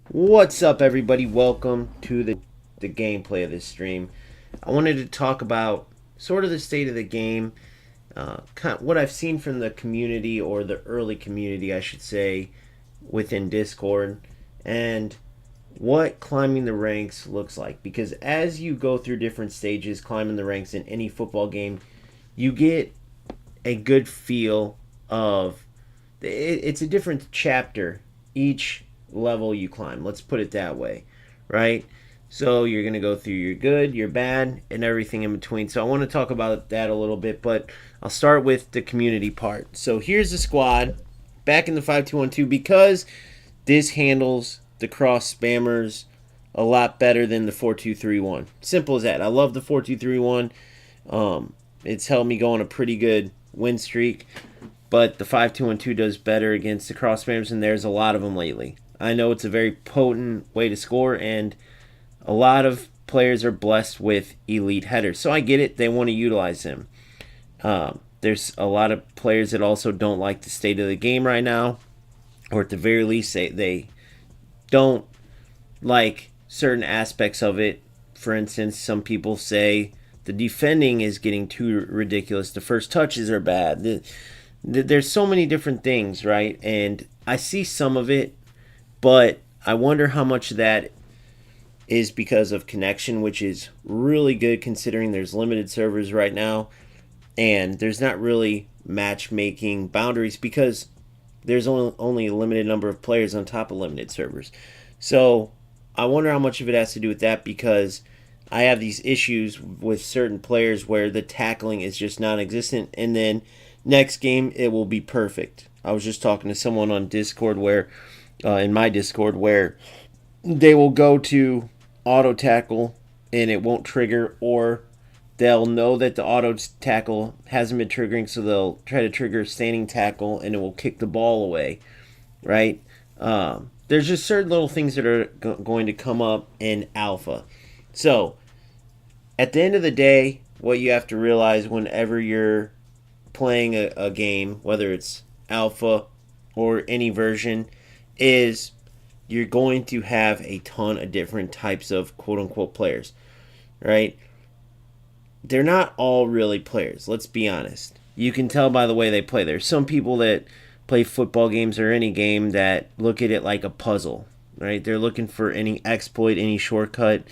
What's up, everybody? Welcome to the gameplay of this stream. I wanted to talk about sort of the state of the game, kind of what I've seen from the community, or the early community, I should say, within Discord, and what climbing the ranks looks like. Because as you go through different stages, climbing the ranks in any football game, you get a good feel of it's a different chapter each level you climb. Let's put it that way, right? So you're going to go through your good, your bad, and everything in between. So I want to talk about that a little bit, but I'll start with the community part. So here's the squad back in the 5-2-1-2 because this handles the cross spammers a lot better than the 4-2-3-1. Simple as that. I love the 4-2-3-1. It's helped me go on a pretty good win streak, but the 5-2-1-2 does better against the cross spammers, and there's a lot of them lately. I know it's a very potent way to score, and a lot of players are blessed with elite headers. So I get it. They want to utilize them. There's a lot of players that also don't like the state of the game right now, or at the very least, they don't like certain aspects of it. For instance, some people say the defending is getting too ridiculous. The first touches are bad. There's so many different things, right? And I see some of it, but I wonder how much of that is because of connection, which is really good considering there's limited servers right now, and there's not really matchmaking boundaries because there's only a limited number of players on top of limited servers. So I wonder how much of it has to do with that, because I have these issues with certain players where the tackling is just non-existent, and then next game it will be perfect. I was just talking to someone on Discord where in my Discord where they will go to auto tackle and it won't trigger, or they'll know that the auto tackle hasn't been triggering, so they'll try to trigger a standing tackle and it will kick the ball away, right? There's just certain little things that are going to come up in alpha. So at the end of the day, what you have to realize whenever you're playing a game, whether it's alpha or any version, is you're going to have a ton of different types of quote-unquote players, right? They're not all really players, let's be honest. You can tell by the way they play. There's some people that play football games or any game that look at it like a puzzle, right? They're looking for any exploit, any shortcut,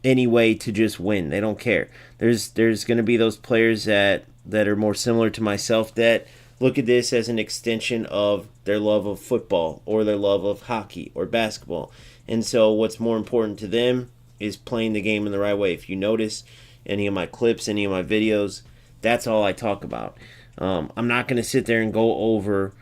any way to just win. They don't care. There's going to be those players that are more similar to myself that look at this as an extension of their love of football or their love of hockey or basketball. And so what's more important to them is playing the game in the right way. If you notice any of my clips, any of my videos, that's all I talk about. I'm not going to sit there and go over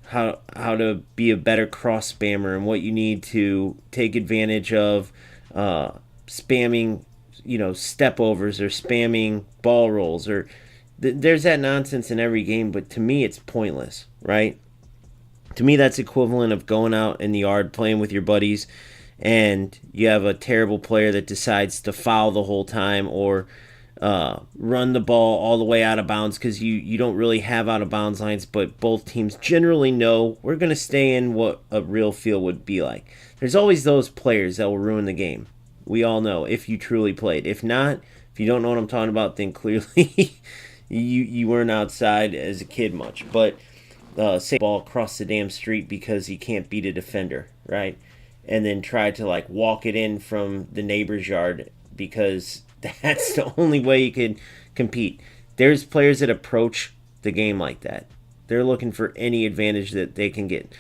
how to be a better cross spammer and what you need to take advantage of spamming, step overs or spamming ball rolls, or there's that nonsense in every game, but to me it's pointless, right? To me that's equivalent of going out in the yard playing with your buddies and you have a terrible player that decides to foul the whole time, or run the ball all the way out of bounds because you don't really have out of bounds lines, but both teams generally know we're going to stay in what a real field would be like. There's always those players that will ruin the game. We all know, if you truly played. If not, if you don't know what I'm talking about, then clearly you weren't outside as a kid much. But say ball across the damn street because he can't beat a defender, right? And then try to walk it in from the neighbor's yard because that's the only way you can compete. There's players that approach the game like that. They're looking for any advantage that they can get.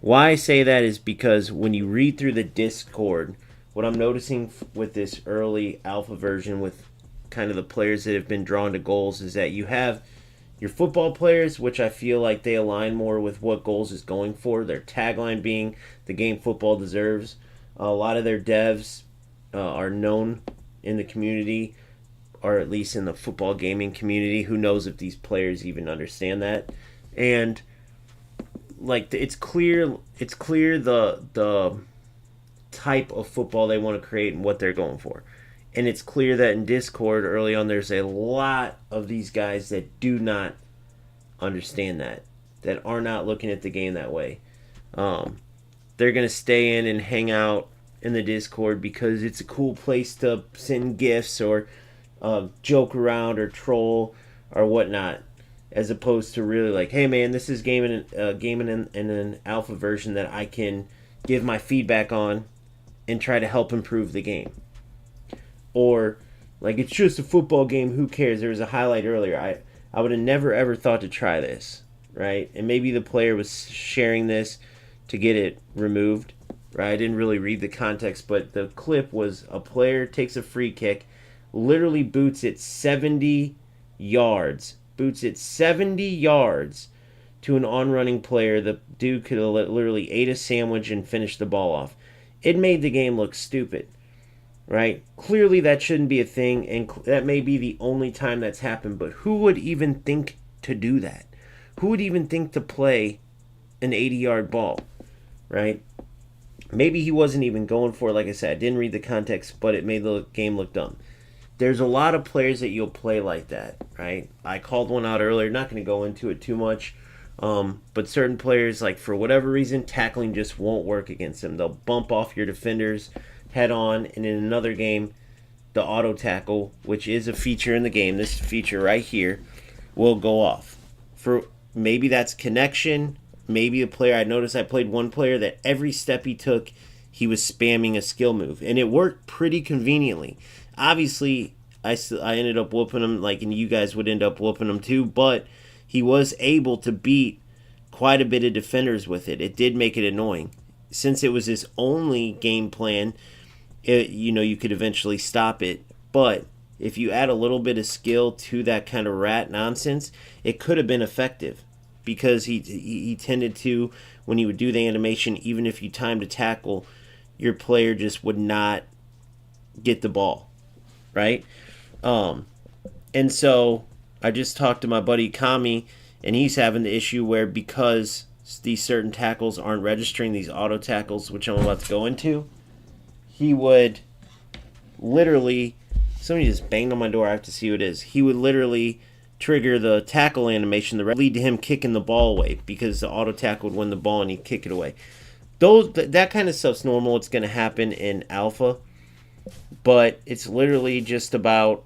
Why I say that is because when you read through the Discord, what I'm noticing with this early alpha version with kind of the players that have been drawn to goals is that you have your football players, which I feel like they align more with what goals is going for. Their tagline being the game football deserves. A lot of their devs are known in the community, or at least in the football gaming community. Who knows if these players even understand that? And it's clear the type of football they want to create and what they're going for. And it's clear that in Discord early on, there's a lot of these guys that do not understand that are not looking at the game that way. Um, they're going to stay in and hang out in the Discord because it's a cool place to send gifts or joke around or troll or whatnot, as opposed to really like, hey man, this is gaming in an alpha version that I can give my feedback on and try to help improve the game. Or like, it's just a football game, who cares? There was a highlight earlier. I would have never ever thought to try this, right? And maybe the player was sharing this to get it removed, right? I didn't really read the context, but the clip was a player takes a free kick, literally boots it 70 yards. Boots it 70 yards to an on-running player. The dude could have literally ate a sandwich and finished the ball off. It made the game look stupid, right? Clearly that shouldn't be a thing, and that may be the only time that's happened, but who would even think to do that? Who would even think to play an 80-yard ball, right? Maybe he wasn't even going for it. Like I said, I didn't read the context, but it made the game look dumb. There's a lot of players that you'll play like that, right? I called one out earlier, not going to go into it too much, but certain players, like, for whatever reason, tackling just won't work against them. They'll bump off your defenders head on, and in another game, the auto tackle, which is a feature in the game, this feature right here, will go off. For maybe that's connection, maybe a player, I noticed I played one player that every step he took, he was spamming a skill move, and it worked pretty conveniently. Obviously, I ended up whooping him, like, and you guys would end up whooping him too, but he was able to beat quite a bit of defenders with it. It did make it annoying. Since it was his only game plan, you could eventually stop it, but if you add a little bit of skill to that kind of rat nonsense, it could have been effective, because he tended to, when he would do the animation, even if you timed a tackle, your player just would not get the ball, right? And so I just talked to my buddy Kami, and he's having the issue where, because these certain tackles aren't registering, these auto tackles, which I'm about to go into, he would literally, somebody just banged on my door, I have to see who it is. He would literally trigger the tackle animation that lead to him kicking the ball away, because the auto tackle would win the ball and he'd kick it away. That kind of stuff's normal. It's going to happen in alpha, but it's literally just about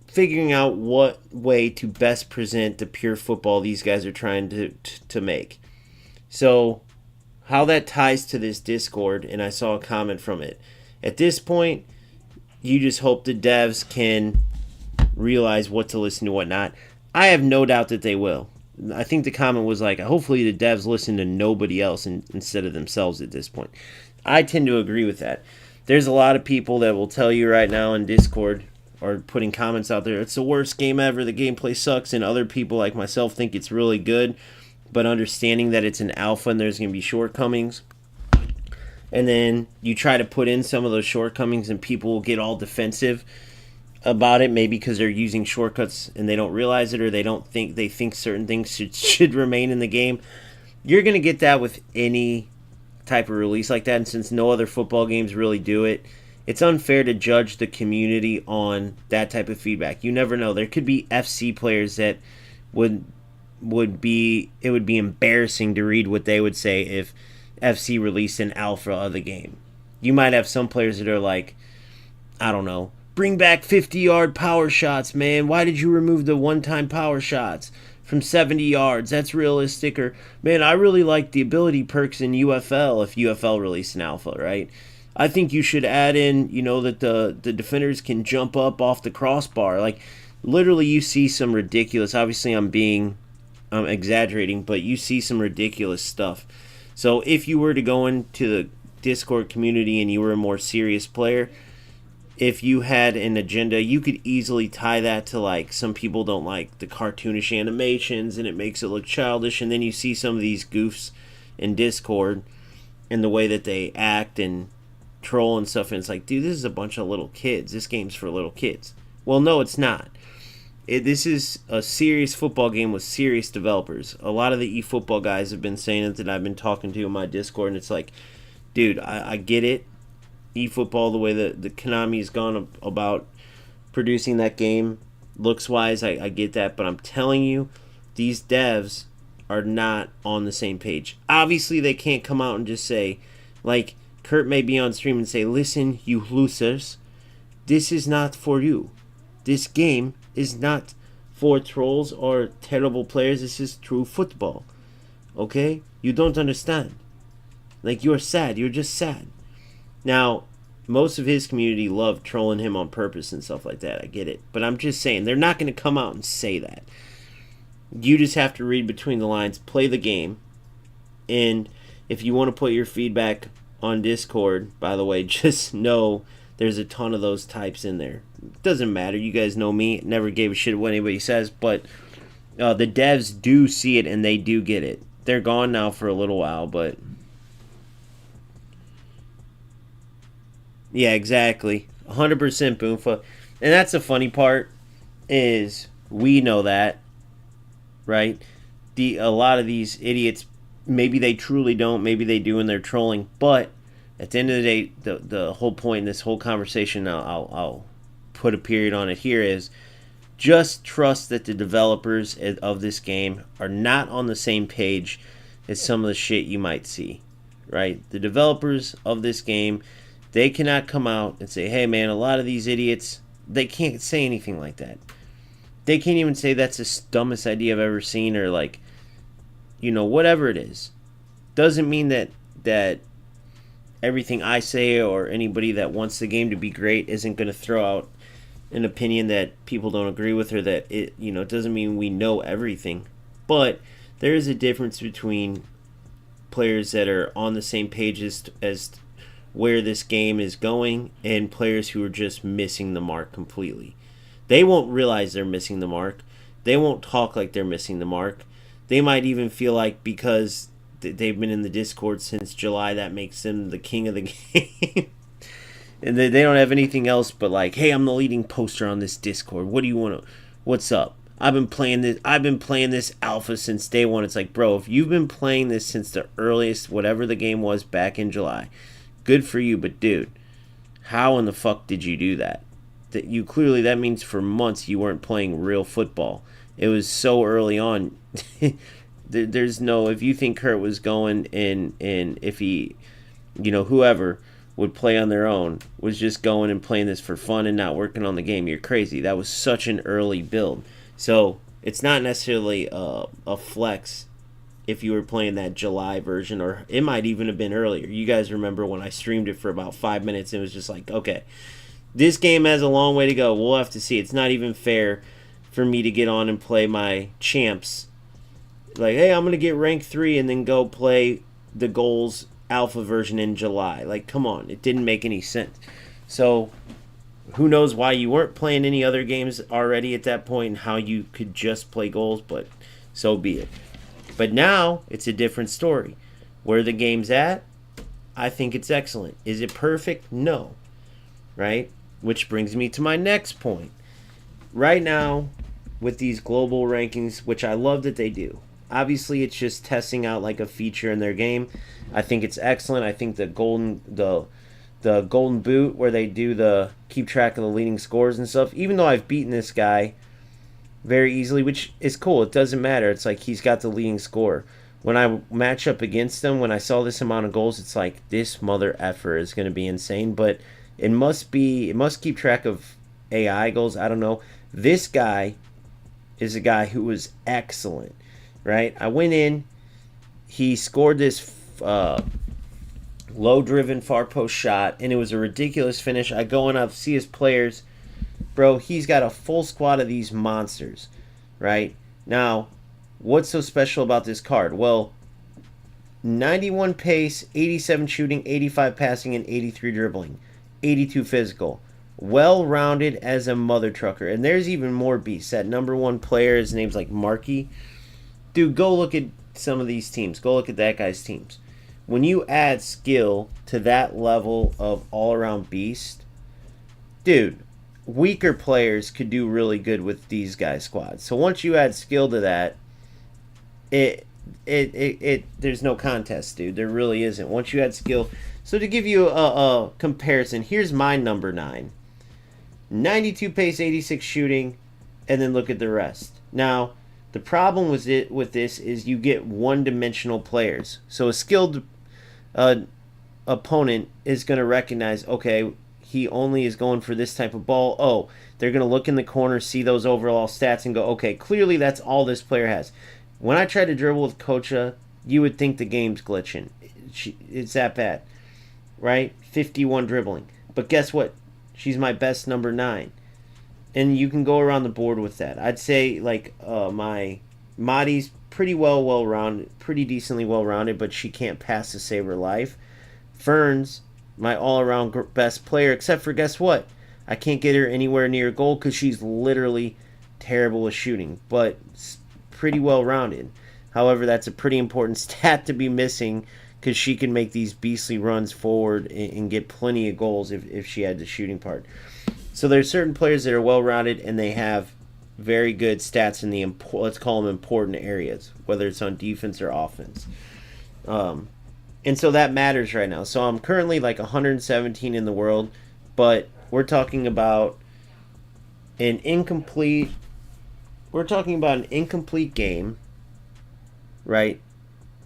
figuring out what way to best present the pure football these guys are trying to make. So how that ties to this Discord, and I saw a comment from it. At this point, you just hope the devs can realize what to listen to, what not. I have no doubt that they will. I think the comment was like, hopefully the devs listen to nobody else instead of themselves at this point. I tend to agree with that. There's a lot of people that will tell you right now in Discord, or putting comments out there, it's the worst game ever, the gameplay sucks, and other people like myself think it's really good, but understanding that it's an alpha and there's going to be shortcomings. And then you try to put in some of those shortcomings and people will get all defensive about it, maybe because they're using shortcuts and they don't realize it, or they think certain things should remain in the game. You're going to get that with any type of release like that, and since no other football games really do it, it's unfair to judge the community on that type of feedback. You never know. There could be FC players that would be embarrassing to read what they would say if FC released an alpha of the game. You might have some players that are like, I don't know, bring back 50-yard power shots, man. Why did you remove the one-time power shots from 70 yards? That's realistic. Or, man, I really like the ability perks in UFL if UFL released an alpha, right? I think you should add in, that the defenders can jump up off the crossbar. Like, literally you see some ridiculous, obviously I'm exaggerating, but you see some ridiculous stuff. So if you were to go into the Discord community and you were a more serious player, if you had an agenda, you could easily tie that to, like, some people don't like the cartoonish animations and it makes it look childish, and then you see some of these goofs in Discord and the way that they act and troll and stuff, and it's like, dude, this is a bunch of little kids. This game's for little kids. Well, no, it's not. This is a serious football game with serious developers. A lot of the eFootball guys have been saying it that I've been talking to in my Discord, and it's like, dude, I get it. eFootball, the way the Konami's gone about producing that game, looks wise, I get that, but I'm telling you, these devs are not on the same page. Obviously, they can't come out and just say, like, Kurt may be on stream and say, listen, you losers, this is not for you. This game is not for trolls or terrible players. This is true football. Okay? You don't understand. Like, you're sad. You're just sad. Now, most of his community loved trolling him on purpose and stuff like that. I get it. But I'm just saying, they're not going to come out and say that. You just have to read between the lines, play the game, and if you want to put your feedback on Discord, by the way, just know there's a ton of those types in there. It doesn't matter. You guys know me. Never gave a shit what anybody says, but the devs do see it and they do get it. They're gone now for a little while, but yeah, exactly. 100% Boomfa. And that's the funny part, is we know that, right? A lot of these idiots, maybe they truly don't, maybe they do and they're trolling, but at the end of the day, the whole point in this whole conversation, I'll put a period on it here, is just trust that the developers of this game are not on the same page as some of the shit you might see, right? The developers of this game, they cannot come out and say, hey man, a lot of these idiots, they can't say anything like that. They can't even say that's the dumbest idea I've ever seen, or like, you know, whatever it is. Doesn't mean that everything I say or anybody that wants the game to be great isn't going to throw out an opinion that people don't agree with, or that it, you know, it doesn't mean we know everything. But there is a difference between players that are on the same page as where this game is going and players who are just missing the mark completely. They won't realize they're missing the mark. They won't talk like they're missing the mark. They might even feel like because they've been in the Discord since July, that makes them the king of the game. And they don't have anything else but like, hey, I'm the leading poster on this Discord. What do you want to... What's up? I've been playing this alpha since day one. It's like, bro, if you've been playing this since the earliest, whatever the game was back in July, good for you. But dude, how in the fuck did you do that? That means for months you weren't playing real football. It was so early on. There's no, if you think Kurt was going and if he, you know, whoever would play on their own was just going and playing this for fun and not working on the game, you're crazy. That was such an early build. So it's not necessarily a flex if you were playing that July version, or it might even have been earlier. You guys remember when I streamed it for about 5 minutes and it was just like, okay, this game has a long way to go. We'll have to see. It's not even fair for me to get on and play my champs. Like, hey, I'm going to get rank 3 and then go play the goals alpha version in July. Like, come on. It didn't make any sense. So, who knows why you weren't playing any other games already at that point and how you could just play goals, but so be it. But now, it's a different story. Where the game's at, I think it's excellent. Is it perfect? No. Right? Which brings me to my next point. Right now, with these global rankings, which I love that they do, obviously it's just testing out like a feature in their game. I think it's excellent. I think the golden boot, where they do the keep track of the leading scores and stuff, even though I've beaten this guy very easily, which is cool, it doesn't matter. It's like he's got the leading score. When I match up against him, when I saw this amount of goals, it's like, this mother effer is going to be insane. But it must keep track of AI goals. I don't know. This guy is a guy who was excellent, right? I went in, he scored this low-driven far post shot, and it was a ridiculous finish. I go and I see his players. Bro, he's got a full squad of these monsters, right? Now, what's so special about this card? Well, 91 pace, 87 shooting, 85 passing, and 83 dribbling. 82 physical. Well-rounded as a mother trucker. And there's even more beasts. That number 1 player, his name's like Markey. Dude, go look at some of these teams. Go look at that guy's teams. When you add skill to that level of all-around beast, dude, weaker players could do really good with these guys' squads. So once you add skill to that, there's no contest, dude. There really isn't. Once you add skill, So to give you a comparison, here's my number 9. 92 pace, 86 shooting, and then look at the rest. Now, the problem with this is you get one-dimensional players. So a skilled opponent is going to recognize, okay, he only is going for this type of ball. Oh, they're going to look in the corner, see those overall stats, and go, okay, clearly that's all this player has. When I try to dribble with Kocha, you would think the game's glitching. It's that bad, right? 51 dribbling. But guess what? She's my best number 9. And you can go around the board with that. I'd say, like, my Madi's pretty well-rounded, pretty decently well-rounded, but she can't pass to save her life. Fern's my all-around best player, except for, guess what? I can't get her anywhere near goal because she's literally terrible with shooting, but pretty well-rounded. However, that's a pretty important stat to be missing because she can make these beastly runs forward and get plenty of goals if she had the shooting part. So there's certain players that are well-rounded and they have very good stats in the, let's call them important areas, whether it's on defense or offense. And so that matters right now. So I'm currently like 117 in the world, but we're talking about an incomplete game, right?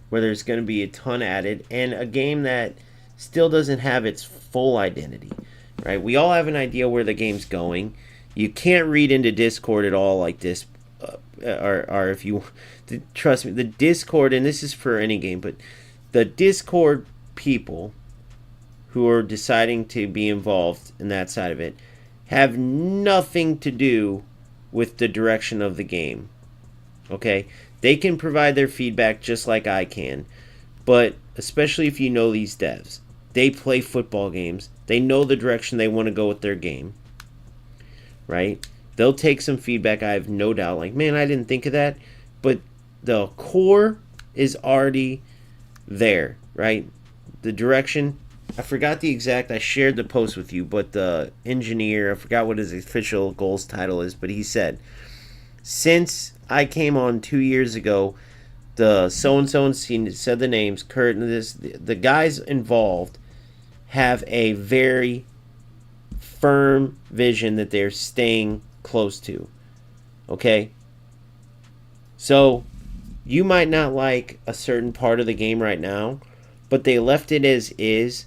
Where there's going to be a ton added, and a game that still doesn't have its full identity, right? We all have an idea where the game's going. You can't read into Discord at all like this, or if you trust me, the Discord, and this is for any game, but the Discord people who are deciding to be involved in that side of it have nothing to do with the direction of the game. Okay? They can provide their feedback just like I can, but especially if you know these devs, they play football games. They know the direction they want to go with their game, right? They'll take some feedback, I have no doubt. Like, man, I didn't think of that. But the core is already there, right? The direction, I forgot the exact, I shared the post with you, but the engineer, I forgot what his official goals title is, but he said, since I came on 2 years ago, the so-and-so and said the names, Kurt and this, the guys involved have a very firm vision that they're staying close to. Okay? So, you might not like a certain part of the game right now, but they left it as is,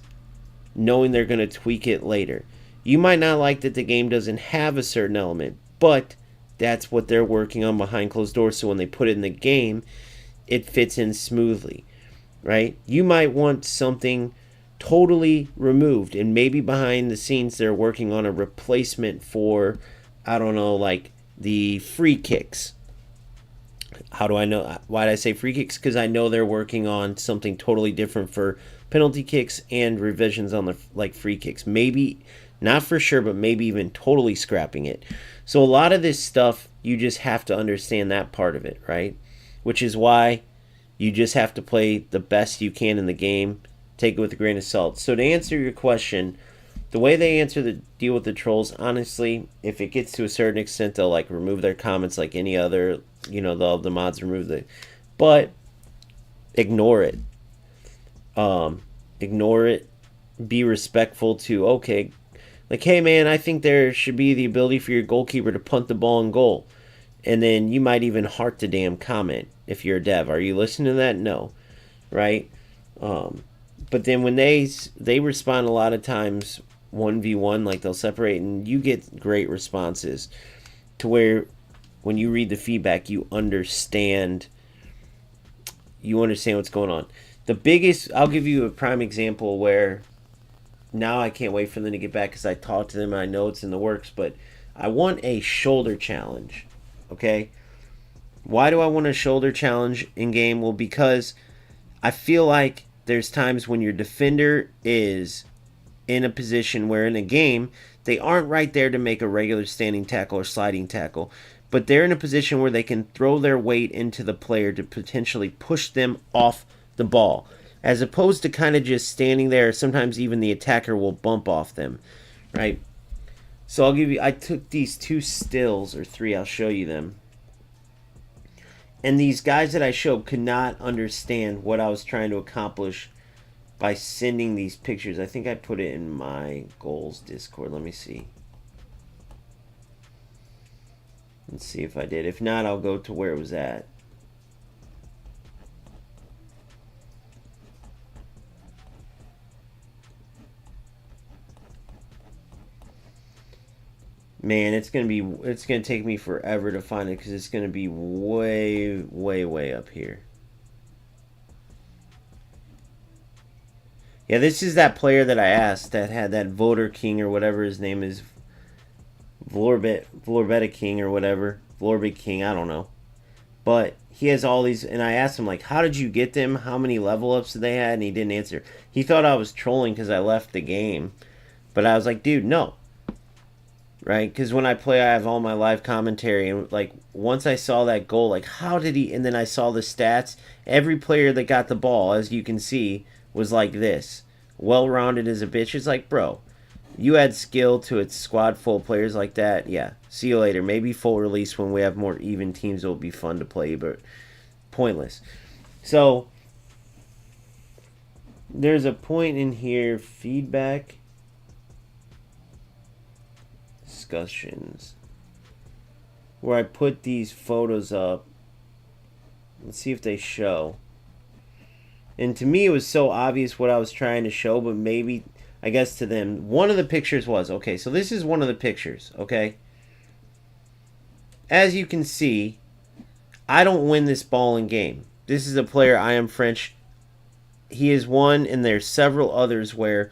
knowing they're going to tweak it later. You might not like that the game doesn't have a certain element, but that's what they're working on behind closed doors, so when they put it in the game, it fits in smoothly, right? You might want something totally removed, and maybe behind the scenes they're working on a replacement for, I don't know, like the free kicks. How do I know? Why did I say free kicks? Because I know they're working on something totally different for penalty kicks and revisions on the like free kicks. Maybe, not for sure, but maybe even totally scrapping it. So a lot of this stuff, you just have to understand that part of it, right? Which is why you just have to play the best you can in the game. Take it with a grain of salt. So to answer your question, the way they deal with the trolls, honestly, if it gets to a certain extent, they'll like remove their comments like any other, the mods remove but ignore it. Ignore it. Be respectful to, okay, like, hey man, I think there should be the ability for your goalkeeper to punt the ball in goal. And then you might even heart the damn comment if you're a dev. Are you listening to that? No. Right? But then when they respond a lot of times 1v1, like they'll separate, and you get great responses to where when you read the feedback, you understand what's going on. I'll give you a prime example where now I can't wait for them to get back because I talked to them and I know it's in the works, but I want a shoulder challenge, okay? Why do I want a shoulder challenge in game? Well, because I feel like there's times when your defender is in a position where in a game, they aren't right there to make a regular standing tackle or sliding tackle, but they're in a position where they can throw their weight into the player to potentially push them off the ball, as opposed to kind of just standing there. Sometimes even the attacker will bump off them, right? So I took these 2 stills, or 3, I'll show you them. And these guys that I showed could not understand what I was trying to accomplish by sending these pictures. I think I put it in my goals Discord. Let me see. Let's see if I did. If not, I'll go to where it was at. Man, it's gonna take me forever to find it because it's gonna be way, way, way up here. Yeah, this is that player that I asked that had that voter king or whatever his name is, Vlorbeta King or whatever, Vlorbet King, I don't know. But he has all these, and I asked him like, how did you get them? How many level ups did they had? And he didn't answer. He thought I was trolling because I left the game, but I was like, dude, no. Right? Because when I play, I have all my live commentary, and like once I saw that goal, like how did he? And then I saw the stats. Every player that got the ball, as you can see, was like this, well-rounded as a bitch. It's like, bro, you add skill to a squad full of players like that. Yeah, see you later. Maybe full release when we have more even teams. It'll be fun to play, but pointless. So there's a point in here, feedback. Discussions, where I put these photos up. Let's see if they show. And to me, it was so obvious what I was trying to show, but maybe, I guess to them, one of the pictures was, okay, so this is one of the pictures, okay? As you can see, I don't win this ball in game. This is a player, I am French. He is one, and there's several others where,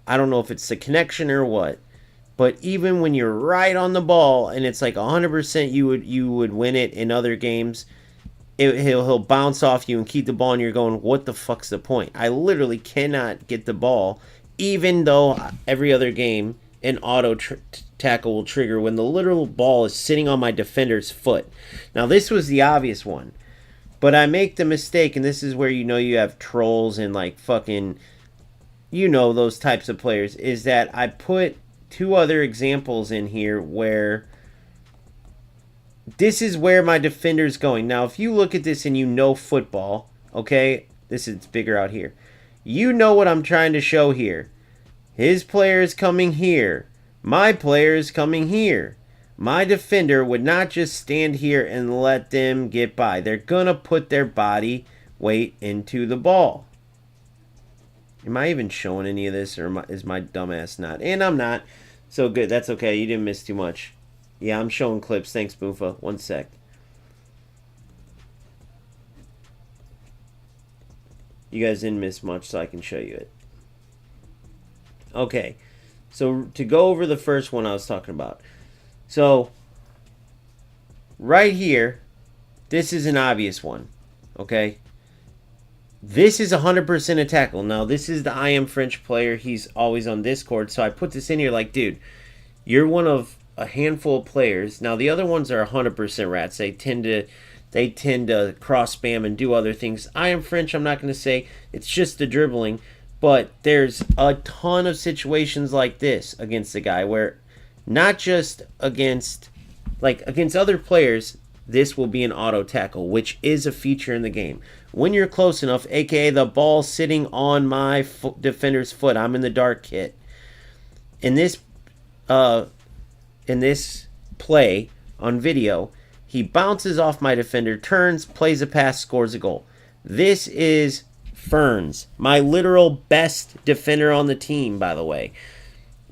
I don't know if it's the connection or what, but even when you're right on the ball and it's like 100% you would win it in other games, he'll bounce off you and keep the ball, and you're going, what the fuck's the point? I literally cannot get the ball, even though every other game an auto tackle will trigger when the literal ball is sitting on my defender's foot. Now this was the obvious one, but I make the mistake, and this is where you know you have trolls and like fucking, you know, those types of players, is that I put two other examples in here where this is where my defender's going. Now, if you look at this and you know football, okay, this is bigger out here. You know what I'm trying to show here. His player is coming here. My player is coming here. My defender would not just stand here and let them get by. They're going to put their body weight into the ball. Am I even showing any of this, or is my dumbass not? And I'm not. So good. That's okay. You didn't miss too much. Yeah, I'm showing clips. Thanks, Boofa. One sec. You guys didn't miss much, so I can show you it. Okay. So to go over the first one I was talking about. So right here, this is an obvious one. Okay. This is 100% a tackle. Now, this is the I Am French player. He's always on Discord. So I put this in here like, dude, you're one of a handful of players. Now, the other ones are 100% rats. They tend to cross spam and do other things. I Am French, I'm not going to say. It's just the dribbling. But there's a ton of situations like this against the guy where not just against other players, this will be an auto tackle, which is a feature in the game. When you're close enough, aka the ball sitting on my defender's foot, I'm in the dark kit. In this play on video, he bounces off my defender, turns, plays a pass, scores a goal. This is Ferns, my literal best defender on the team, by the way.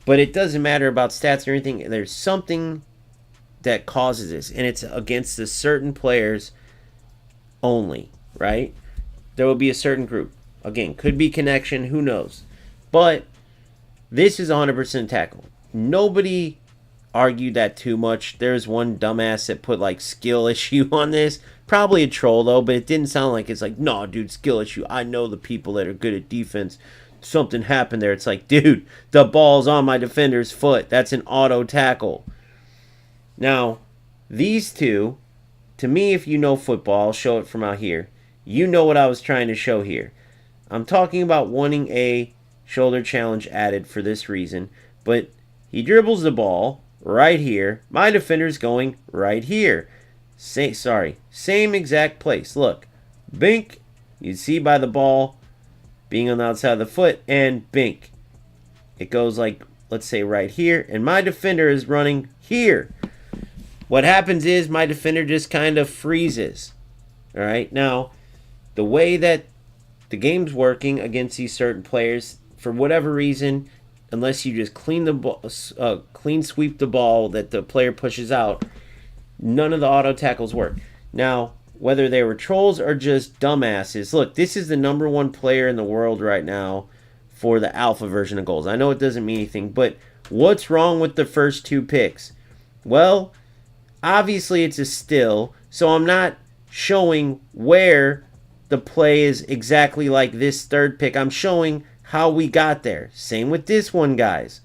But it doesn't matter about stats or anything. There's something that causes this, and it's against the certain players only, right? There will be a certain group. Again, could be connection, who knows. But this is 100% tackle. Nobody argued that too much. There's one dumbass that put like skill issue on this. Probably a troll though, but it didn't sound like it's like, no, dude, skill issue. I know the people that are good at defense. Something happened there. It's like, dude, the ball's on my defender's foot. That's an auto tackle. Now, these two, to me, if you know football, I'll show it from out here. You know what I was trying to show here. I'm talking about wanting a shoulder challenge added for this reason, but he dribbles the ball right here. My defender's going right here. Same exact place. Look, bink. You see by the ball, being on the outside of the foot, and bink. It goes like, let's say right here, and my defender is running here. What happens is my defender just kind of freezes. All right, now the way that the game's working against these certain players, for whatever reason, unless you just clean sweep the ball that the player pushes out, none of the auto tackles work. Now, whether they were trolls or just dumbasses, look, this is the #1 player in the world right now for the alpha version of goals. I know it doesn't mean anything, but what's wrong with the first 2 picks? Well, obviously it's a still, so I'm not showing where the play is exactly like this 3rd pick. I'm showing how we got there. Same with this one, guys.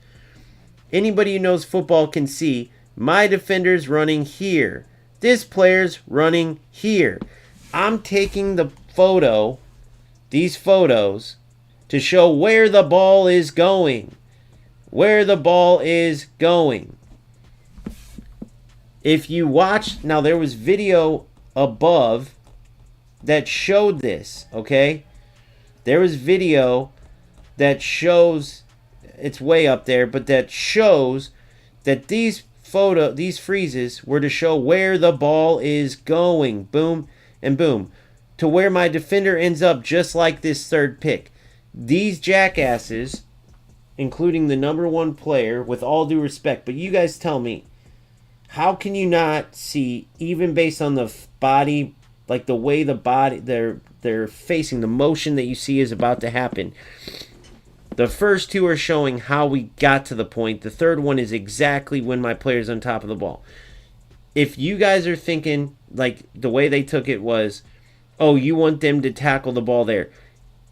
Anybody who knows football can see my defender's running here. This player's running here. I'm taking these photos, to show where the ball is going. Where the ball is going. If you watch, now there was video above that showed this, okay? There was video that shows, it's way up there, but that shows that these freezes were to show where the ball is going. Boom and boom. To where my defender ends up just like this 3rd pick. These jackasses, including the #1 player, with all due respect, but you guys tell me, how can you not see, even based on the body, like the way the body, they're facing, the motion that you see is about to happen. The first 2 are showing how we got to the point. The 3rd one is exactly when my player's on top of the ball. If you guys are thinking, like the way they took it was, oh, you want them to tackle the ball there.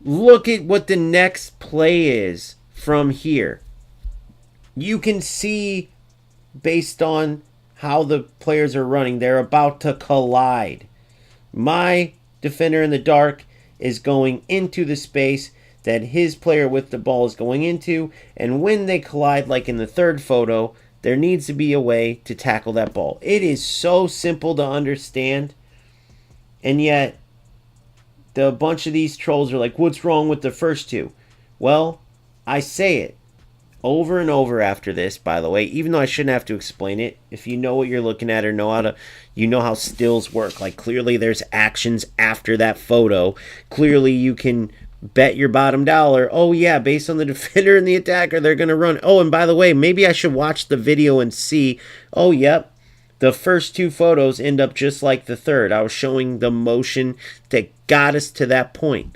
Look at what the next play is from here. You can see, based on how the players are running, they're about to collide. My defender in the dark is going into the space that his player with the ball is going into, and when they collide, like in the 3rd photo, there needs to be a way to tackle that ball. It is so simple to understand, and yet a bunch of these trolls are like, what's wrong with the first 2? Well, I say it over and over after this, by the way, even though I shouldn't have to explain it. If you know what you're looking at, or you know how stills work, like clearly there's actions after that photo. Clearly you can bet your bottom dollar, oh yeah, based on the defender and the attacker, they're going to run. Oh, and by the way, maybe I should watch the video and see, oh, yep, the first 2 photos end up just like the 3rd. I was showing the motion that got us to that point.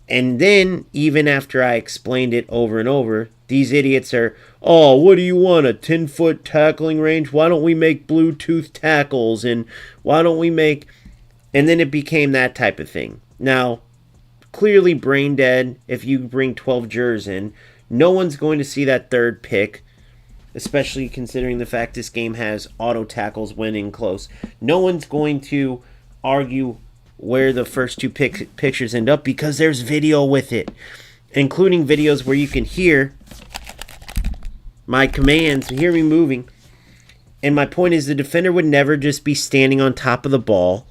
And then, even after I explained it over and over, these idiots are, oh, what do you want, a 10-foot tackling range? Why don't we make Bluetooth tackles? And why don't we make... And then it became that type of thing. Now, clearly brain dead if you bring 12 jurors in. No one's going to see that 3rd pick, especially considering the fact this game has auto tackles when in close. No one's going to argue where the first 2 pictures end up, because there's video with it, including videos where you can hear my commands, hear me moving. And my point is, the defender would never just be standing on top of the ball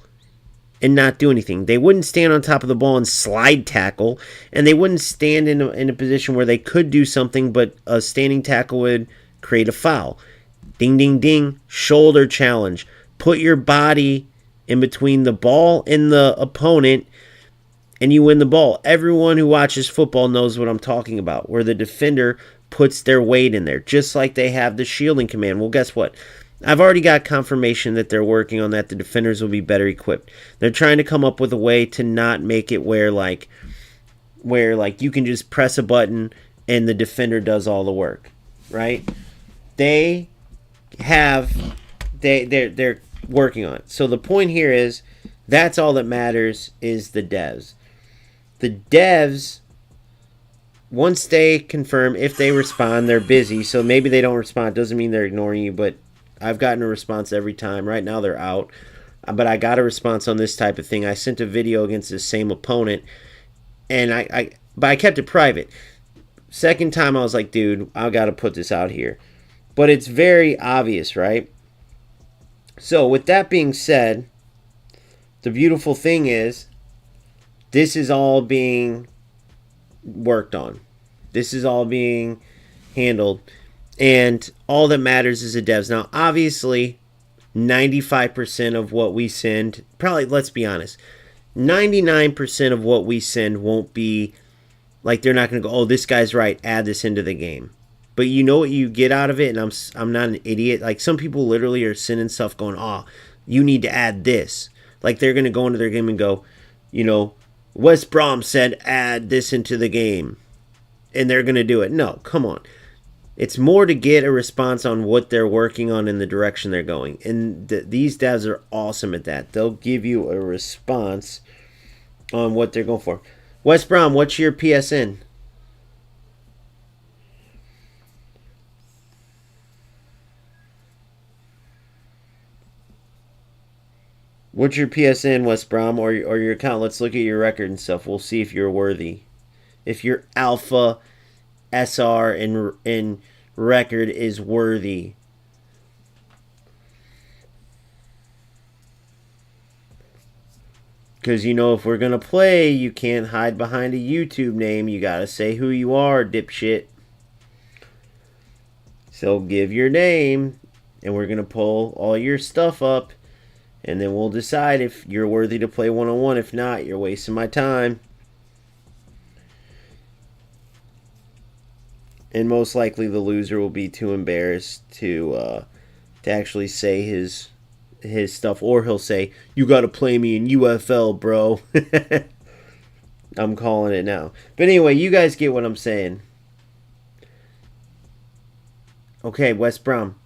and not do anything. They wouldn't stand on top of the ball and slide tackle, and they wouldn't stand in a position where they could do something, but a standing tackle would create a foul. Ding, ding, ding. Shoulder challenge. Put your body in between the ball and the opponent, and you win the ball. Everyone who watches football knows what I'm talking about, where the defender puts their weight in there, just like they have the shielding command. Well, guess what? I've already got confirmation that they're working on that. The defenders will be better equipped. They're trying to come up with a way to not make it where you can just press a button and the defender does all the work, right? They're working on it. So the point here is, that's all that matters is the devs. The devs, once they confirm, if they respond, they're busy. So maybe they don't respond. Doesn't mean they're ignoring you, but I've gotten a response every time. Right now they're out. But I got a response on this type of thing. I sent a video against the same opponent, and but I kept it private. Second time I was like, dude, I got to put this out here. But it's very obvious, right? So with that being said, the beautiful thing is, this is all being worked on. This is all being handled. And all that matters is the devs. Now, obviously, 95% of what we send, probably, let's be honest, 99% of what we send won't be, like, they're not going to go, oh, this guy's right, add this into the game. But you know what you get out of it, and I'm not an idiot. Like, some people literally are sending stuff going, oh, you need to add this. Like, they're going to go into their game and go, you know, West Brom said add this into the game. And they're going to do it. No, come on. It's more to get a response on what they're working on in the direction they're going. And these devs are awesome at that. They'll give you a response on what they're going for. West Brom, what's your PSN? What's your PSN, West Brom, or your account? Let's look at your record and stuff. We'll see if you're worthy. If your Alpha SR in record is worthy. Because, you know, if we're going to play, you can't hide behind a YouTube name. You got to say who you are, dipshit. So give your name, and we're going to pull all your stuff up. And then we'll decide if you're worthy to play one-on-one. If not, you're wasting my time. And most likely the loser will be too embarrassed to actually say his stuff. Or he'll say, you got to play me in UFL, bro. I'm calling it now. But anyway, you guys get what I'm saying. Okay, West Brom.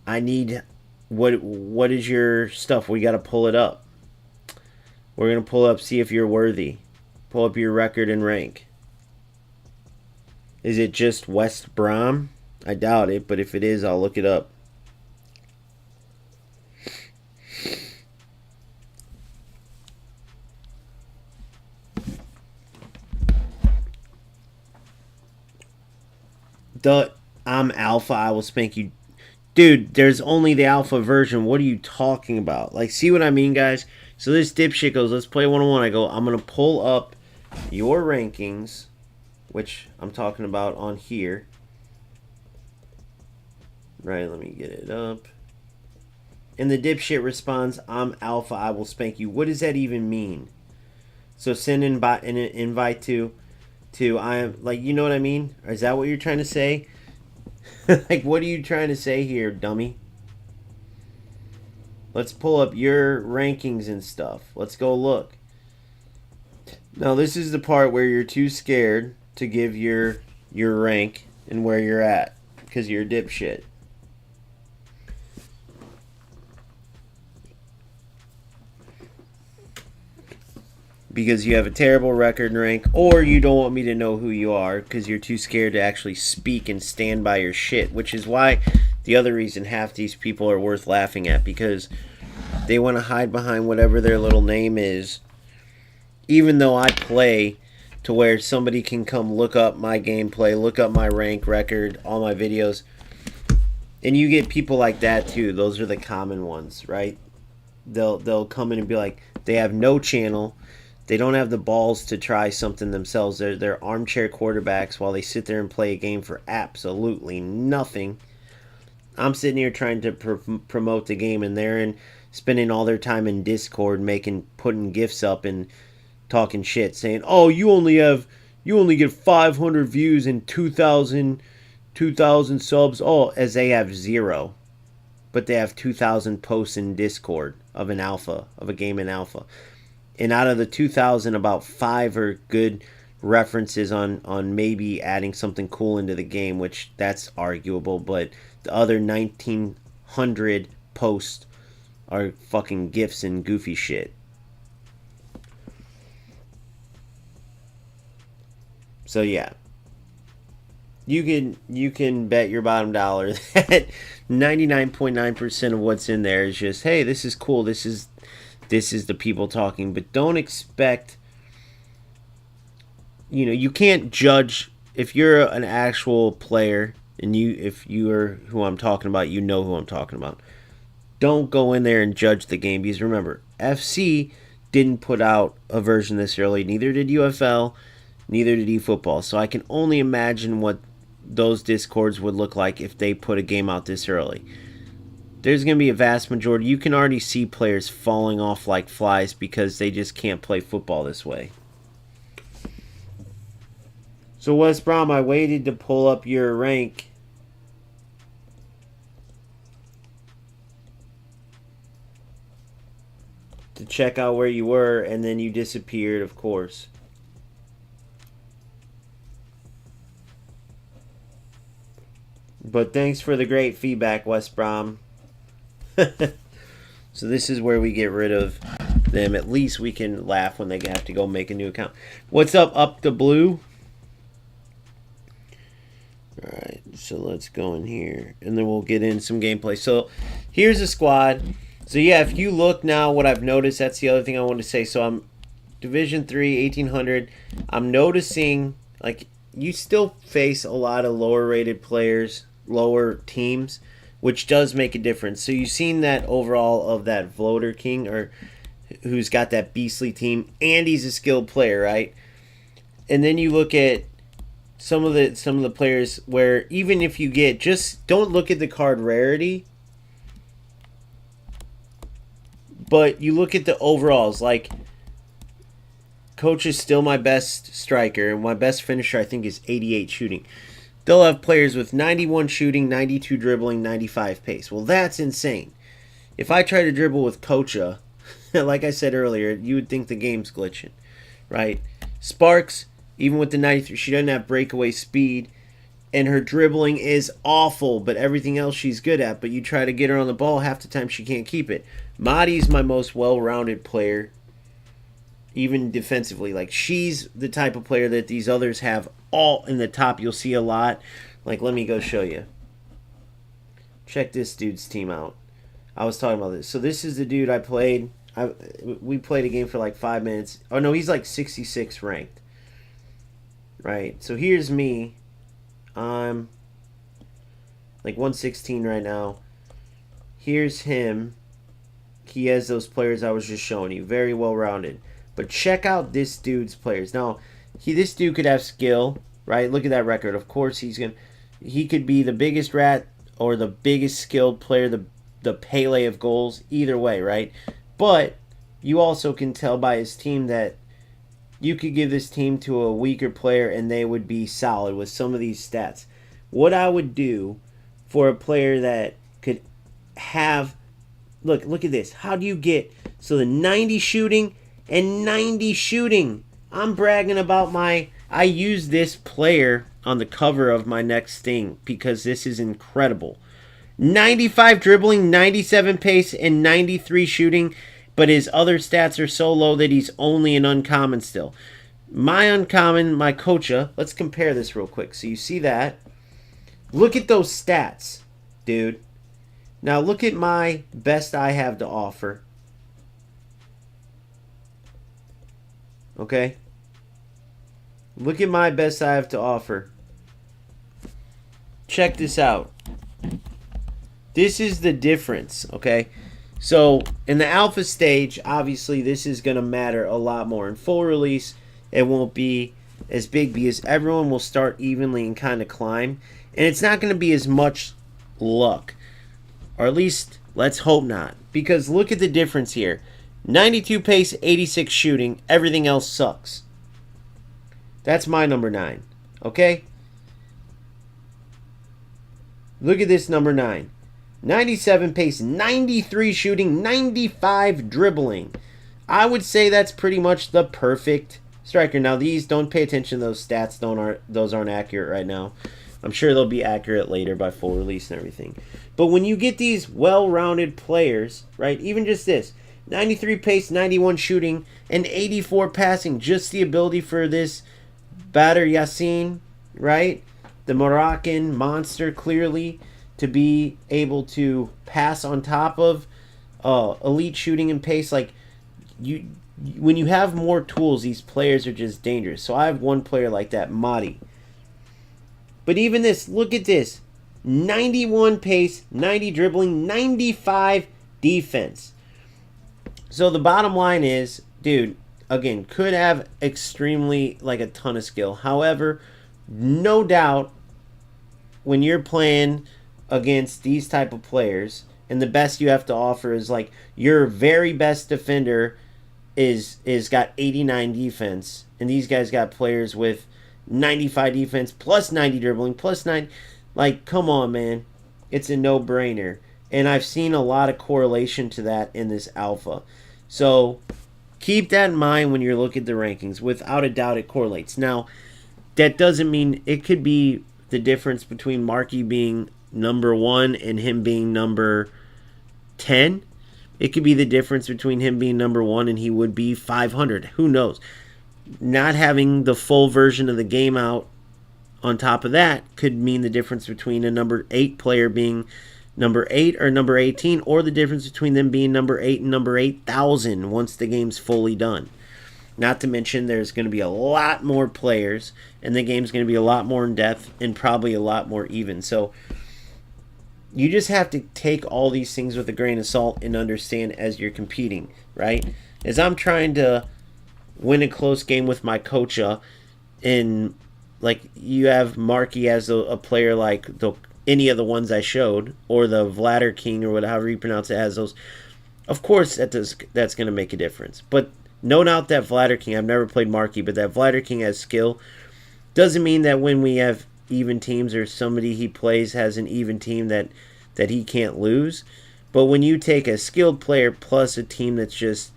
I need... What is your stuff? We got to pull it up. We're going to pull up, see if you're worthy. Pull up your record and rank. Is it just West Brom? I doubt it, but if it is, I'll look it up. I'm Alpha, I will spank you. Dude, there's only the alpha version. What are you talking about? Like, see what I mean, guys? So this dipshit goes, let's play one-on-one. I go, I'm going to pull up your rankings, which I'm talking about on here. Right, let me get it up. And the dipshit responds, I'm alpha, I will spank you. What does that even mean? So send an invite to I am, like, you know what I mean? Or is that what you're trying to say? Like, what are you trying to say here, dummy? Let's pull up your rankings and stuff. Let's go look. Now, this is the part where you're too scared to give your rank and where you're at because you're a dipshit. Because you have a terrible record and rank, or you don't want me to know who you are because you're too scared to actually speak and stand by your shit, which is why the other reason half these people are worth laughing at, because they want to hide behind whatever their little name is, even though I play to where somebody can come look up my gameplay, look up my rank record, all my videos, and you get people like that too. Those are the common ones, right? They'll come in and be like, they have no channel. They don't have the balls to try something themselves. They're armchair quarterbacks while they sit there and play a game for absolutely nothing. I'm sitting here trying to promote the game, and they're spending all their time in Discord putting gifs up and talking shit, saying, "Oh, you only get 500 views and 2,000 subs." Oh, as they have 0, but they have 2,000 posts in Discord of a game in alpha. And out of the 2,000, about 5 are good references on maybe adding something cool into the game, which that's arguable. But the other 1,900 posts are fucking GIFs and goofy shit. So yeah, you can bet your bottom dollar that 99.9% of what's in there is just, hey, this is cool. This is the people talking. But don't expect, you can't judge if you're an actual player, and if you are who I'm talking about, you know who I'm talking about. Don't go in there and judge the game, because remember, FC didn't put out a version this early, neither did UFL, Neither did eFootball. So I can only imagine what those discords would look like if they put a game out this early. There's going to be a vast majority. You can already see players falling off like flies because they just can't play football this way. So West Brom, I waited to pull up your rank. To check out where you were, and then you disappeared, of course. But thanks for the great feedback, West Brom. So this is where we get rid of them. At least we can laugh when they have to go make a new account. What's up the blue? Alright, so let's go in here. And then we'll get in some gameplay. So here's a squad. So yeah, if you look now, what I've noticed, that's the other thing I want to say. So I'm Division 3, 1800. I'm noticing, like, you still face a lot of lower rated players, lower teams, which does make a difference. So you've seen that overall of that Vloder King, or who's got that beastly team, and he's a skilled player, right? And then you look at some of the players where even if you get, just don't look at the card rarity, but you look at the overalls. Like, Coach is still my best striker, and my best finisher I think is 88 shooting. They'll have players with 91 shooting, 92 dribbling, 95 pace. Well, that's insane. If I try to dribble with Kocha, like I said earlier, you would think the game's glitching, right? Sparks, even with the 93, she doesn't have breakaway speed, and her dribbling is awful, but everything else she's good at. But you try to get her on the ball, half the time she can't keep it. Madi's my most well-rounded player, even defensively. Like, she's the type of player that these others have all in the top. You'll see a lot. Like, let me go show you. Check this dude's team out. I was talking about this. So this is the dude I played. We played a game for like 5 minutes. Oh, no, he's like 66 ranked. Right? So here's me. I'm like 116 right now. Here's him. He has those players I was just showing you. Very well-rounded. But check out this dude's players. Now, this dude could have skill, right? Look at that record. Of course, he could be the biggest rat or the biggest skilled player, the Pele of goals. Either way, right? But you also can tell by his team that you could give this team to a weaker player and they would be solid with some of these stats. What I would do for a player that could have... Look at this. How do you get... So the 90 shooting and 90 shooting. I'm bragging about my... I use this player on the cover of my next thing because this is incredible. 95 dribbling, 97 pace, and 93 shooting. But his other stats are so low that he's only an uncommon still. My uncommon, my Kocha. Let's compare this real quick. So you see that. Look at those stats, dude. Now look at my best I have to offer. Okay? Look at my best I have to offer. Check this out. This is the difference, okay? So, in the alpha stage, obviously this is going to matter a lot more. In full release, it won't be as big because everyone will start evenly and kind of climb. And it's not going to be as much luck. Or at least, let's hope not. Because look at the difference here. 92 pace, 86 shooting. Everything else sucks. That's my number 9. Okay? Look at this number 9. 97 pace, 93 shooting, 95 dribbling. I would say that's pretty much the perfect striker. Now, these, don't pay attention to those stats. Those aren't accurate right now. I'm sure they'll be accurate later by full release and everything. But when you get these well-rounded players, right, even just this, 93 pace, 91 shooting, and 84 passing, just the ability for this Badr Yassin, right, the Moroccan monster, clearly, to be able to pass on top of elite shooting and pace. Like, when you have more tools, these players are just dangerous. So I have one player like that, Madi. But even this, look at this. 91 pace, 90 dribbling, 95 defense. So the bottom line is, dude, again, could have extremely, like, a ton of skill. However, no doubt when you're playing against these type of players and the best you have to offer is like your very best defender is got 89 defense, and these guys got players with 95 defense plus 90 dribbling plus 9. Like, come on, man. It's a no-brainer. And I've seen a lot of correlation to that in this alpha. So keep that in mind when you look at the rankings. Without a doubt, it correlates. Now, that doesn't mean it could be the difference between Marky being number 1 and him being number 10. It could be the difference between him being number 1 and he would be 500. Who knows? Not having the full version of the game out on top of that could mean the difference between a number 8 player being number 8 or number 18, or the difference between them being number 8 and number 8,000 once the game's fully done. Not to mention there's going to be a lot more players, and the game's going to be a lot more in depth and probably a lot more even. So you just have to take all these things with a grain of salt and understand as you're competing, right? As I'm trying to win a close game with my coach, and like you have Marky as a player like any of the ones I showed, or the Vladder King, or whatever you pronounce it, as those. Of course, that's going to make a difference. But no doubt that Vladder King, I've never played Marky, but that Vladder King has skill. Doesn't mean that when we have even teams or somebody he plays has an even team that he can't lose. But when you take a skilled player plus a team that's just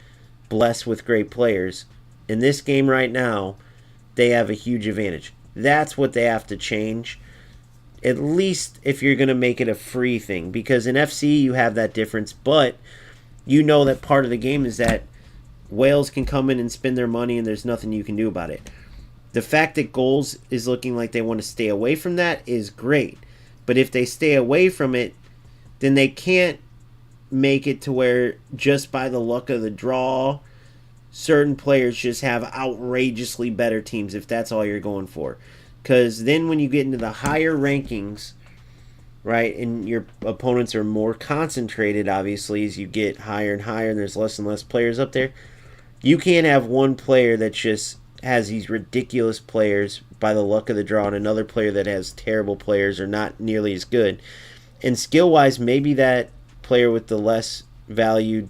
blessed with great players, in this game right now, they have a huge advantage. That's what they have to change. At least if you're going to make it a free thing. Because in FC you have that difference, but you know that part of the game is that Wales can come in and spend their money and there's nothing you can do about it. The fact that Goals is looking like they want to stay away from that is great. But if they stay away from it, then they can't make it to where just by the luck of the draw, certain players just have outrageously better teams if that's all you're going for. Because then when you get into the higher rankings, right, and your opponents are more concentrated, obviously, as you get higher and higher and there's less and less players up there, you can't have one player that just has these ridiculous players by the luck of the draw and another player that has terrible players or not nearly as good. And skill-wise, maybe that player with the less valued,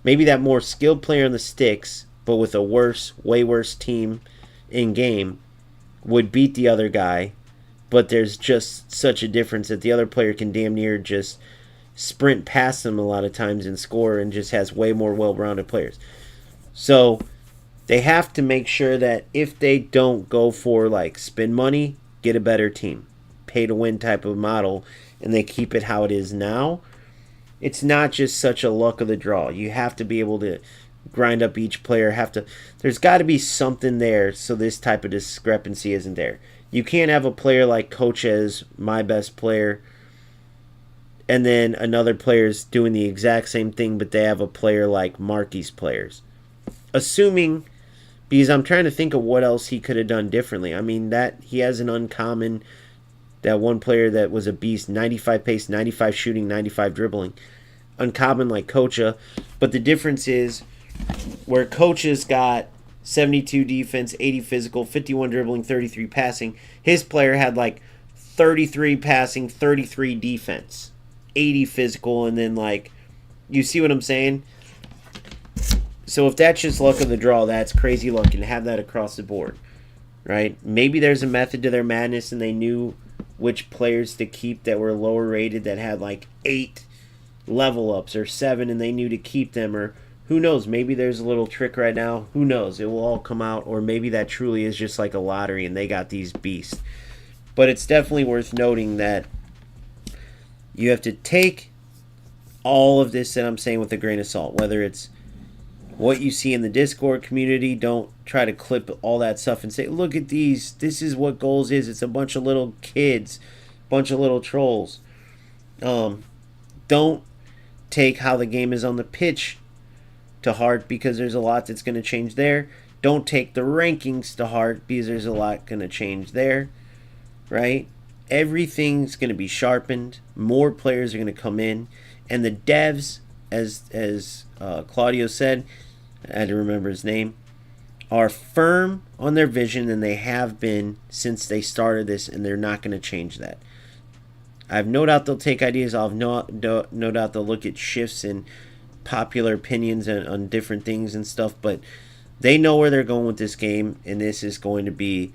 maybe that more skilled player on the sticks, but with a way worse team in game, would beat the other guy. But there's just such a difference that the other player can damn near just sprint past them a lot of times and score, and just has way more well-rounded players. So they have to make sure that if they don't go for like spend money, get a better team, pay to win type of model, and they keep it how it is now, it's not just such a luck of the draw. You have to be able to grind up each player. There's got to be something there so this type of discrepancy isn't there. You can't have a player like Coach as my best player, and then another player's doing the exact same thing, but they have a player like Marky's players. Assuming, because I'm trying to think of what else he could have done differently. I mean, that he has an uncommon, that one player that was a beast, 95 pace, 95 shooting, 95 dribbling. Uncommon like Kocha. But the difference is where Kocha's got 72 defense, 80 physical, 51 dribbling, 33 passing. His player had like 33 passing, 33 defense, 80 physical, and then like, you see what I'm saying? So if that's just luck of the draw, that's crazy luck, and have that across the board, right? Maybe there's a method to their madness, and they knew which players to keep that were lower rated, that had like 8 level ups or 7, and they knew to keep them, or who knows, maybe there's a little trick right now. Who knows? It will all come out, or maybe that truly is just like a lottery and they got these beasts. But it's definitely worth noting that you have to take all of this that I'm saying with a grain of salt, whether it's what you see in the Discord community. Don't try to clip all that stuff and say, look at these, this is what Goals is. It's a bunch of little kids, bunch of little trolls. Don't take how the game is on the pitch to heart, because there's a lot that's going to change there. Don't take the rankings to heart, because there's a lot going to change there, right? Everything's going to be sharpened. More players are going to come in, and the devs, as Claudio said, I had to remember his name, are firm on their vision, and they have been since they started this, and they're not going to change that. I have no doubt they'll take ideas. I'll have no doubt they'll look at shifts in popular opinions on different things and stuff, but they know where they're going with this game, and this is going to be,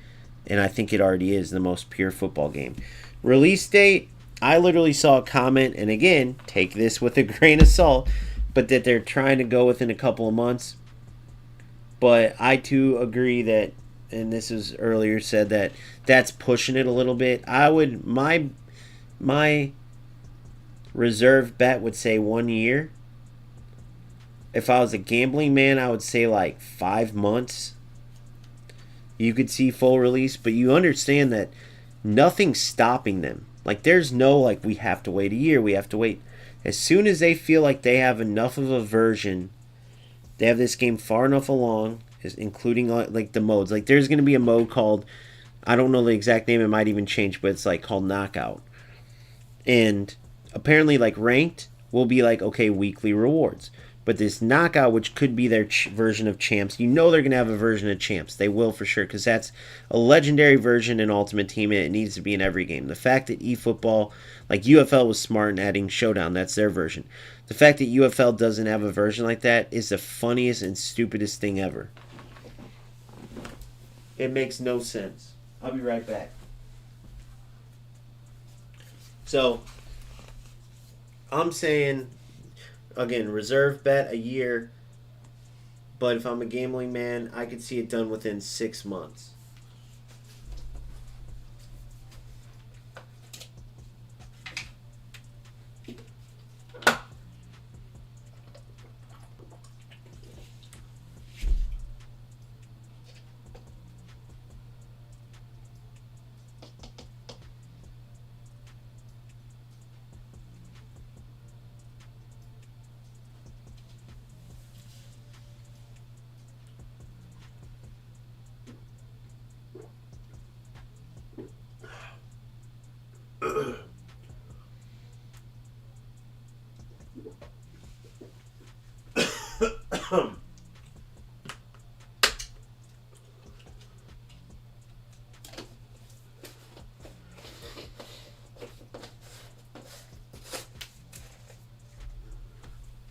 and I think it already is, the most pure football game. Release date, I literally saw a comment, and again, take this with a grain of salt, but that they're trying to go within a couple of months. But I too agree that, and this was earlier said, that that's pushing it a little bit. I would, my reserve bet would say 1 year. If I was a gambling man, I would say like 5 months. You could see full release, but you understand that nothing's stopping them. Like, there's no, like, we have to wait a year, we have to wait. As soon as they feel like they have enough of a version, they have this game far enough along, including, like, the modes. Like, there's going to be a mode called, I don't know the exact name, it might even change, but it's, like, called Knockout. And apparently, like, ranked will be, like, okay, weekly rewards. But this Knockout, which could be their version of Champs, you know they're going to have a version of Champs. They will for sure, because that's a legendary version in Ultimate Team, and it needs to be in every game. The fact that eFootball, like UFL was smart in adding Showdown, that's their version. The fact that UFL doesn't have a version like that is the funniest and stupidest thing ever. It makes no sense. I'll be right back. So, I'm saying, again, reserve bet a year, but if I'm a gambling man, I could see it done within 6 months.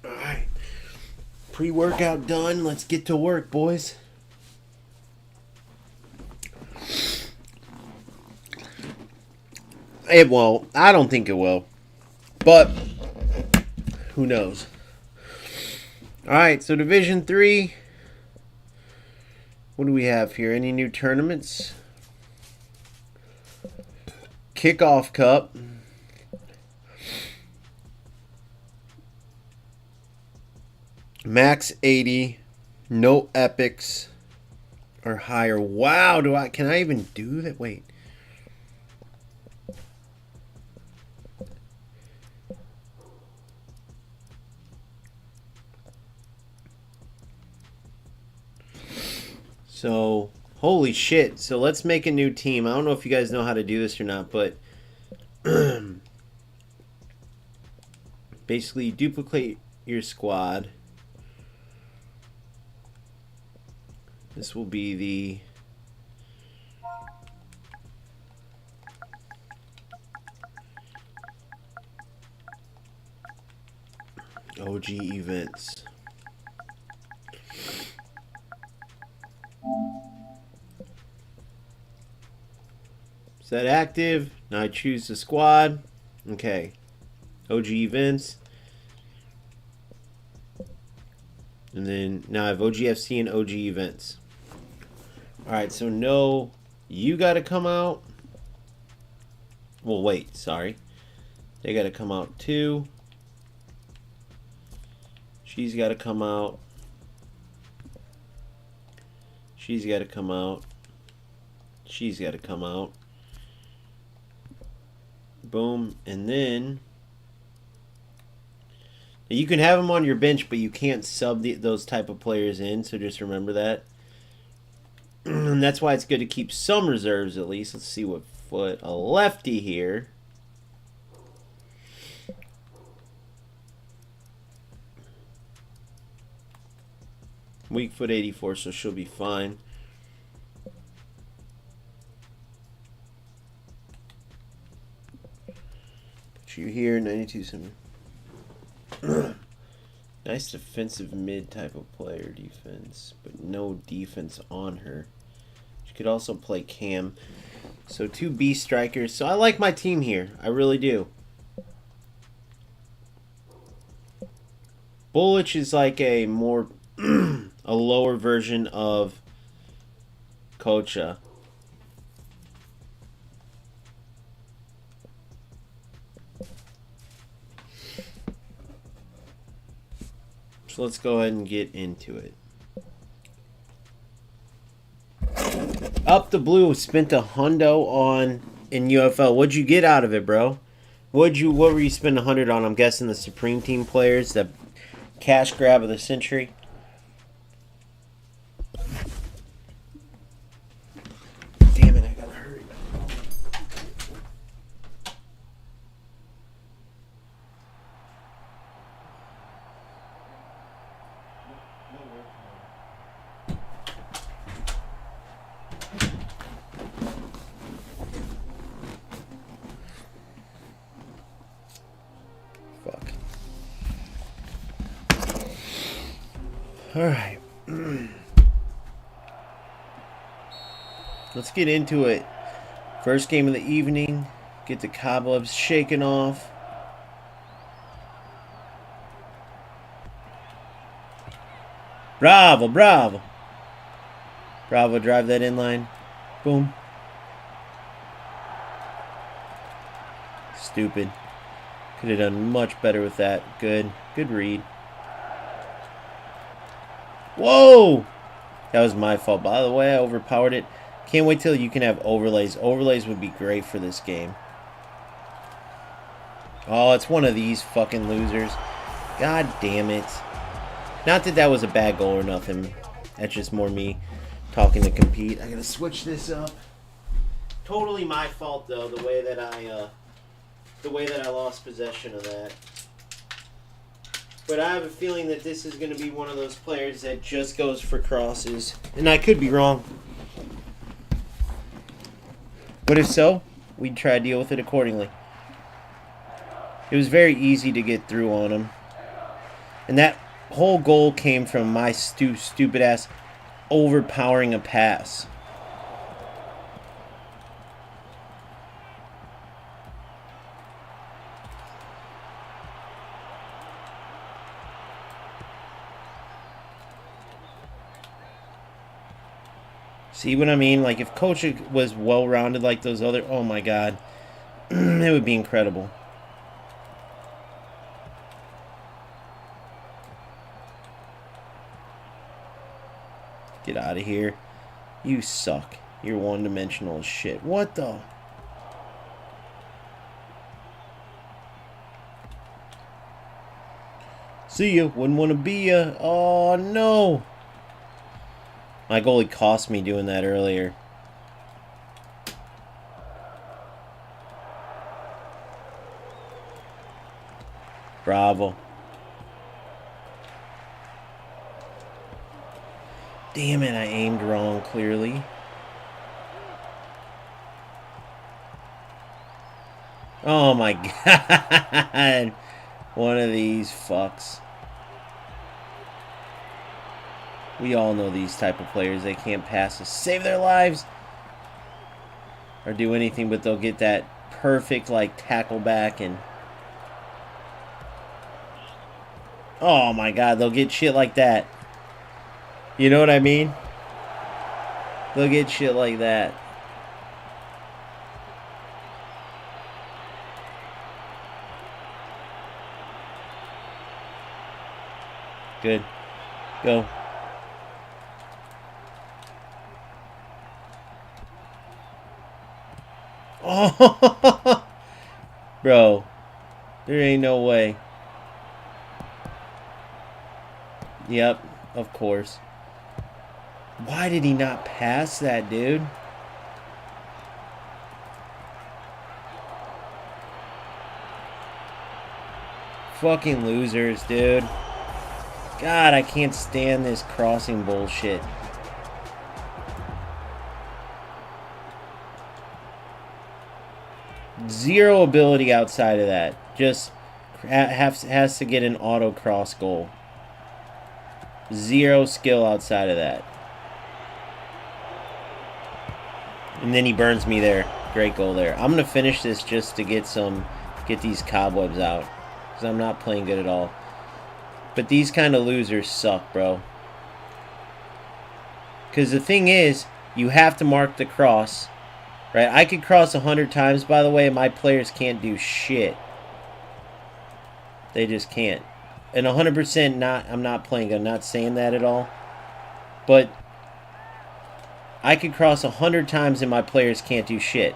Alright. Pre-workout done. Let's get to work, boys. It won't. I don't think it will. But who knows? Alright, so Division 3. What do we have here? Any new tournaments? Kickoff Cup. Max 80. No epics or higher. Wow, can I even do that? Wait. So, holy shit. So let's make a new team. I don't know if you guys know how to do this or not, but basically duplicate your squad. This will be the OG events. Set active. Now I choose the squad. Okay. OG events. And then now I have OGFC and OG events. Alright, so no, you got to come out. Well, wait, sorry. They got to come out too. She's got to come out. She's got to come out. She's got to come out. Boom. And then you can have them on your bench, but you can't sub those type of players in, so just remember that. And that's why it's good to keep some reserves at least. Let's see what foot. A lefty here. Weak foot 84, so she'll be fine. Put you here, 92-7. Nice defensive mid type of player defense, but no defense on her. She could also play cam. So 2 B strikers. So I like my team here. I really do. Bullich is like a more a lower version of Kocha. So let's go ahead and get into it. Up the blue spent a hundo on in UFL. What'd you get out of it, bro? What were you spending 100 on? I'm guessing the Supreme Team players, the cash grab of the century. Damn it, I gotta hurry. Fuck. Alright. Let's get into it. First game of the evening. Get the cobwebs shaken off. Bravo, bravo. Bravo, drive that inline. Boom. Stupid. Could have done much better with that. Good. Good read. Whoa! That was my fault. By the way, I overpowered it. Can't wait till you can have overlays. Overlays would be great for this game. Oh, it's one of these fucking losers. God damn it. Not that that was a bad goal or nothing. That's just more me talking to compete. I gotta switch this up. Totally my fault though, the way that I lost possession of that. But I have a feeling that this is going to be one of those players that just goes for crosses. And I could be wrong. But if so, we'd try to deal with it accordingly. It was very easy to get through on him. And that whole goal came from my stupid ass overpowering a pass. See what I mean? Like, if Coach was well-rounded like those other... Oh, my God. It would be incredible. Get out of here. You suck. You're one-dimensional as shit. What the... See ya. Wouldn't want to be ya. Oh, no. My goalie cost me doing that earlier. Bravo. Damn it, I aimed wrong, clearly. Oh my God. One of these fucks. We all know these type of players. They can't pass to save their lives or do anything, but they'll get that perfect like tackle back and oh my God, they'll get shit like that. You know what I mean? They'll get shit like that. Good. Go. Oh, bro, there ain't no way. Yep, of course. Why did he not pass that, dude? Fucking losers, dude. God, I can't stand this crossing bullshit. Zero ability outside of that. Just has to get an auto cross goal. Zero skill outside of that. And then he burns me there. Great goal there. I'm going to finish this just to get these cobwebs out. Because I'm not playing good at all. But these kind of losers suck, bro. Because the thing is, you have to mark the cross. Right? I could cross 100 times, by the way, and my players can't do shit. They just can't. And 100% I'm not playing. I'm not saying that at all. But I could cross 100 times and my players can't do shit.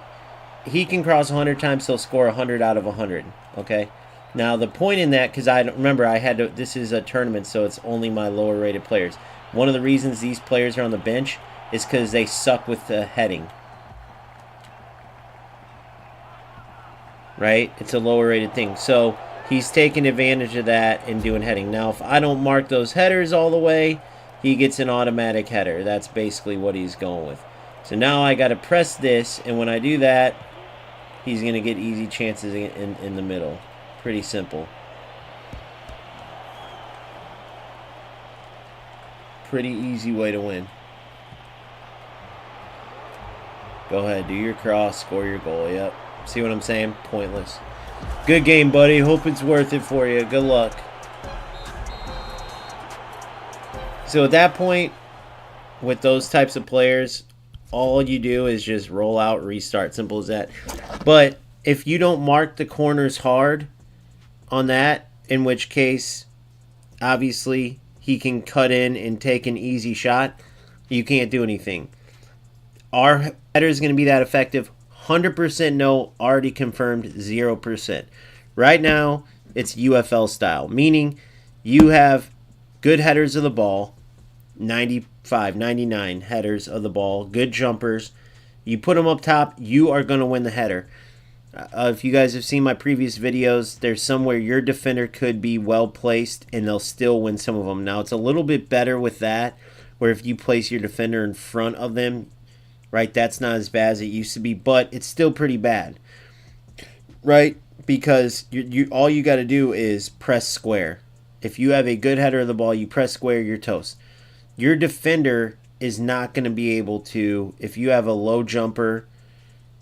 He can cross 100 times, he'll score 100 out of 100. Okay? Now, the point in that, because I remember this is a tournament, so it's only my lower rated players. One of the reasons these players are on the bench is because they suck with the heading. Right? It's a lower rated thing. So he's taking advantage of that and doing heading. Now, if I don't mark those headers all the way, he gets an automatic header. That's basically what he's going with. So now I got to press this, and when I do that, he's going to get easy chances in the middle. Pretty simple. Pretty easy way to win. Go ahead, do your cross, score your goal. Yep. See what I'm saying? Pointless. Good game, buddy. Hope it's worth it for you. Good luck. So at that point, with those types of players, all you do is just roll out, restart. Simple as that. But if you don't mark the corners hard on that, in which case, obviously, he can cut in and take an easy shot, you can't do anything. Our header is going to be that effective. 100% no, already confirmed, 0%. Right now, it's UFL style, meaning you have good headers of the ball, 95, 99 headers of the ball, good jumpers. You put them up top, you are going to win the header. If you guys have seen my previous videos, there's somewhere your defender could be well placed and they'll still win some of them. Now, it's a little bit better with that, where if you place your defender in front of them, right, that's not as bad as it used to be, but it's still pretty bad, right? Because you all you got to do is press square. If you have a good header of the ball, you press square, you're toast. Your defender is not going to be able to, if you have a low jumper,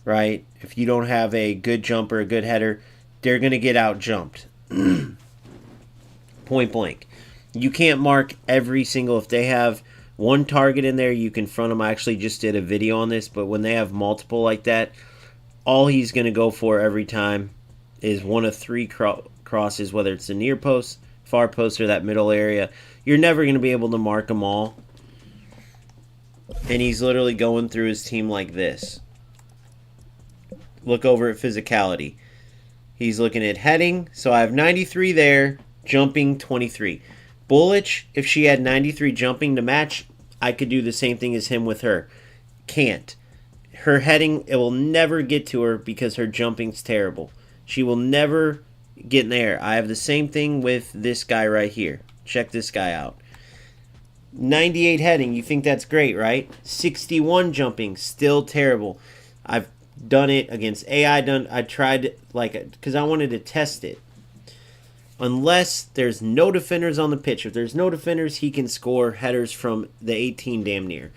right? If you don't have a good jumper, a good header, they're going to get out jumped. Point blank. You can't mark every single, if they have one target in there, you confront him. I actually just did a video on this, but when they have multiple like that, all he's going to go for every time is one of three crosses, whether it's the near post, far post, or that middle area. You're never going to be able to mark them all. And he's literally going through his team like this. Look over at physicality. He's looking at heading. So I have 93 there, jumping 23. Bullich, if she had 93 jumping to match, I could do the same thing as him with her. Can't. Her heading, it will never get to her because her jumping's terrible. She will never get in there. I have the same thing with this guy right here. Check this guy out. 98 heading, you think that's great, right? 61 jumping, still terrible. I've done it against AI. I tried, because I wanted to test it. Unless there's no defenders on the pitch. If there's no defenders, he can score headers from the 18 damn near.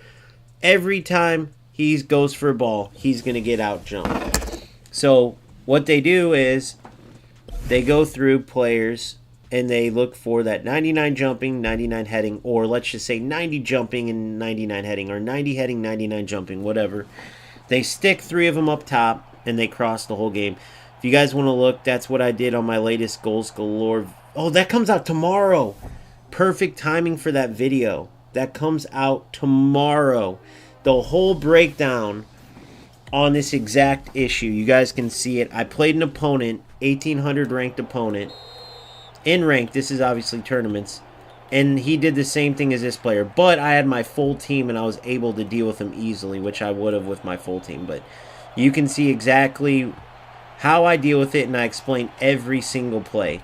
Every time he goes for a ball, he's going to get out jumped. So what they do is they go through players and they look for that 99 jumping, 99 heading, or let's just say 90 jumping and 99 heading, or 90 heading, 99 jumping, whatever. They stick 3 of them up top and they cross the whole game. If you guys want to look, that's what I did on my latest Goals Galore. Oh, that comes out tomorrow. Perfect timing for that video. That comes out tomorrow. The whole breakdown on this exact issue. You guys can see it. I played an opponent, 1800 ranked opponent. In rank, this is obviously tournaments. And he did the same thing as this player. But I had my full team and I was able to deal with him easily, which I would have with my full team. But you can see exactly how I deal with it, and I explain every single play,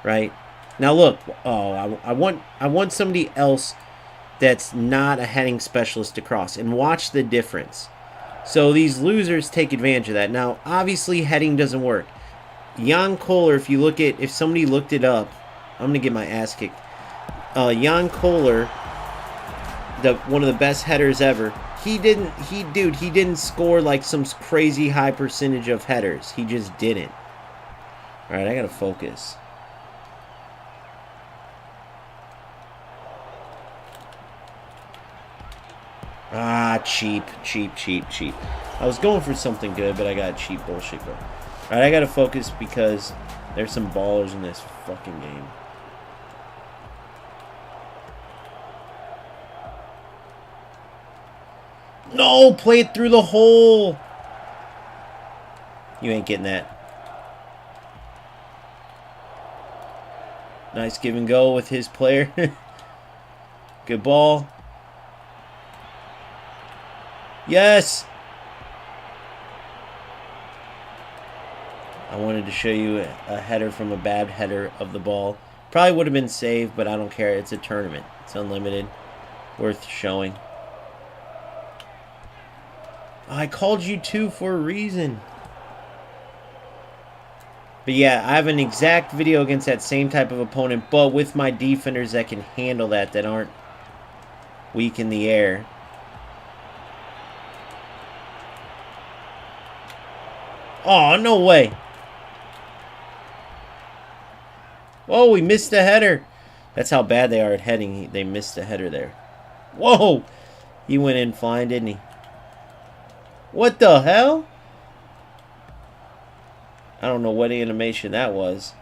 right? Now look, oh, I want somebody else that's not a heading specialist to cross, and watch the difference. So these losers take advantage of that. Now, obviously, heading doesn't work. Jan Kohler, if somebody looked it up, I'm gonna get my ass kicked. Jan Kohler, one of the best headers ever. He didn't score like some crazy high percentage of headers. He just didn't. All right, I gotta focus. Ah, cheap. I was going for something good, but I got cheap bullshit going. Alright, I gotta focus because there's some ballers in this fucking game. No! Play it through the hole! You ain't getting that. Nice give and go with his player. Good ball. Yes! I wanted to show you a header from a bad header of the ball. Probably would have been saved, but I don't care. It's a tournament. It's unlimited. Worth showing. I called you two for a reason. But yeah, I have an exact video against that same type of opponent, but with my defenders that can handle that aren't weak in the air. Oh, no way. Whoa, we missed a header. That's how bad they are at heading. They missed a header there. Whoa. He went in flying, didn't he? What the hell? I don't know what animation that was.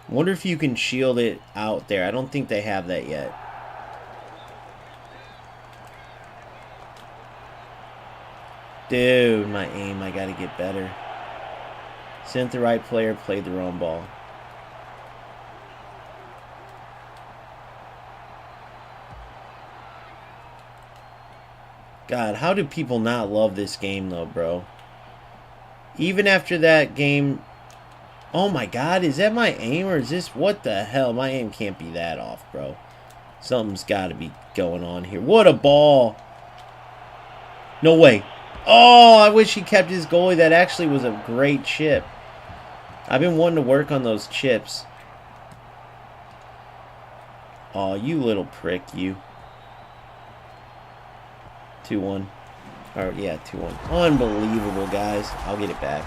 Wonder if you can shield it out there. I don't think they have that yet. Dude, my aim, I gotta get better. Sent the right player, played the wrong ball. God, how do people not love this game though, bro? Even after that game... Oh my God, is that my aim or is this... What the hell? My aim can't be that off, bro. Something's got to be going on here. What a ball. No way. Oh, I wish he kept his goalie. That actually was a great chip. I've been wanting to work on those chips. Oh, you little prick, you. 2-1. Or, yeah, 2-1. Unbelievable, guys. I'll get it back.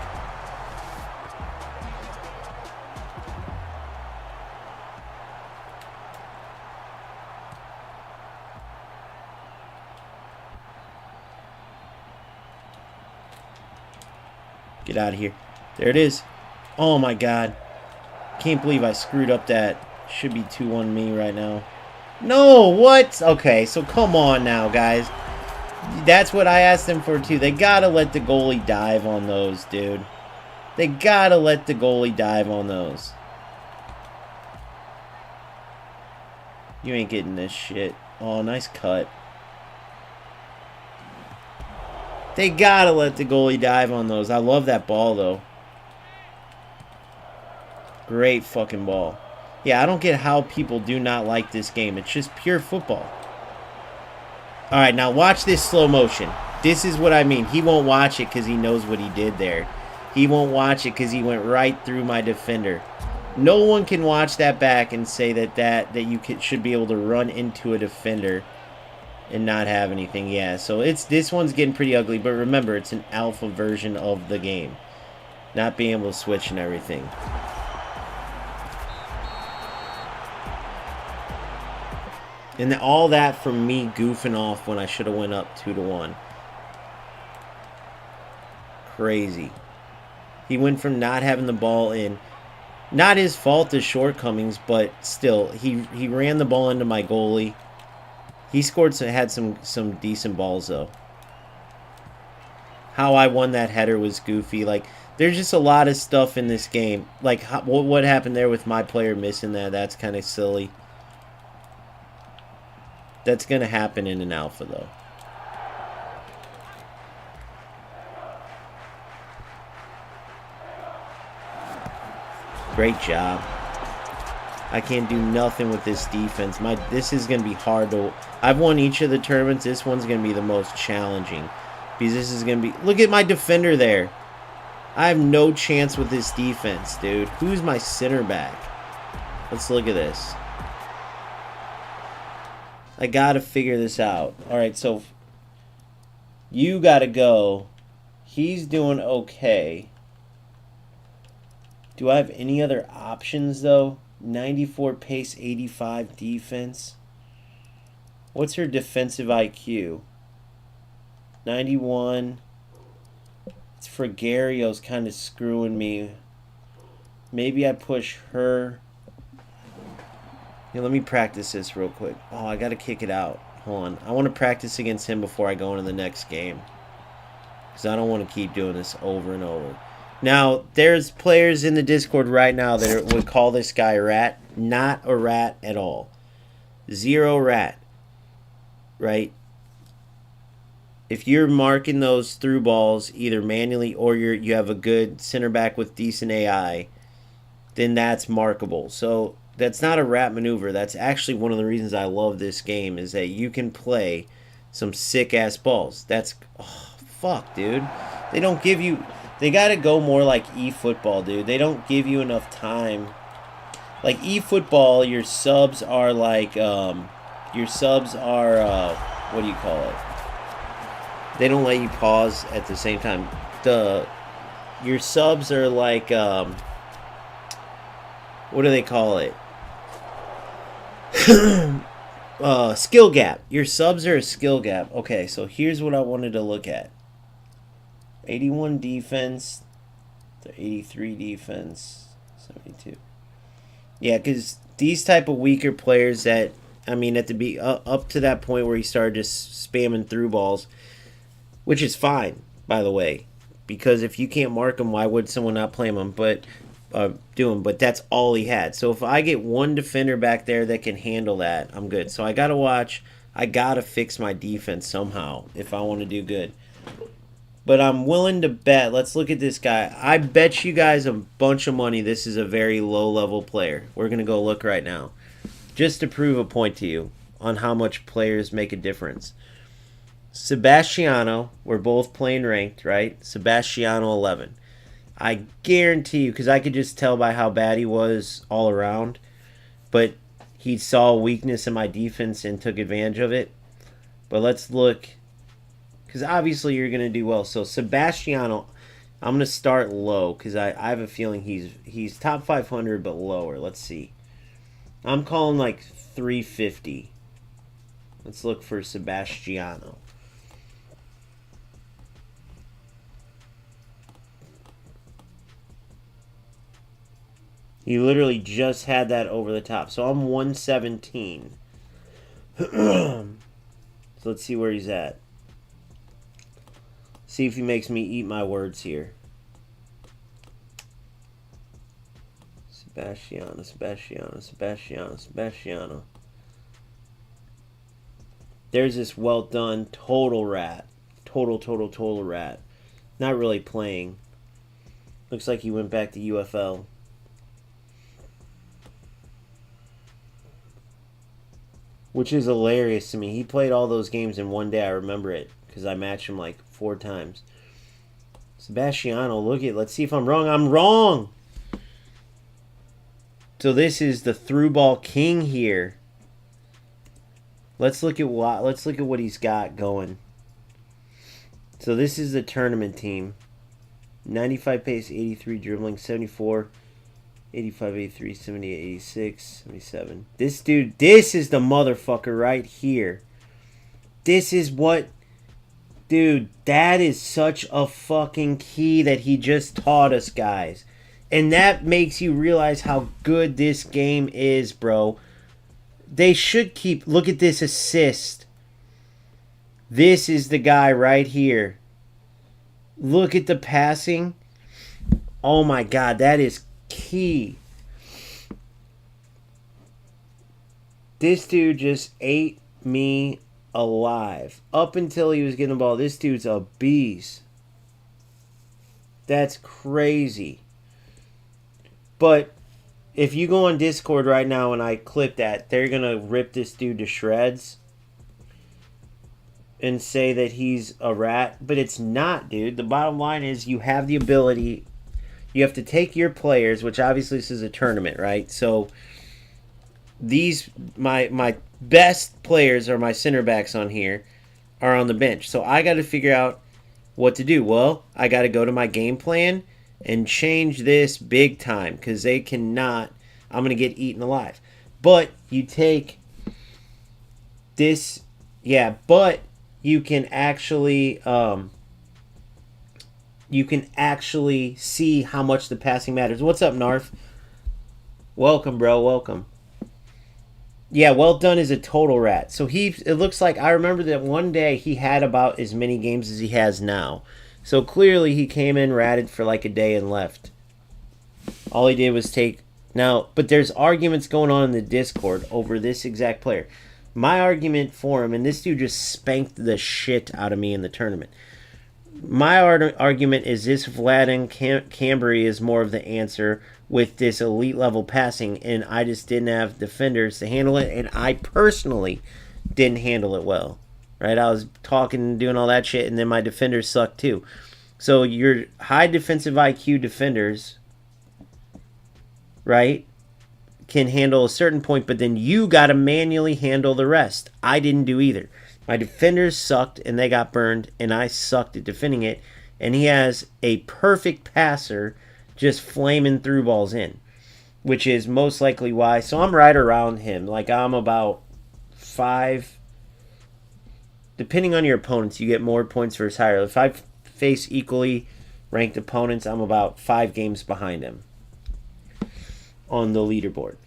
Get out of here. There it is. Oh my God. Can't believe I screwed up that. Should be 2-1 me right now. No, what? Okay, so come on now, guys. That's what I asked them for too. They gotta let the goalie dive on those, dude. They gotta let the goalie dive on those. You ain't getting this shit. Oh, nice cut. They gotta let the goalie dive on those. I love that ball, though. Great fucking ball. Yeah, I don't get how people do not like this game. It's just pure football. Alright, now watch this slow motion. This is what I mean. He won't watch it because he knows what he did there. He won't watch it because he went right through my defender. No one can watch that back and say that you should be able to run into a defender and not have anything. Yeah, so this one's getting pretty ugly, but remember, it's an alpha version of the game. Not being able to switch and everything. And all that from me goofing off when I should have went up 2-1. Crazy. He went from not having the ball in. Not his fault, his shortcomings, but still, he ran the ball into my goalie. He scored, had some decent balls, though. How I won that header was goofy. Like, there's just a lot of stuff in this game. Like, what happened there with my player missing that, that's kind of silly. That's going to happen in an alpha, though. Great job. I can't do nothing with this defense. This is going to be hard to... I've won each of the tournaments. This one's going to be the most challenging. Because this is going to be... Look at my defender there. I have no chance with this defense, dude. Who's my center back? Let's look at this. I got to figure this out. Alright, so... You got to go. He's doing okay. Do I have any other options, though? 94 pace, 85 defense. What's her defensive IQ? 91. It's Frigario's kind of screwing me. Maybe I push her. Yeah, let me practice this real quick. Oh, I got to kick it out. Hold on. I want to practice against him before I go into the next game. Because I don't want to keep doing this over and over. Now, there's players in the Discord right now that would call this guy a rat. Not a rat at all. Zero rat. Right? If you're marking those through balls either manually or you have a good center back with decent AI, then that's markable. So that's not a rat maneuver. That's actually one of the reasons I love this game, is that you can play some sick-ass balls. That's... Oh, fuck, dude. They don't give you... They gotta go more like eFootball, dude. They don't give you enough time. Like eFootball, your subs are like, what do you call it? They don't let you pause at the same time. Your subs are like, what do they call it? Skill gap. Your subs are a skill gap. Okay, so here's what I wanted to look at. 81 defense, 83 defense, 72. Yeah, because these type of weaker players that, I mean, at the up to that point where he started just spamming through balls, which is fine, by the way, because if you can't mark him, why would someone not play him? But but that's all he had. So if I get one defender back there that can handle that, I'm good. So I gotta watch. I gotta fix my defense somehow if I want to do good. But I'm willing to bet. Let's look at this guy. I bet you guys a bunch of money this is a very low-level player. We're going to go look right now. Just to prove a point to you on how much players make a difference. Sebastiano, we're both playing ranked, right? Sebastiano 11. I guarantee you, because I could just tell by how bad he was all around, but he saw a weakness in my defense and took advantage of it. But let's look... Because obviously you're going to do well. So Sebastiano, I'm going to start low because I have a feeling he's top 500 but lower. Let's see. I'm calling like 350. Let's look for Sebastiano. He literally just had that over the top. So I'm 117. So let's see where he's at. See if he makes me eat my words here. Sebastiano. There's this well done total rat. Total rat. Not really playing. Looks like he went back to UFL. Which is hilarious to me. He played all those games in one day. I remember it. Because I matched him like 4 times. Sebastiano, look at... Let's see if I'm wrong. I'm wrong! So this is the through ball king here. Let's look at what he's got going. So this is the tournament team. 95 pace, 83 dribbling, 74, 85, 83, 78, 86, 77. This dude, this is the motherfucker right here. This is what... Dude, that is such a fucking key that he just taught us, guys. And that makes you realize how good this game is, bro. They should keep... Look at this assist. This is the guy right here. Look at the passing. Oh my God, that is key. This dude just ate me alive. Up until he was getting the ball, this dude's a beast. That's crazy. But if you go on Discord right now and I clip that, they're going to rip this dude to shreds and say that he's a rat. But it's not, dude. The bottom line is you have the ability. You have to take your players, which obviously this is a tournament, right? So these, my best players or my center backs on here are on the bench. So I got to figure out what to do. Well, I got to go to my game plan and change this big time because they cannot. I'm going to get eaten alive. But you take this, yeah. But you can actually see how much the passing matters. What's up, Narf? Welcome, bro. Welcome. Yeah, Well Done is a total rat. So it looks like, I remember that one day he had about as many games as he has now. So clearly he came in, ratted for like a day and left. All he did was take... Now, but there's arguments going on in the Discord over this exact player. My argument for him, and this dude just spanked the shit out of me in the tournament. My argument is this Vladin Cambry is more of the answer with this elite level passing, and I just didn't have defenders to handle it, and I personally didn't handle it well. Right? I was talking and doing all that shit, and then my defenders sucked too. So your high defensive IQ defenders, right, can handle a certain point, but then you got to manually handle the rest. I didn't do either. My defenders sucked, and they got burned, and I sucked at defending it. And he has a perfect passer just flaming through balls in, which is most likely why. So I'm right around him. Like, I'm about 5. Depending on your opponents, you get more points versus higher. If I face equally ranked opponents, I'm about 5 games behind him on the leaderboard.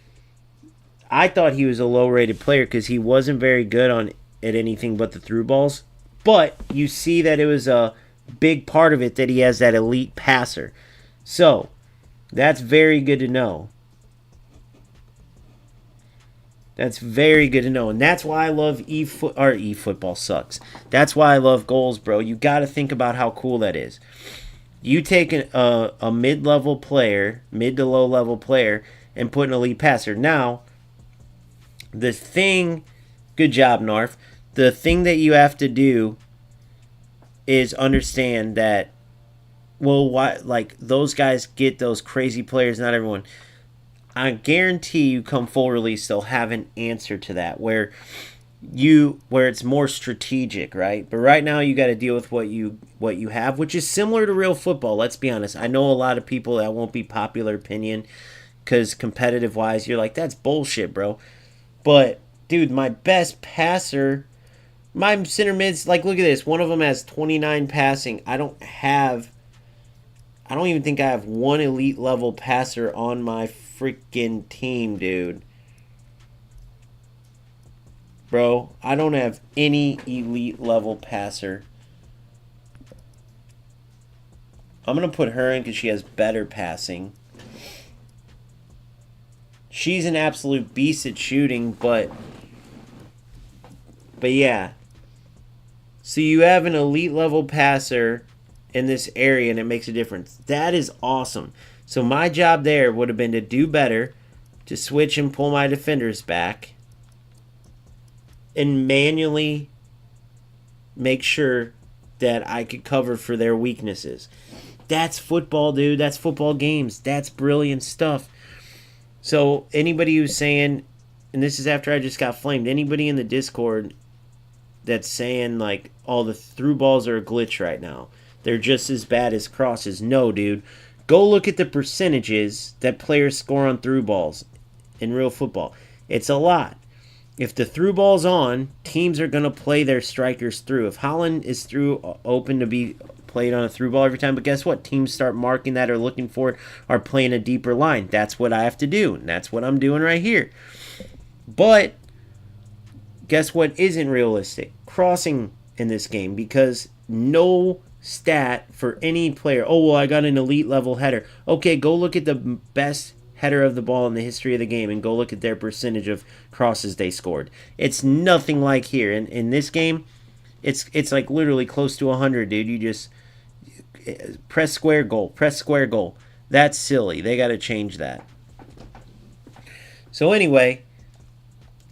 I thought he was a low-rated player because he wasn't very good at anything but the through balls. But you see that it was a big part of it that he has that elite passer. So, that's very good to know. That's very good to know. And that's why I love eFootball sucks. That's why I love goals, bro. You got to think about how cool that is. You take a mid-level player, mid to low-level player, and put an elite passer. Now, the thing... Good job, Narf. The thing that you have to do is understand that, well, why, like, those guys get those crazy players, not everyone. I guarantee you come full release, they'll have an answer to that where it's more strategic, right? But right now you got to deal with what you have, which is similar to real football. Let's be honest. I know a lot of people that won't be popular opinion because competitive-wise, you're like, that's bullshit, bro. But... dude, my best passer, my center mids, like, look at this. One of them has 29 passing. I don't even think I have one elite level passer on my freaking team, dude. Bro, I don't have any elite level passer. I'm going to put her in because she has better passing. She's an absolute beast at shooting, but yeah. So you have an elite level passer in this area, and it makes a difference. That is awesome. So my job there would have been to do better, to switch and pull my defenders back, and manually make sure that I could cover for their weaknesses. That's football, dude. That's football games. That's brilliant stuff. So anybody who's saying, and this is after I just got flamed, anybody in the Discord that's saying, like, all the through balls are a glitch right now, they're just as bad as crosses. No, dude. Go look at the percentages that players score on through balls in real football. It's a lot. If the through ball's on, teams are going to play their strikers through. If Holland is through open to be played on a through ball every time, but guess what? Teams start marking that or looking for it or playing a deeper line. That's what I have to do, and that's what I'm doing right here. But guess what isn't realistic? Crossing in this game, because no stat for any player. Oh, well, I got an elite level header. Okay, go look at the best header of the ball in the history of the game and go look at their percentage of crosses they scored. It's nothing like here. In this game, it's like literally close to 100, dude. You just press square goal, press square goal. That's silly. They got to change that. So anyway,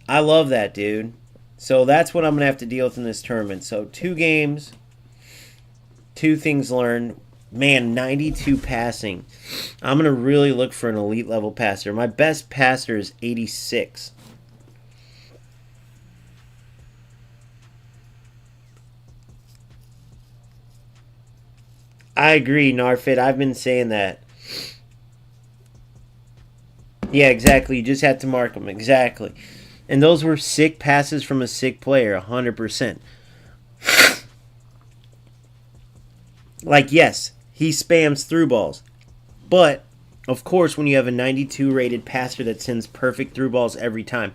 I love that, dude. So that's what I'm going to have to deal with in this tournament. So 2 games, 2 things learned. Man, 92 passing. I'm going to really look for an elite level passer. My best passer is 86. I agree, Narfit. I've been saying that. Yeah, exactly. You just have to mark them. Exactly. And those were sick passes from a sick player, 100%. Like, yes, he spams through balls. But, of course, when you have a 92 rated passer that sends perfect through balls every time.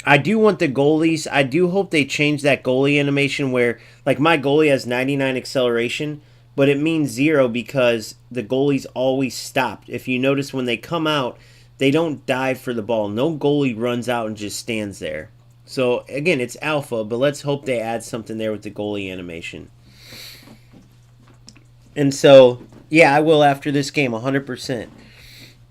I do want the goalies. I do hope they change that goalie animation where, like, my goalie has 99 acceleration, but it means 0 because the goalie's always stopped. If you notice when they come out, they don't dive for the ball. No goalie runs out and just stands there. So, again, it's alpha, but let's hope they add something there with the goalie animation. And so, yeah, I will after this game, 100%.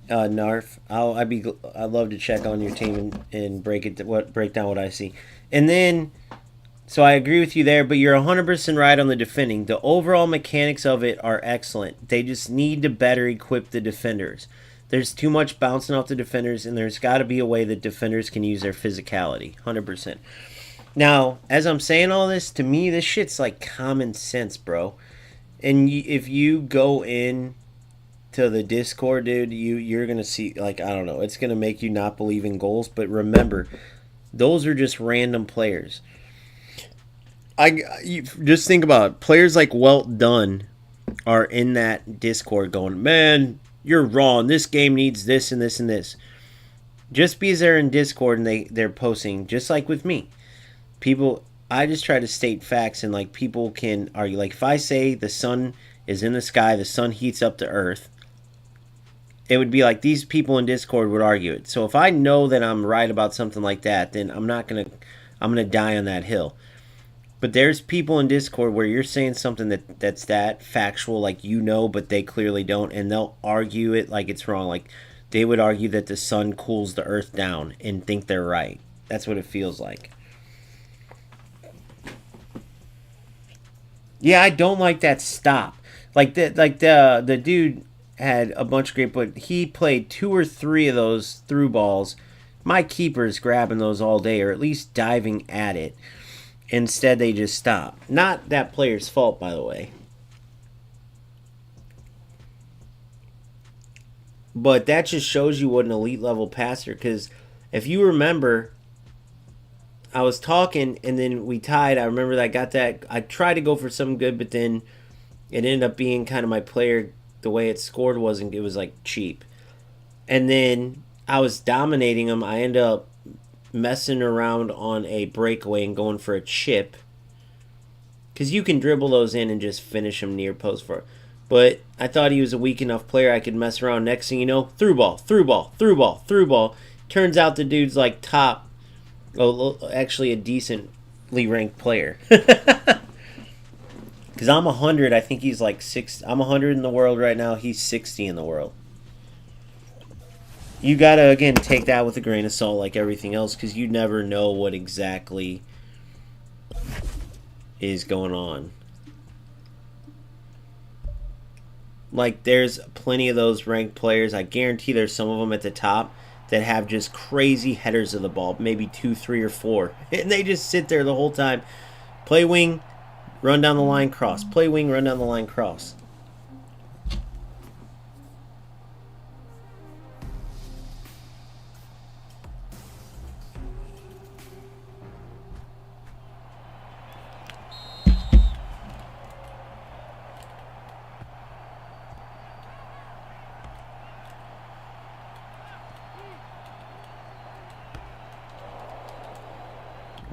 Narf, I'd love to check on your team and break down what I see. And then, so I agree with you there, but you're 100% right on the defending. The overall mechanics of it are excellent. They just need to better equip the defenders. There's too much bouncing off the defenders, and there's got to be a way that defenders can use their physicality, 100%. Now, as I'm saying all this, to me, this shit's like common sense, bro. And if you go in to the Discord, dude, you're going to see, like, I don't know, it's going to make you not believe in goals. But remember, those are just random players. You just think about it. Players like Welt Dunn are in that Discord going, man, you're wrong. This game needs this and this and this. Just because they're in Discord and they're posting, just like with me. People, I just try to state facts, and like people can argue. Like if I say the sun is in the sky, the sun heats up the earth, it would be like these people in Discord would argue it. So if I know that I'm right about something like that, then I'm gonna die on that hill. But there's people in Discord where you're saying something that's that factual, like you know, but they clearly don't, and they'll argue it like it's wrong. Like they would argue that the sun cools the earth down and think they're right. That's what it feels like. Yeah, I don't like that stop. The dude had a bunch of great, but he played 2 or 3 of those through balls. My keeper's grabbing those all day, or at least diving at it. Instead, they just stop. Not that player's fault, by the way. But that just shows you what an elite level passer. Because if you remember, I was talking and then we tied. I remember that I got that. I tried to go for something good, but then it ended up being kind of my player. The way it scored wasn't. It was like cheap. And then I was dominating them. I ended up messing around on a breakaway and going for a chip, because you can dribble those in and just finish them near post for. But I thought he was a weak enough player I could mess around. Next thing you know, through ball. Turns out the dude's like top, actually a decently ranked player. Because I'm 100, I think he's like 6. I'm 100 in the world right now. He's 60 in the world. You gotta, again, take that with a grain of salt like everything else, because you never know what exactly is going on. Like, there's plenty of those ranked players. I guarantee there's some of them at the top that have just crazy headers of the ball, maybe 2, 3, or 4. And they just sit there the whole time. Play wing, run down the line, cross. Play wing, run down the line, cross.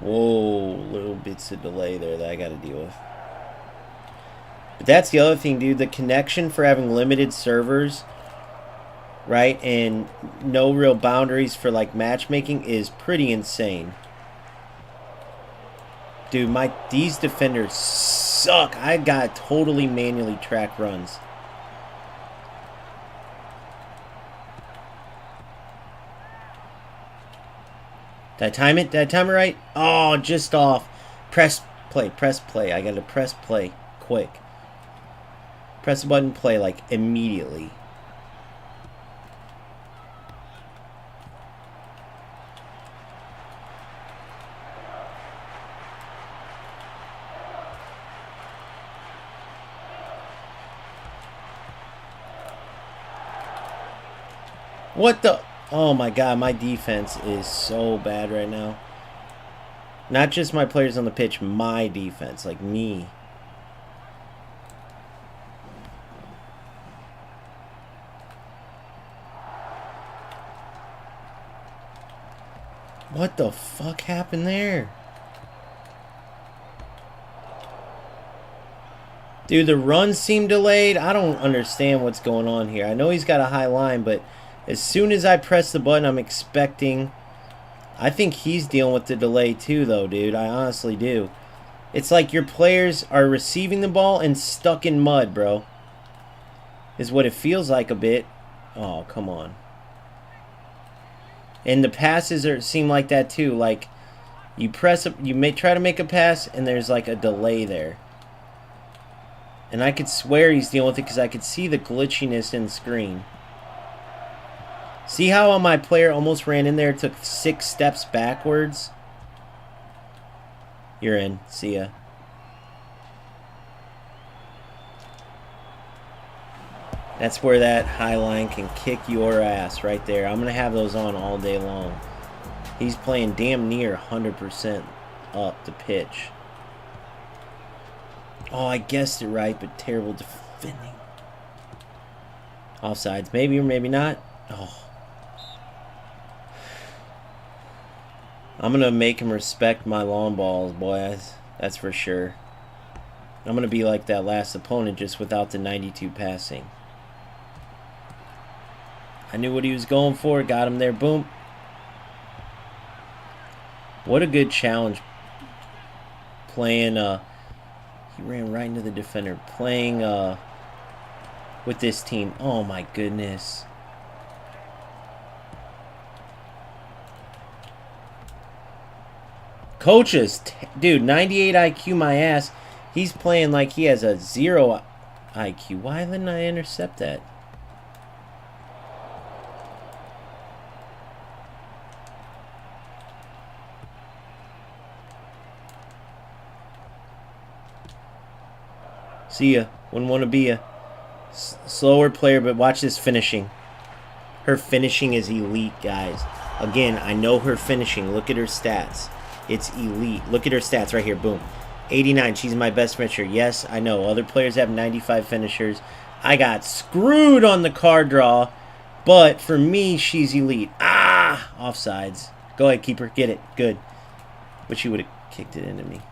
Whoa, little bits of delay there that I got to deal with. But that's the other thing, dude. The connection for having limited servers, right, and no real boundaries for like matchmaking is pretty insane. Dude, these defenders suck. I got totally manually track runs. Did I time it? Did I time it right? Oh, just off. Press play. Press play. I gotta press play quick. Press the button, play like immediately. What the? Oh my god, my defense is so bad right now. Not just my players on the pitch, my defense, like me. What the fuck happened there? Dude, the runs seem delayed. I don't understand what's going on here. I know he's got a high line, but as soon as I press the button, I'm expecting... I think he's dealing with the delay too, though, dude. I honestly do. It's like your players are receiving the ball and stuck in mud, bro. Is what it feels like a bit. Oh, come on. And the passes seem like that too. Like, you may try to make a pass, and there's like a delay there. And I could swear he's dealing with it because I could see the glitchiness in the screen. See how my player almost ran in there, took 6 steps backwards? You're in. See ya. That's where that high line can kick your ass right there. I'm going to have those on all day long. He's playing damn near 100% up the pitch. Oh, I guessed it right, but terrible defending. Offsides. Maybe or maybe not. Oh. I'm going to make him respect my long balls, boys. That's for sure. I'm going to be like that last opponent, just without the 92 passing. I knew what he was going for. Got him there. Boom. What a good challenge. Playing, he ran right into the defender. Playing, with this team. Oh, my goodness. Coaches, dude, 98 IQ my ass. He's playing like he has a 0 IQ. Why didn't I intercept that? See ya. Wouldn't want to be a slower player, but watch this finishing. Her finishing is elite, guys. Again, I know her finishing. Look at her stats. It's elite. Look at her stats right here. Boom. 89. She's my best finisher. Yes, I know. Other players have 95 finishers. I got screwed on the card draw. But for me, she's elite. Ah! Offsides. Go ahead, keeper. Get it. Good. But she would have kicked it into me.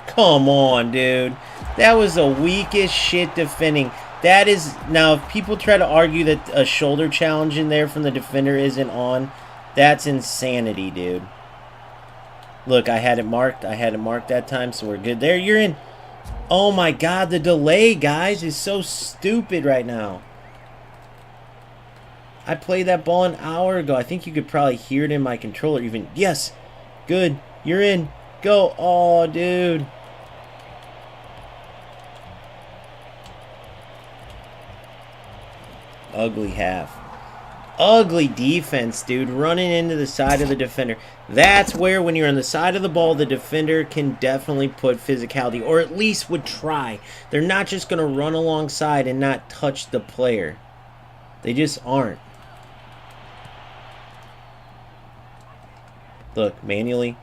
Come on, dude. That was the weakest shit defending. That is, now if people try to argue that a shoulder challenge in there from the defender isn't on, that's insanity, dude. Look, I had it marked. I had it marked that time, so we're good. There, you're in. Oh my god, the delay, guys, is so stupid right now. I played that ball an hour ago. I think you could probably hear it in my controller even. Yes. Good. You're in. Go. Oh, dude. Ugly half. Ugly defense, dude. Running into the side of the defender. That's where, when you're on the side of the ball, the defender can definitely put physicality, or at least would try. They're not just going to run alongside and not touch the player. They just aren't. Look, manually.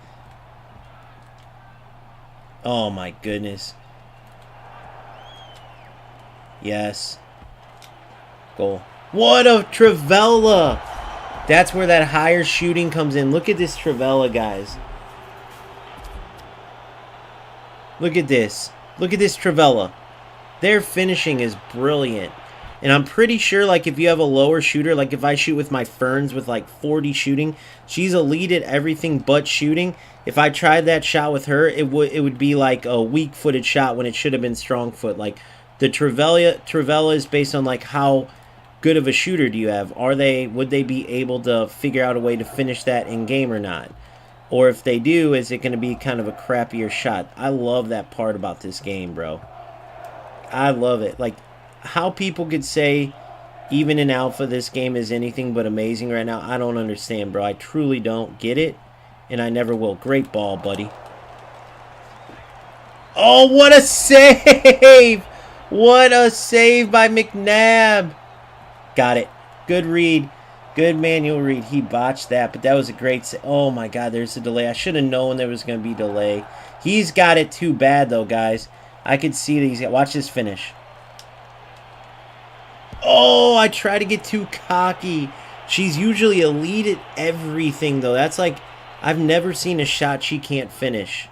Oh my goodness. Yes. Goal. What a Travella! That's where that higher shooting comes in. Look at this Trivela, guys. Look at this. Look at this Trivela. Their finishing is brilliant. And I'm pretty sure, like, if you have a lower shooter, like if I shoot with my Ferns with like 40 shooting, she's elite at everything but shooting. If I tried that shot with her, it would be like a weak-footed shot when it should have been strong foot. Like the Trivela is based on like how good of a shooter do you have? Would they be able to figure out a way to finish that in game or not? Or if they do, is it going to be kind of a crappier shot? I love that part about this game, bro. I love it. Like, how people could say, even in alpha, this game is anything but amazing right now, I don't understand, bro. I truly don't get it, and I never will. Great ball, buddy. Oh, what a save! What a save by McNabb. Got it. Good read. Good manual read. He botched that, but that was a great save. Oh, my God, there's a delay. I should have known there was going to be delay. He's got it too bad, though, guys. I could see that he's got... Watch this finish. Oh, I try to get too cocky. She's usually elite at everything, though. That's like... I've never seen a shot she can't finish.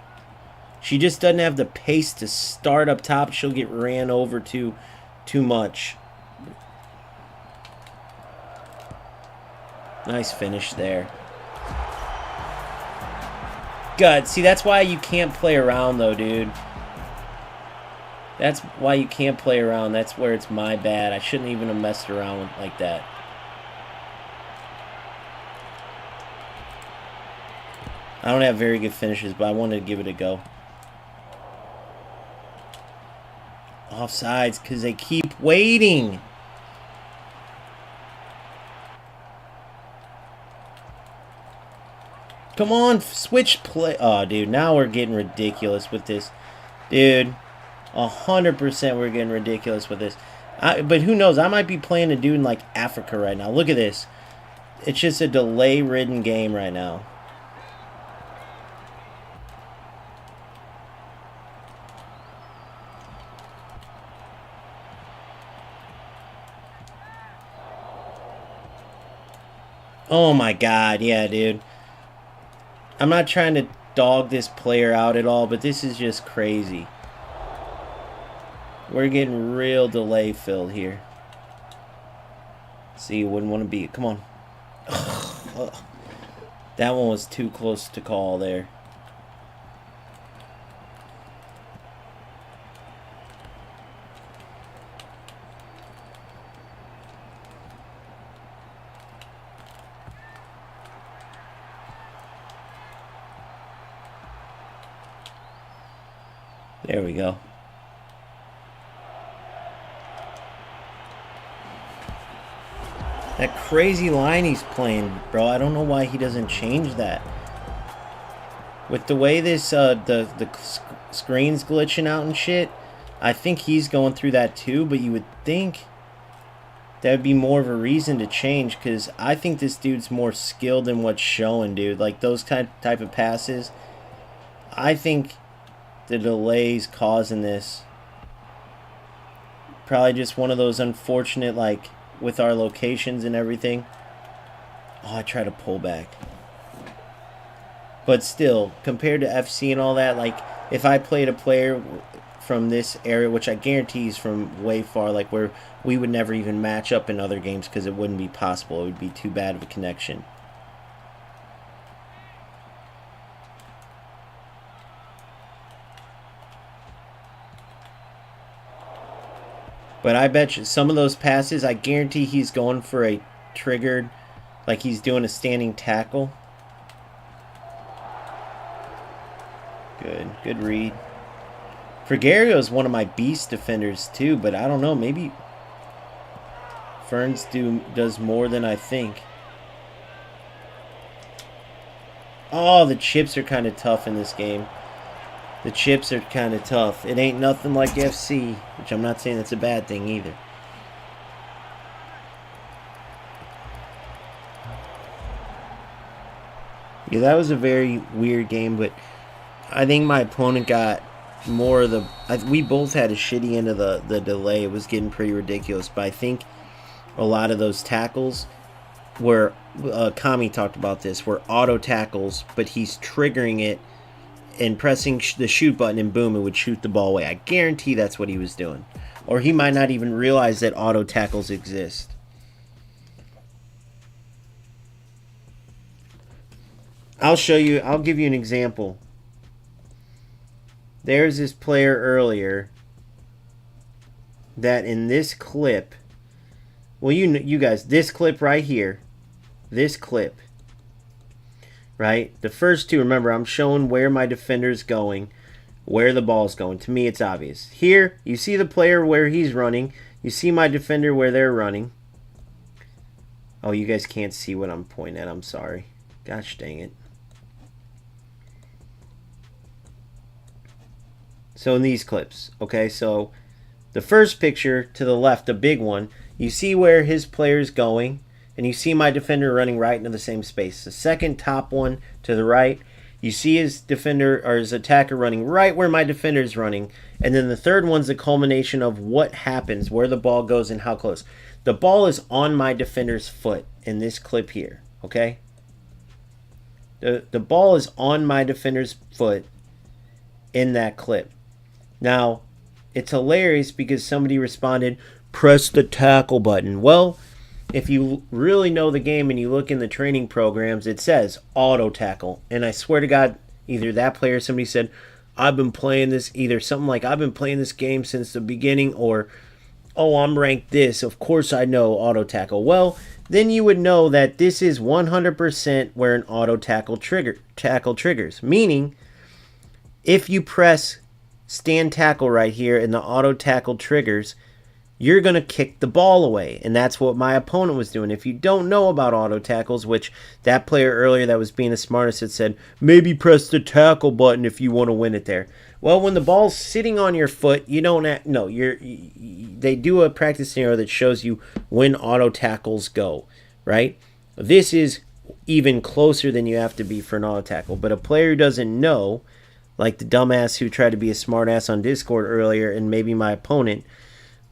She just doesn't have the pace to start up top. She'll get ran over too much. Nice finish there. Good. See, that's why you can't play around, though, dude. That's why you can't play around. That's where it's my bad. I shouldn't even have messed around like that. I don't have very good finishes, but I wanted to give it a go. Offsides, because they keep waiting. Come on, switch play. Oh, dude, now we're getting ridiculous with this. Dude, 100% we're getting ridiculous with this. But who knows? I might be playing a dude in, like, Africa right now. Look at this. It's just a delay-ridden game right now. Oh, my God. Yeah, dude. I'm not trying to dog this player out at all, but this is just crazy. We're getting real delay filled here. See, you wouldn't want to be... Come on. That one was too close to call there. There we go. That crazy line he's playing, bro. I don't know why he doesn't change that. With the way this the screen's glitching out and shit, I think he's going through that too. But you would think that would be more of a reason to change, because I think this dude's more skilled than what's showing, dude. Like those type of passes, I think the delay's causing this. Probably just one of those unfortunate, like, with our locations and everything. Oh, I try to pull back. But still, compared to FC and all that, like, if I played a player from this area, which I guarantee is from way far, like, where we would never even match up in other games because it wouldn't be possible. It would be too bad of a connection. But I bet you some of those passes, I guarantee he's going for a triggered, like he's doing a standing tackle. Good read. Frigerio is one of my beast defenders too, but I don't know, maybe Ferns does more than I think. Oh, the chips are kind of tough in this game. The chips are kind of tough. It ain't nothing like FC, which I'm not saying that's a bad thing either. Yeah, that was a very weird game, but I think my opponent got more of the... we both had a shitty end of the delay. It was getting pretty ridiculous, but I think a lot of those tackles where Kami talked about this, where auto tackles, but he's triggering it and pressing the shoot button, and boom, it would shoot the ball away. I guarantee that's what he was doing. Or he might not even realize that auto tackles exist. I'll show you, I'll give you an example. There's this player earlier that in this clip, well, you guys, this clip right here, this clip, right? The first two, remember, I'm showing where my defender's going, where the ball's going. To me, it's obvious. Here, you see the player where he's running. You see my defender where they're running. Oh, you guys can't see what I'm pointing at. I'm sorry. Gosh dang it. So in these clips, okay, so the first picture to the left, the big one, you see where his player's going, and you see my defender running right into the same space. The second top one to the right, you see his defender or his attacker running right where my defender's running. And then the third one's the culmination of what happens, where the ball goes and how close. The ball is on my defender's foot in this clip here, okay? The ball is on my defender's foot in that clip. Now, it's hilarious because somebody responded, press the tackle button. Well, if you really know the game and you look in the training programs, it says auto tackle. And I swear to God, either that player or somebody said, I've been playing this, either something like, I've been playing this game since the beginning, or, oh, I'm ranked this, of course I know auto tackle. Well, then you would know that this is 100% where an auto tackle triggers. Meaning, if you press stand tackle right here and the auto tackle triggers, you're going to kick the ball away. And that's what my opponent was doing. If you don't know about auto tackles, which that player earlier that was being the smartest had said, maybe press the tackle button if you want to win it there. Well, when the ball's sitting on your foot, you don't no, they do a practice scenario that shows you when auto tackles go, right? This is even closer than you have to be for an auto tackle. But a player who doesn't know, like the dumbass who tried to be a smartass on Discord earlier, and maybe my opponent,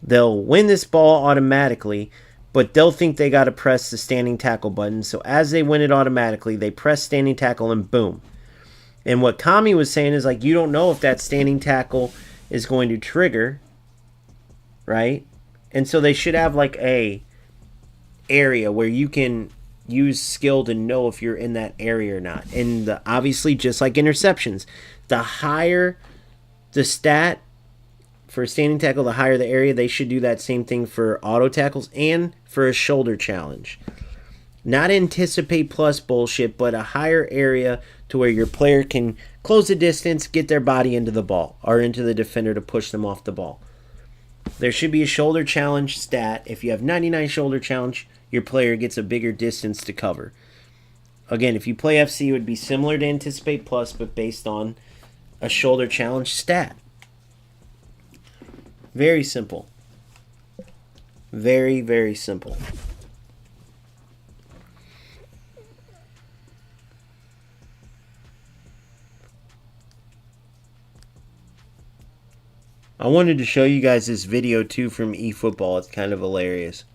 they'll win this ball automatically, but they'll think they got to press the standing tackle button. So as they win it automatically, they press standing tackle and boom. And what Kami was saying is, like, you don't know if that standing tackle is going to trigger, right? And so they should have like a area where you can use skill to know if you're in that area or not. And obviously, just like interceptions, the higher the stat for a standing tackle, the higher the area. They should do that same thing for auto tackles and for a shoulder challenge. Not anticipate plus bullshit, but a higher area to where your player can close the distance, get their body into the ball or into the defender to push them off the ball. There should be a shoulder challenge stat. If you have 99 shoulder challenge, your player gets a bigger distance to cover. Again, if you play FC, it would be similar to anticipate plus, but based on a shoulder challenge stat. Very simple. Very, very simple. I wanted to show you guys this video too from eFootball. It's kind of hilarious.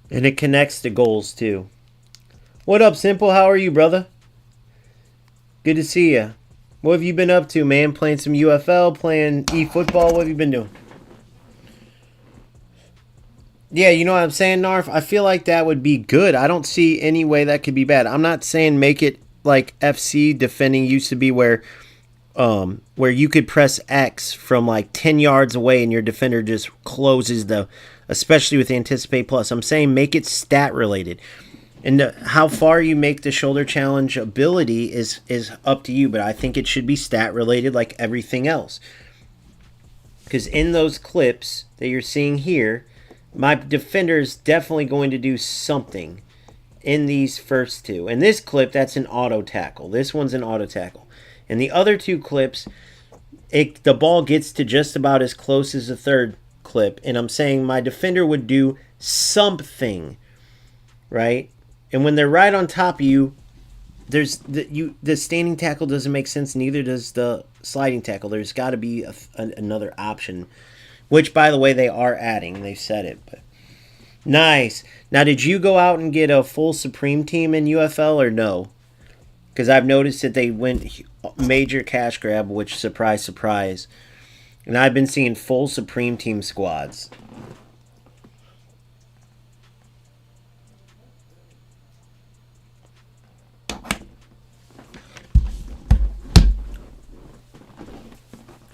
And it connects to goals too. What up, Simple? How are you, brother? Good to see you. What have you been up to, man? Playing some UFL, playing eFootball? What have you been doing? Yeah, you know what I'm saying, Narf? I feel like that would be good. I don't see any way that could be bad. I'm not saying make it like FC defending used to be where you could press X from like 10 yards away and your defender just closes especially with Anticipate Plus. I'm saying make it stat related. And how far you make the shoulder challenge ability is up to you, but I think it should be stat related like everything else. Because in those clips that you're seeing here, my defender is definitely going to do something in these first two. In this clip, that's an auto tackle. This one's an auto tackle. In the other two clips, the ball gets to just about as close as the third clip. And I'm saying my defender would do something, right? And when they're right on top of you, the standing tackle doesn't make sense. Neither does the sliding tackle. There's got to be another option, which by the way they are adding. They said it, but nice. Now, did you go out and get a full Supreme team in UFL or no? Because I've noticed that they went major cash grab, which surprise, surprise. And I've been seeing full Supreme team squads.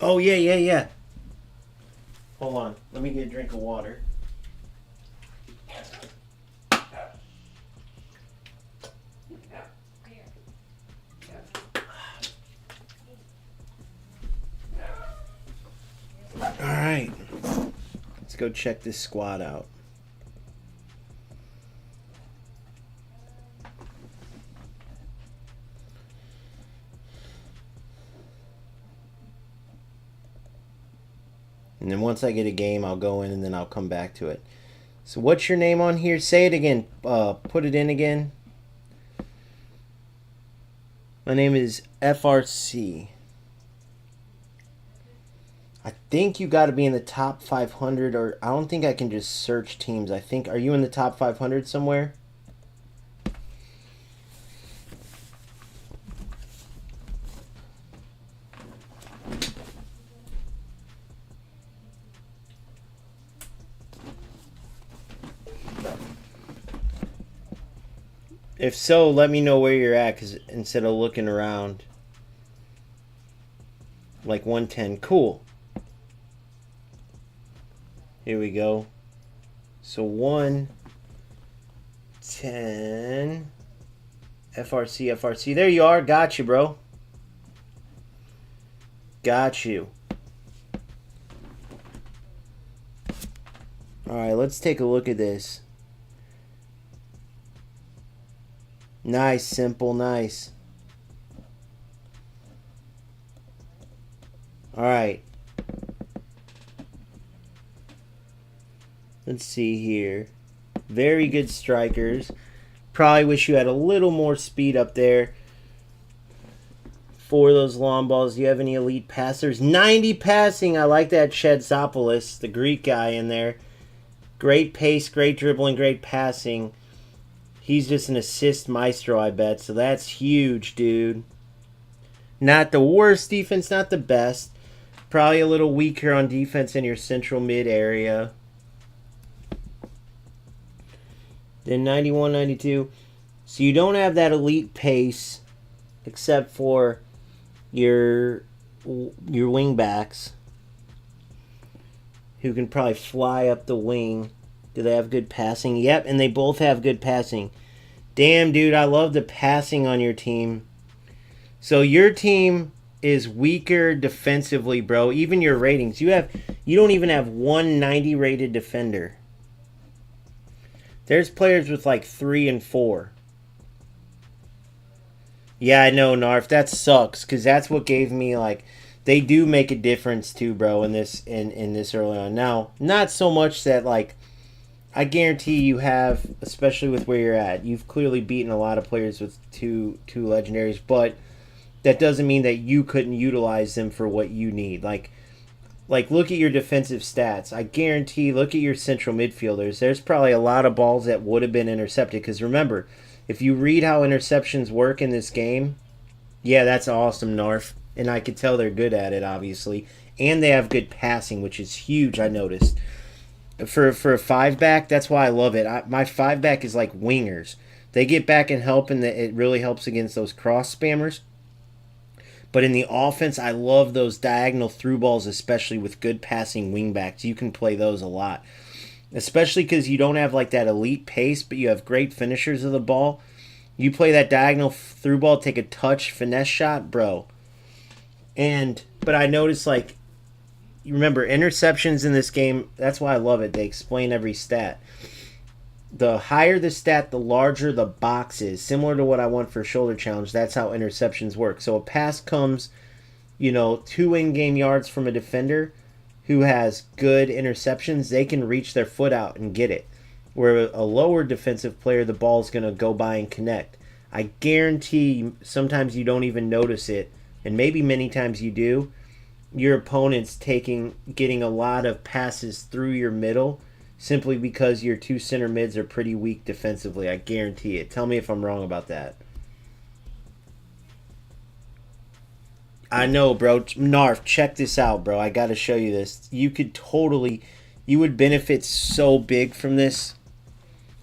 Oh, yeah. Hold on. Let me get a drink of water. Alright. Let's go check this squad out. And then once I get a game, I'll go in and then I'll come back to it. So what's your name on here? Say it again. Put it in again. My name is FRC. I think you got to be in the top 500, or I don't think I can just search teams. I think, are you in the top 500 somewhere? If so, let me know where you're at, because instead of looking around. Like 110. Cool. Here we go. So 110. FRC. There you are. Got you, bro. Got you. Alright, let's take a look at this. Nice, simple, nice. Alright. Let's see here. Very good strikers. Probably wish you had a little more speed up there for those long balls. Do you have any elite passers? 90 passing. I like that Chedzopoulos, the Greek guy in there. Great pace, great dribbling, great passing. He's just an assist maestro, I bet. So that's huge, dude. Not the worst defense, not the best. Probably a little weaker on defense in your central mid area. Then 91, 92. So you don't have that elite pace except for your wing backs, who can probably fly up the wing. Do they have good passing? Yep, and they both have good passing. Damn, dude, I love the passing on your team. So your team is weaker defensively, bro. Even your ratings. You don't even have 190 rated defender. There's players with like 3 and 4. Yeah, I know, Narf. That sucks, because that's what gave me, like, they do make a difference too, bro, in this early on. Now, not so much that, like, I guarantee you have, especially with where you're at, you've clearly beaten a lot of players with two legendaries, but that doesn't mean that you couldn't utilize them for what you need. Like look at your defensive stats. I guarantee, look at your central midfielders. There's probably a lot of balls that would have been intercepted, because remember, if you read how interceptions work in this game, yeah, that's awesome, Narf. And I could tell they're good at it, obviously. And they have good passing, which is huge, I noticed. For a 5-back, that's why I love it. My 5-back is like wingers. They get back and help, and it really helps against those cross spammers. But in the offense, I love those diagonal through balls, especially with good passing wingbacks. You can play those a lot. Especially because you don't have like that elite pace, but you have great finishers of the ball. You play that diagonal through ball, take a touch, finesse shot, bro. But I noticed, like, you remember, interceptions in this game, that's why I love it. They explain every stat. The higher the stat, the larger the box is. Similar to what I want for shoulder challenge, that's how interceptions work. So a pass comes, 2 in-game yards from a defender who has good interceptions. They can reach their foot out and get it. Where a lower defensive player, the ball is going to go by and connect. I guarantee sometimes you don't even notice it, and maybe many times you do. Your opponent's getting a lot of passes through your middle simply because your two center mids are pretty weak defensively. I guarantee it. Tell me if I'm wrong about that. I know, bro. Narf, check this out, bro. I got to show you this. You would benefit so big from this.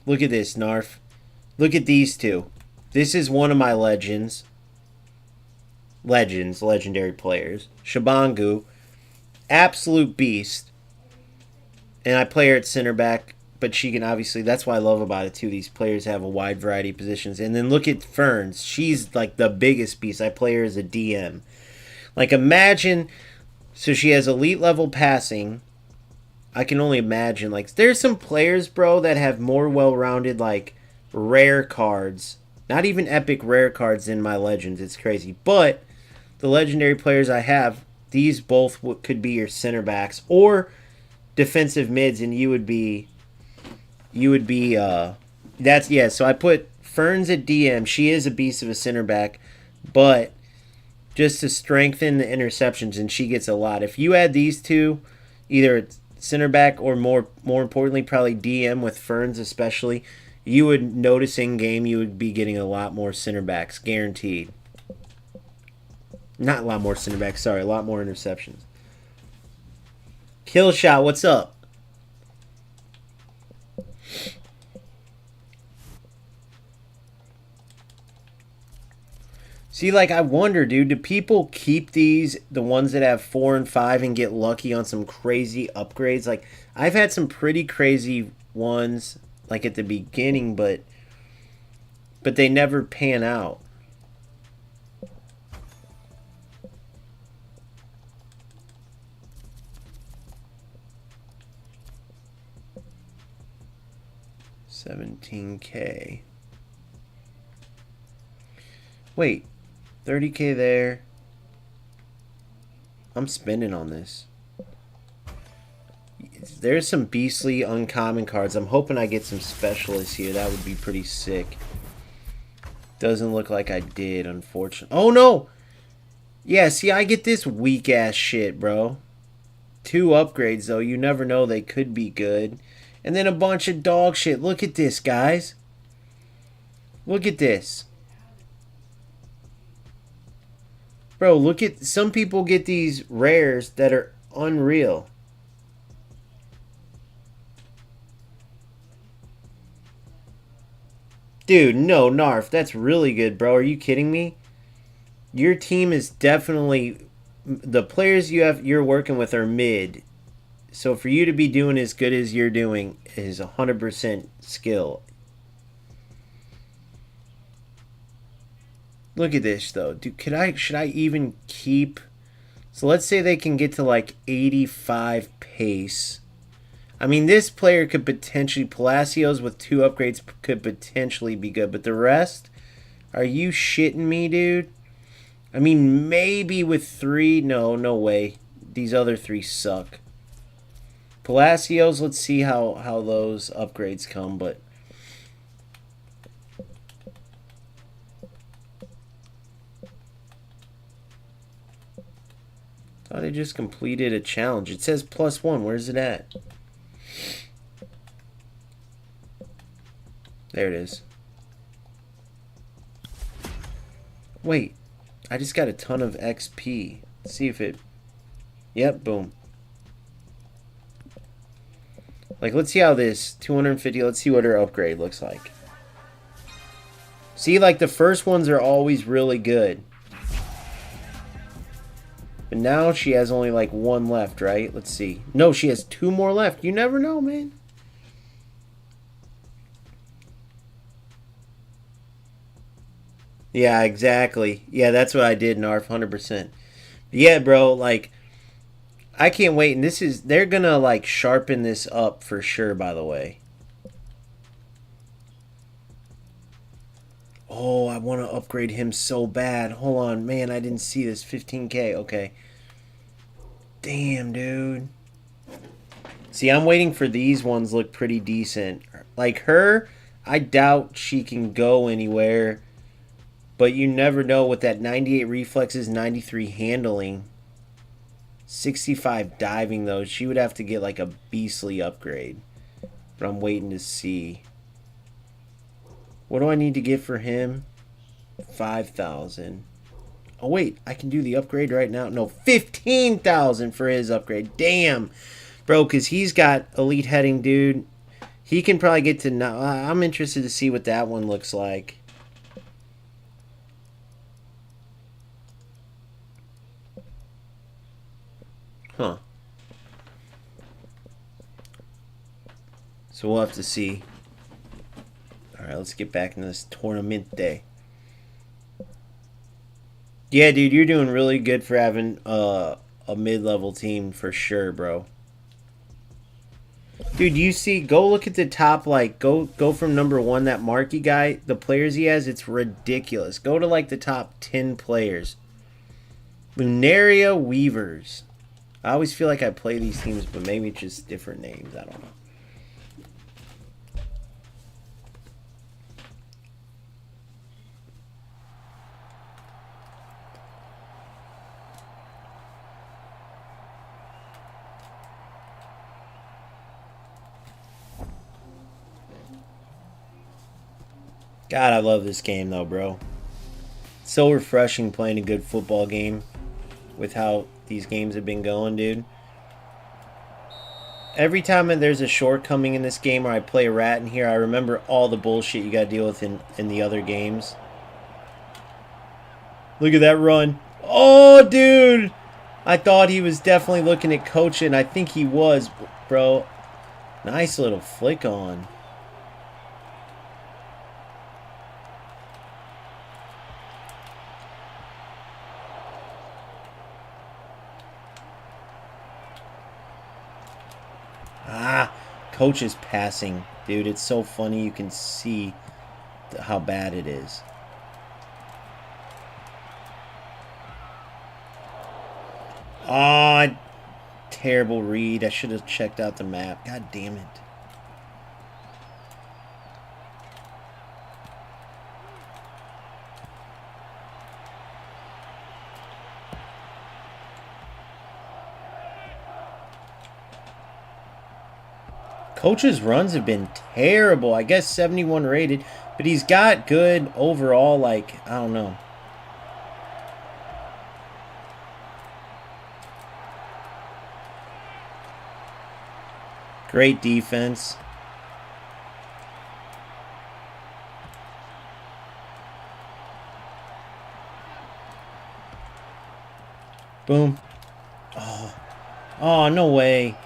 Look at this, Narf. Look at these two. This is one of my legends. Legendary players. Shabangu, absolute beast. And I play her at center back, but she can obviously, that's what I love about it too. These players have a wide variety of positions. And then look at Ferns. She's like the biggest beast. I play her as a DM. Like imagine, so she has elite level passing. I can only imagine, like, there's some players, bro, that have more well-rounded, like, rare cards. Not even epic rare cards in my legends. It's crazy. But the legendary players I have, these both could be your center backs or defensive mids, and that's, yeah, so I put Ferns at DM. She is a beast of a center back, but just to strengthen the interceptions, and she gets a lot. If you add these two, either center back or more importantly probably DM with Ferns especially, you would notice in game you would be getting a lot more center backs, guaranteed. Not a lot more center backs, sorry, a lot more interceptions. Killshot, what's up? See, like, I wonder, dude, do people keep these, the ones that have 4 and 5, and get lucky on some crazy upgrades? Like, I've had some pretty crazy ones, like, at the beginning, but they never pan out. $17K. Wait. 30K there. I'm spending on this. There's some beastly uncommon cards. I'm hoping I get some specialists here. That would be pretty sick. Doesn't look like I did, unfortunately. Oh, no! Yeah, see, I get this weak-ass shit, bro. 2 upgrades, though. You never know. They could be good. And then a bunch of dog shit. Look at this, guys. Look at this. Bro, look at, some people get these rares that are unreal. Dude, no, Narf, that's really good, bro. Are you kidding me? Your team is definitely, the players you're working with are mid. So for you to be doing as good as you're doing is 100% skill. Look at this, though. Dude, should I even keep... So let's say they can get to, like, 85 pace. I mean, this player could potentially... Palacios with 2 upgrades could potentially be good. But the rest? Are you shitting me, dude? I mean, maybe with 3... No way. These other 3 suck. Palacios, let's see how those upgrades come, but... Thought I just completed a challenge. It says +1. Where's it at? There it is. Wait. I just got a ton of XP. Let's see if it... Yep, boom. Like, let's see how this 250, let's see what her upgrade looks like. See, like, the first ones are always really good. But now she has only, like, 1 left, right? Let's see. No, she has 2 more left. You never know, man. Yeah, exactly. Yeah, that's what I did, Narf, 100%. Yeah, bro, like... I can't wait, and they're gonna, like, sharpen this up for sure, by the way. Oh, I want to upgrade him so bad. Hold on, man, I didn't see this. 15K, okay. Damn, dude. See, I'm waiting for these ones look pretty decent. Like her, I doubt she can go anywhere But you never know with that 98 reflexes, 93 handling, 65 diving, though. She would have to get like a beastly upgrade. But I'm waiting to see. What do I need to get for him? 5,000. Oh, wait. I can do the upgrade right now. No, 15,000 for his upgrade. Damn. Bro, because he's got elite heading, dude. He can probably get to... Now. I'm interested to see what that one looks like. Huh. So we'll have to see. Alright, let's get back into this tournament day. Yeah, dude, you're doing really good for having a mid-level team for sure, bro. Dude, you see, go look at the top, like, go from number 1, that Markey guy, the players he has, it's ridiculous. Go to, like, the top 10 players. Lunaria Weavers. I always feel like I play these teams, but maybe it's just different names. I don't know. God, I love this game, though, bro. It's so refreshing playing a good football game with how these games have been going, dude. Every time there's a shortcoming in this game or I play a rat in here, I remember all the bullshit you got to deal with in the other games. Look at that run. Oh, dude. I thought he was definitely looking at coaching. I think he was, bro. Nice little flick on. Ah, coach is passing. Dude, it's so funny. You can see how bad it is. Ah, terrible read. I should have checked out the map. God damn it. Coach's runs have been terrible. I guess 71 rated, but he's got good overall, like, I don't know. Great defense. Boom. Oh, no way.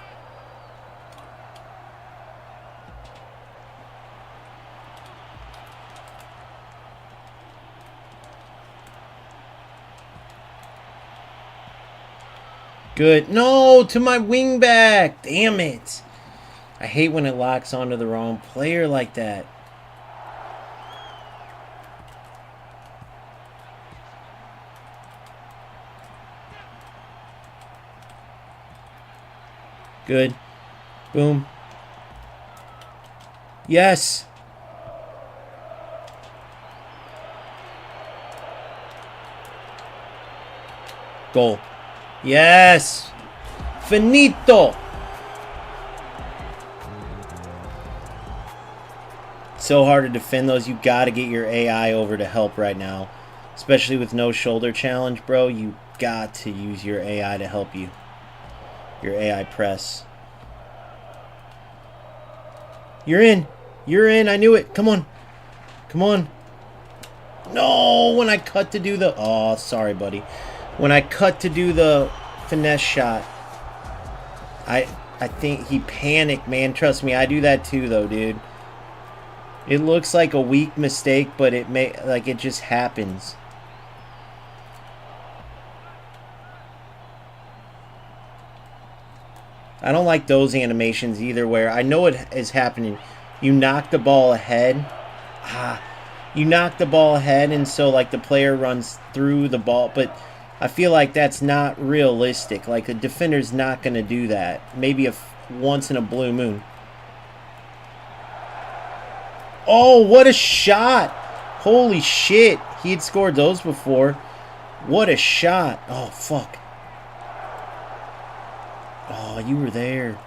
Good. No, to my wing back. Damn it. I hate when it locks onto the wrong player like that. Good. Boom. Yes. Goal. Yes. Finito. So hard to defend those. You got to get your AI over to help right now. Especially with no shoulder challenge, bro. You got to use your AI to help you. Your AI press. You're in. You're in. I knew it. Come on. Come on. No, when I cut to do the... Oh, sorry, buddy. When I cut to do the finesse shot, I think he panicked, man. Trust me, I do that too, though, dude. It looks like a weak mistake, but it just happens. I don't like those animations either, where I know it is happening. You knock the ball ahead. You knock the ball ahead, and so like the player runs through the ball, but I feel like that's not realistic. Like a defender's not going to do that. Maybe once in a blue moon. Oh, what a shot! Holy shit! He'd scored those before. What a shot. Oh, fuck. Oh, you were there.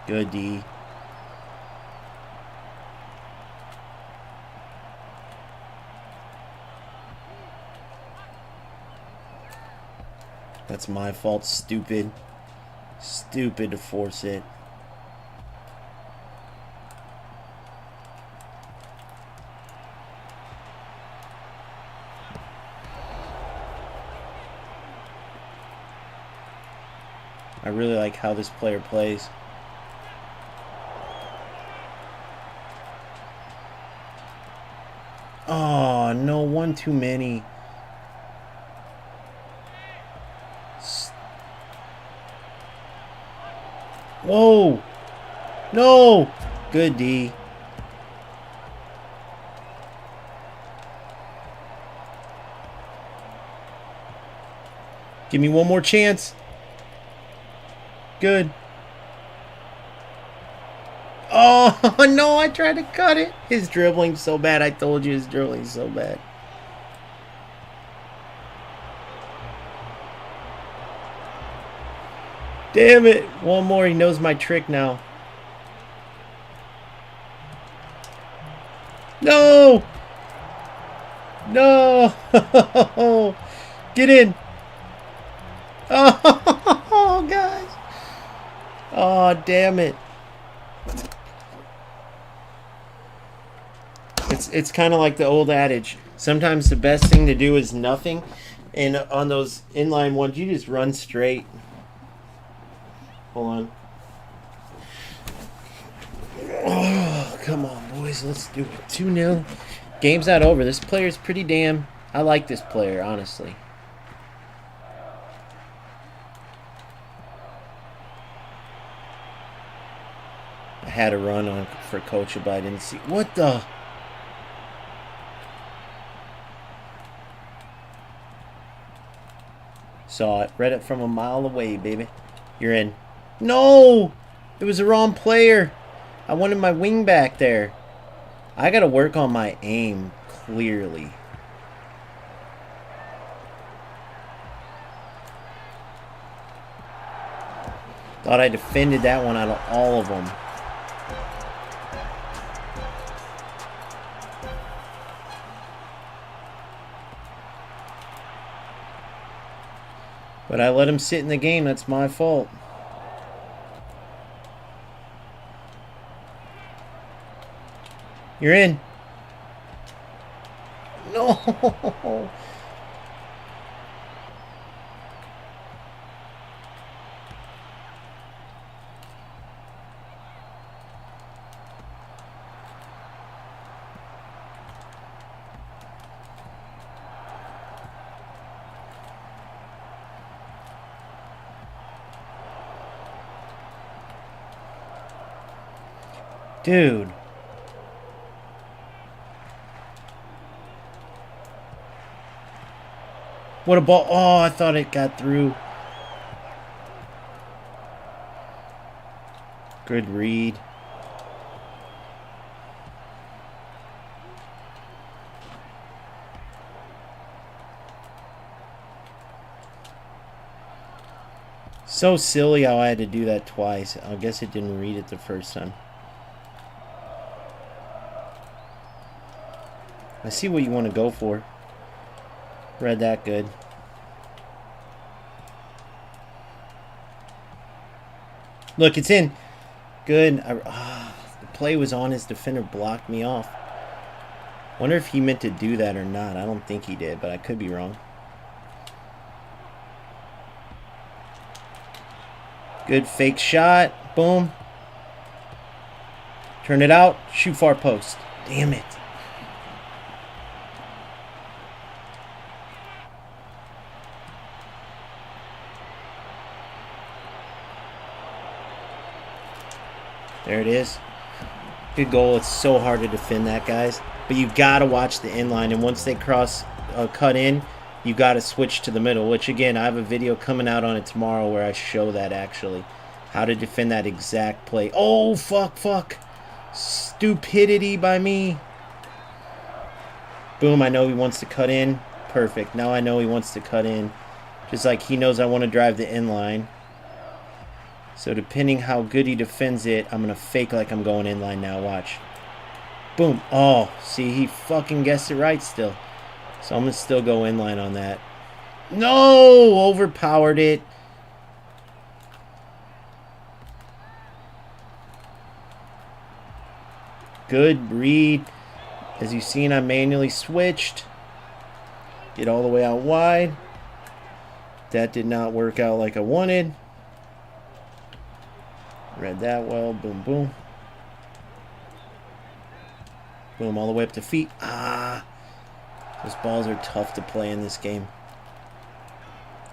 Good, D. That's my fault. Stupid. Stupid to force it. I really like how this player plays. Oh, no, one too many. Whoa. No. Good, D. Give me one more chance. Good. Oh, no, I tried to cut it. His dribbling's so bad. I told you his dribbling's so bad. Damn it. One more. He knows my trick now. No. No. Get in. Oh, guys. Oh, damn it. It's kind of like the old adage. Sometimes the best thing to do is nothing. And on those inline ones, you just run straight. Hold on. Oh, come on, boys. Let's do it. 2-0. Game's not over. This player's pretty damn... I like this player, honestly. I had a run on for Coach, but I didn't see... What the... Saw it. Read it from a mile away, baby. You're in. No! It was the wrong player. I wanted my wing back there. I gotta work on my aim, clearly. Thought I defended that one out of all of them. But I let him sit in the game. That's my fault. You're in. No. Dude. What a ball. Oh, I thought it got through. Good read. So silly how I had to do that twice. I guess it didn't read it the first time. I see what you want to go for. Read that good. Look, it's in. Good. The play was on. His defender blocked me off. Wonder if he meant to do that or not. I don't think he did, but I could be wrong. Good fake shot. Boom. Turn it out. Shoot far post. Damn it. There it is. Good goal. It's so hard to defend that, guys. But you've got to watch the inline. And once they cut in, you've got to switch to the middle. Which, again, I have a video coming out on it tomorrow where I show that, actually. How to defend that exact play. Oh, fuck. Stupidity by me. Boom, I know he wants to cut in. Perfect. Now I know he wants to cut in. Just like he knows I want to drive the inline. So depending how good he defends it, I'm going to fake like I'm going inline now. Watch. Boom. Oh, see, he fucking guessed it right still. So I'm going to still go inline on that. No! Overpowered it. Good read. As you've seen, I manually switched. Get all the way out wide. That did not work out like I wanted. Read that well. Boom, boom. Boom, all the way up to feet. Ah. Those balls are tough to play in this game.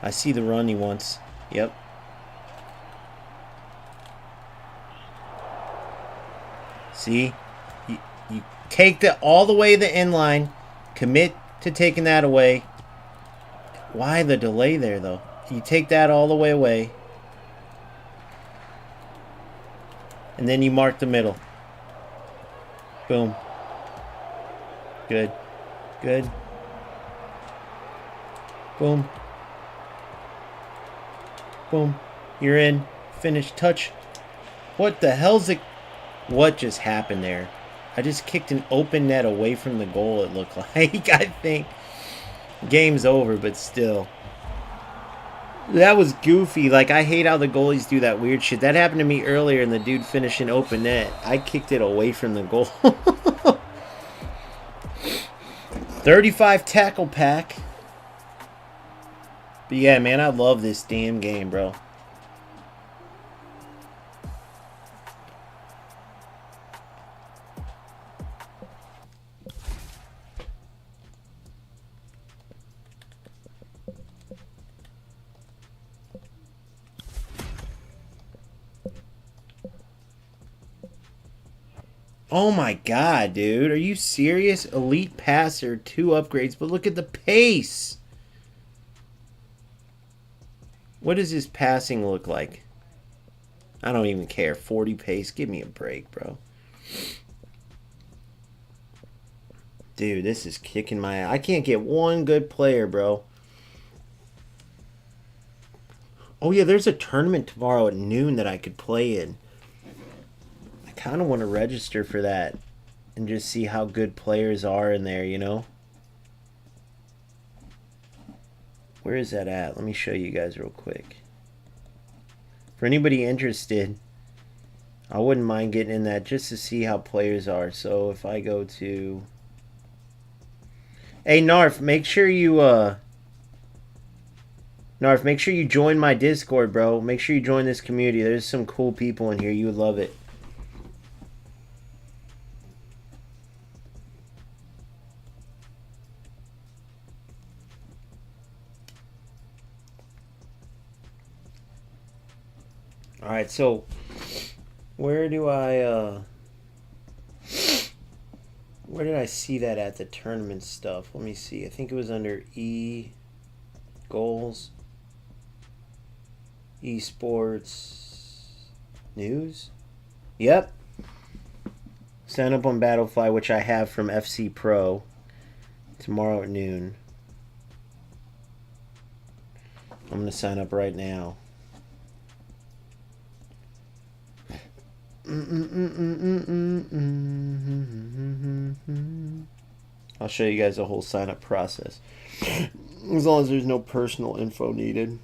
I see the run he wants. Yep. See? You take that all the way to the inline. Commit to taking that away. Why the delay there, though? You take that all the way away. And then you mark the middle. Boom. Good. Good. Boom. Boom. You're in. Finish. Touch. What the hell's it? What just happened there? I just kicked an open net away from the goal, it looked like. I think. Game's over, but still. That was goofy. Like, I hate how the goalies do that weird shit. That happened to me earlier, and the dude finished an open net. I kicked it away from the goal. 35 tackle pack. But yeah, man, I love this damn game, bro. Oh my god, dude. Are you serious? Elite passer, 2 upgrades, but look at the pace. What does his passing look like? I don't even care. 40 pace. Give me a break, bro. Dude, this is kicking my ass. I can't get one good player, bro. Oh, yeah, there's a tournament tomorrow at noon that I could play in. I kind of want to register for that and just see how good players are in there, you know? Where is that at? Let me show you guys real quick. For anybody interested, I wouldn't mind getting in that just to see how players are. So if I go to... Hey, Narf, make sure you, Narf, make sure you join my Discord, bro. Make sure you join this community. There's some cool people in here. You would love it. Alright, so where do I where did I see that at the tournament stuff? Let me see. I think it was under goals, esports news. Yep. Sign up on Battlefly, which I have from FC Pro, tomorrow at noon. I'm gonna sign up right now. I'll show you guys the whole sign-up process. As long as there's no personal info needed.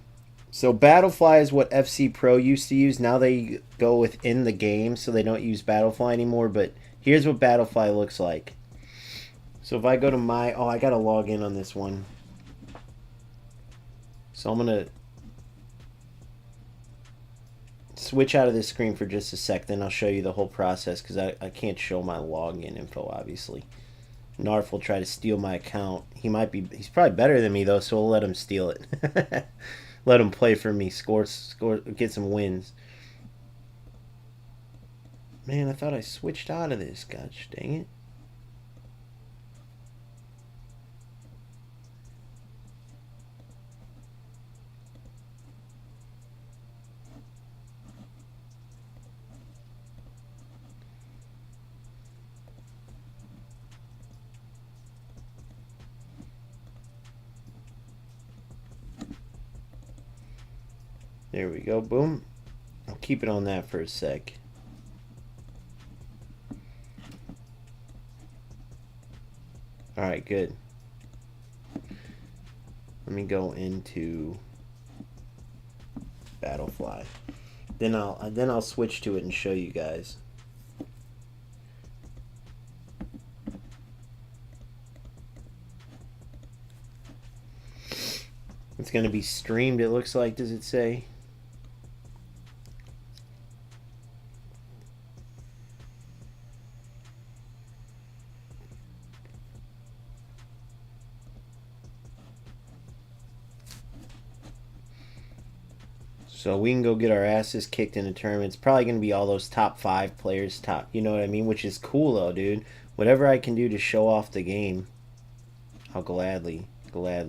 So Battlefly is what FC Pro used to use. Now they go within the game, so they don't use Battlefly anymore. But here's what Battlefly looks like. So if I go to my... Oh, I got to log in on this one. So I'm going to switch out of this screen for just a sec, then I'll show you the whole process, because I can't show my login info, obviously. Narf will try to steal my account. He's probably better than me, though, so we'll let him steal it. Let him play for me, score, get some wins. Man, I thought I switched out of this. Gosh dang it. There we go. Boom. I'll keep it on that for a sec. Alright, good. Let me go into Battlefly. Then I'll switch to it and show you guys. It's going to be streamed, it looks like, does it say? So we can go get our asses kicked in the tournament. It's probably going to be all those top 5 players, you know what I mean? Which is cool though, dude. Whatever I can do to show off the game, I'll gladly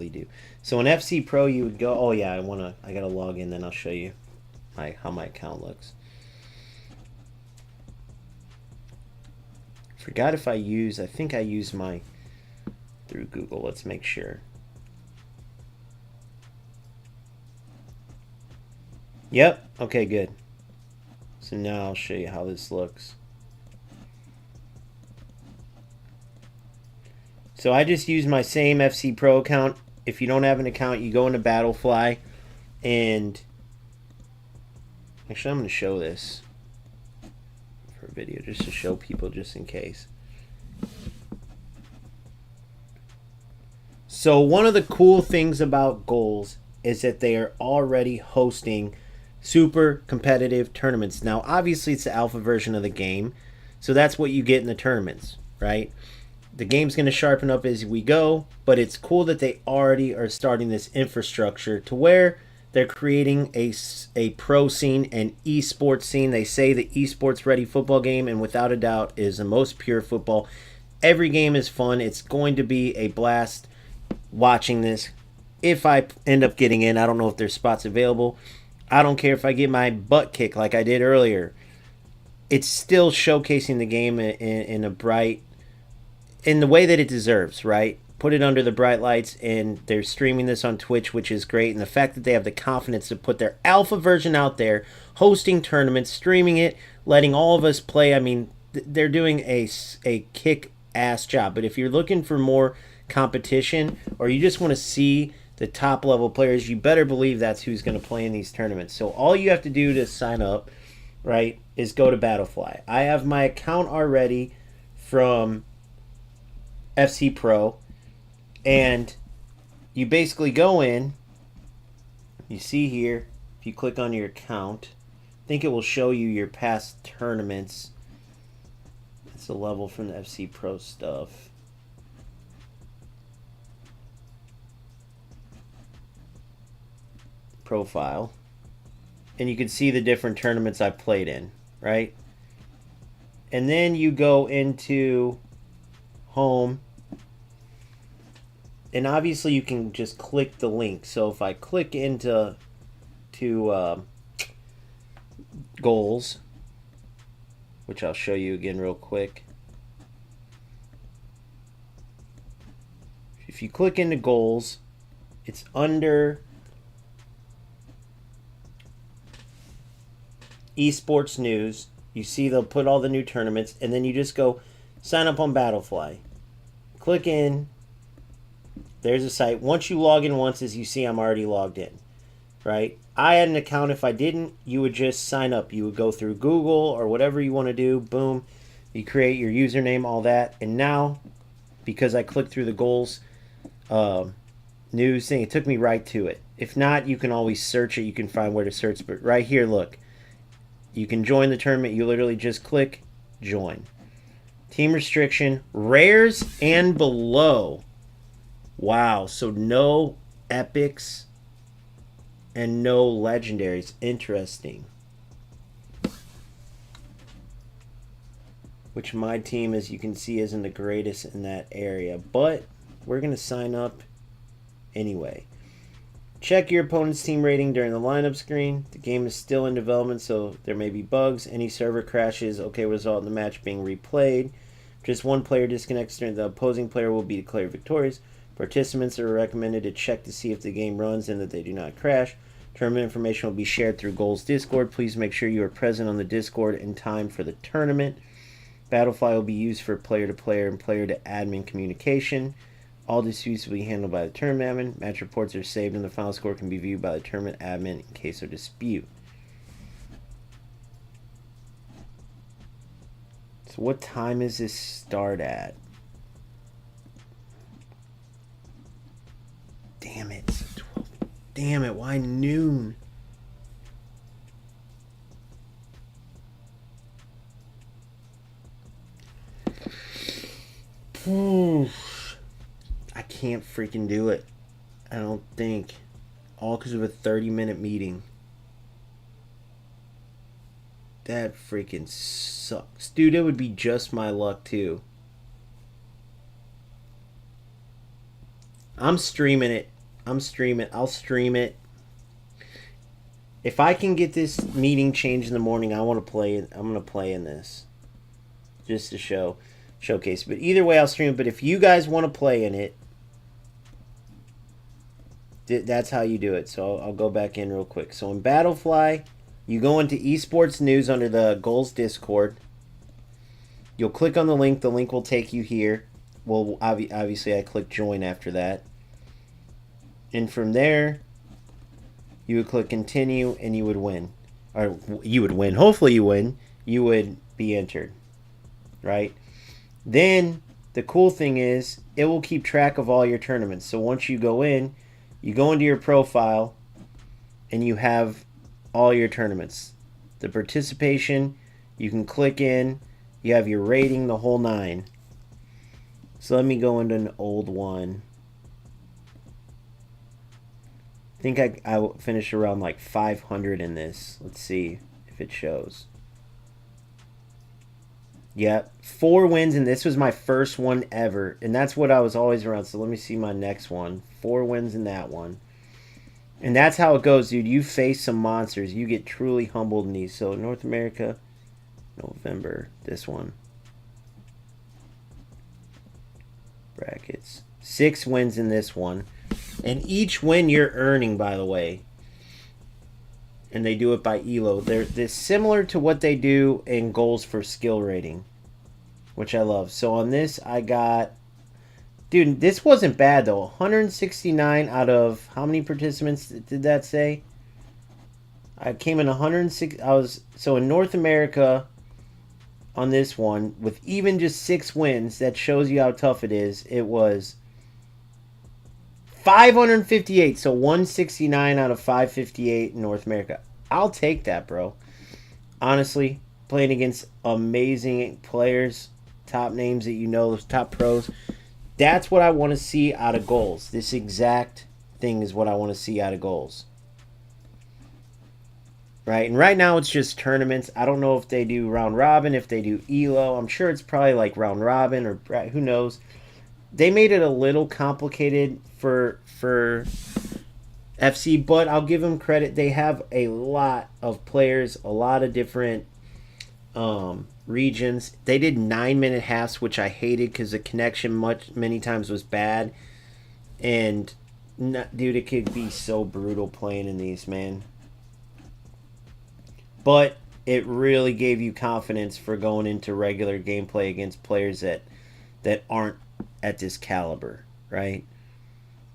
do. So in FC Pro you would go, oh yeah, I gotta log in, then I'll show you how my account looks. Forgot if I think I used my through Google. Let's make sure. Yep, okay, good. So now I'll show you how this looks. So I just use my same FC Pro account. If you don't have an account, you go into Battlefly, and actually I'm going to show this for a video just to show people just in case. So one of the cool things about Goals is that they are already hosting super competitive tournaments. Now obviously it's the alpha version of the game, so that's what you get in the tournaments, right? The game's going to sharpen up as we go, but it's cool that they already are starting this infrastructure to where they're creating a pro scene and esports scene. They say the esports ready football game, and without a doubt is the most pure football. Every game is fun. It's going to be a blast watching this. If I end up getting in, I don't know if there's spots available. I don't care if I get my butt kicked like I did earlier. It's still showcasing the game in a bright, in the way that it deserves, right? Put it under the bright lights, and they're streaming this on Twitch, which is great. And the fact that they have the confidence to put their alpha version out there, hosting tournaments, streaming it, letting all of us play, I mean, they're doing a kick-ass job. But if you're looking for more competition, or you just want to see the top level players, you better believe that's who's going to play in these tournaments. So all you have to do to sign up, right, is go to Battlefly. I have my account already from FC Pro, and you basically go in, you see here, if you click on your account, I think it will show you your past tournaments. It's a level from the FC Pro stuff. Profile, and you can see the different tournaments I've played in, right? And then you go into home, and obviously you can just click the link. So if I click into Goals, which I'll show you again real quick. If you click into Goals, it's under esports news. You see they'll put all the new tournaments, and then you just go sign up on Battlefly. Click in. There's a site. Once you log in once, as you see, I'm already logged in, right? I had an account. If I didn't, you would just sign up. You would go through Google or whatever you want to do. Boom. You create your username, all that. And now, because I clicked through the Goals news thing, it took me right to it. If not, you can always search it. You can find where to search. But right here, look. You can join the tournament. You literally just click join. Team restriction, rares and below. Wow, so no epics and no legendaries. Interesting. Which my team, as you can see, isn't the greatest in that area. But we're going to sign up anyway. Check your opponent's team rating during the lineup screen. The game is still in development, so there may be bugs. Any server crashes, okay, result in the match being replayed. Just one player disconnects during the opposing player will be declared victorious. Participants are recommended to check to see if the game runs and that they do not crash. Tournament information will be shared through Goals Discord. Please make sure you are present on the Discord in time for the tournament. Battlefly will be used for player-to-player and player-to-admin communication. All disputes will be handled by the tournament admin. Match reports are saved and the final score can be viewed by the tournament admin in case of dispute. So what time is this start at? Damn it. It's 12. Damn it, why noon? I can't freaking do it. I don't think. All because of a 30-minute meeting. That freaking sucks. Dude, it would be just my luck, too. I'm streaming it. I'll stream it. If I can get this meeting changed in the morning, I want to play it. I'm going to play in this. Just to showcase. But either way, I'll stream it. But if you guys want to play in it, that's how you do it. So I'll go back in real quick. So in Battlefly, you go into esports news under the Goals Discord. You'll click on the link. The link will take you here. Well, obviously, I click join after that. And from there, you would click continue and you would win. Or you would win. Hopefully you win. You would be entered. Right? Then, the cool thing is, it will keep track of all your tournaments. So once you go into your profile, and you have all your tournaments. The participation, you can click in, you have your rating, the whole 9. So let me go into an old one. I think I finished around like 500 in this. Let's see if it shows. Yep, 4 wins, and this was my first one ever. And that's what I was always around. So let me see my next one. 4 wins in that one. And that's how it goes, dude. You face some monsters. You get truly humbled in these. So North America, November, this one. Brackets. 6 wins in this one. And each win you're earning, by the way. And they do it by ELO. They're similar to what they do in goals for skill rating, which I love. So on this, I got... Dude, this wasn't bad, though. 169 out of... How many participants did that say? I came in 106... So in North America, on this one, with even just 6 wins, that shows you how tough it is. It was 558. So 169 out of 558 in North America. I'll take that, bro. Honestly, playing against amazing players, top names that you know, those top pros. That's what I want to see out of goals. This exact thing is what I want to see out of goals. Right? And right now it's just tournaments. I don't know if they do round robin, if they do ELO. I'm sure it's probably like round robin or who knows. They made it a little complicated for FC, but I'll give them credit. They have a lot of players, a lot of different regions. They did 9-minute halves, which I hated because the connection many times was bad. And dude, it could be so brutal playing in these, man. But it really gave you confidence for going into regular gameplay against players that aren't at this caliber, right?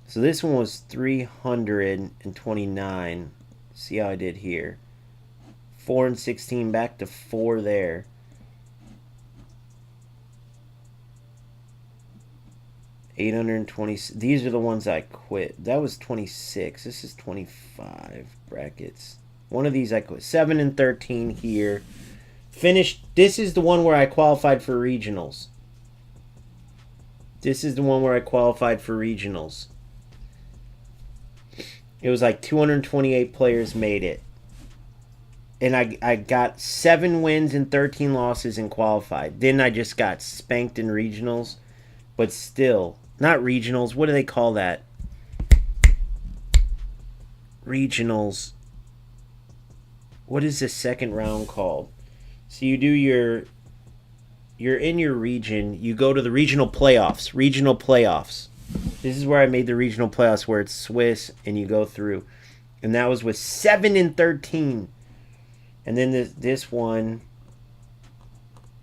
So this one was 329. See how I did here. 4 and 16 back to 4 there. 820. These are the ones I quit. That was 26. This is 25 brackets. One of these I quit. 7 and 13 here. Finished. This is the one where I qualified for regionals. This is the one where I qualified for regionals. It was like 228 players made it. And I got 7 wins and 13 losses and qualified. Then I just got spanked in regionals. But still, not regionals. What do they call that? Regionals. What is the second round called? So you do you're in your region. You go to the regional playoffs. Regional playoffs. This is where I made the regional playoffs where it's Swiss and you go through. And that was with 7 and 13. And then this one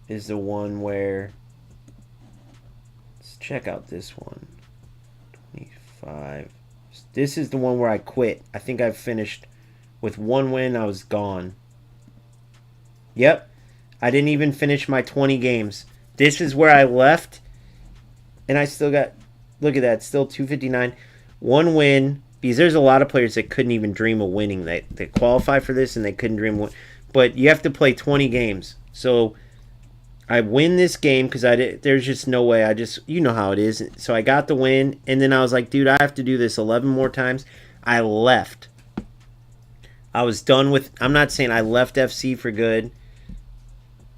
is the one where, let's check out this one. 25. This is the one where I quit. I think I finished with 1 win. I was gone. Yep. I didn't even finish my 20 games. This is where I left. And I still got, look at that, still 259. 1 win. Because there's a lot of players that couldn't even dream of winning. They qualify for this and they couldn't dream of winning. But you have to play 20 games. So I win this game because there's just no way. You know how it is. So I got the win. And then I was like, dude, I have to do this 11 more times. I left. I was done with, I'm not saying I left FC for good.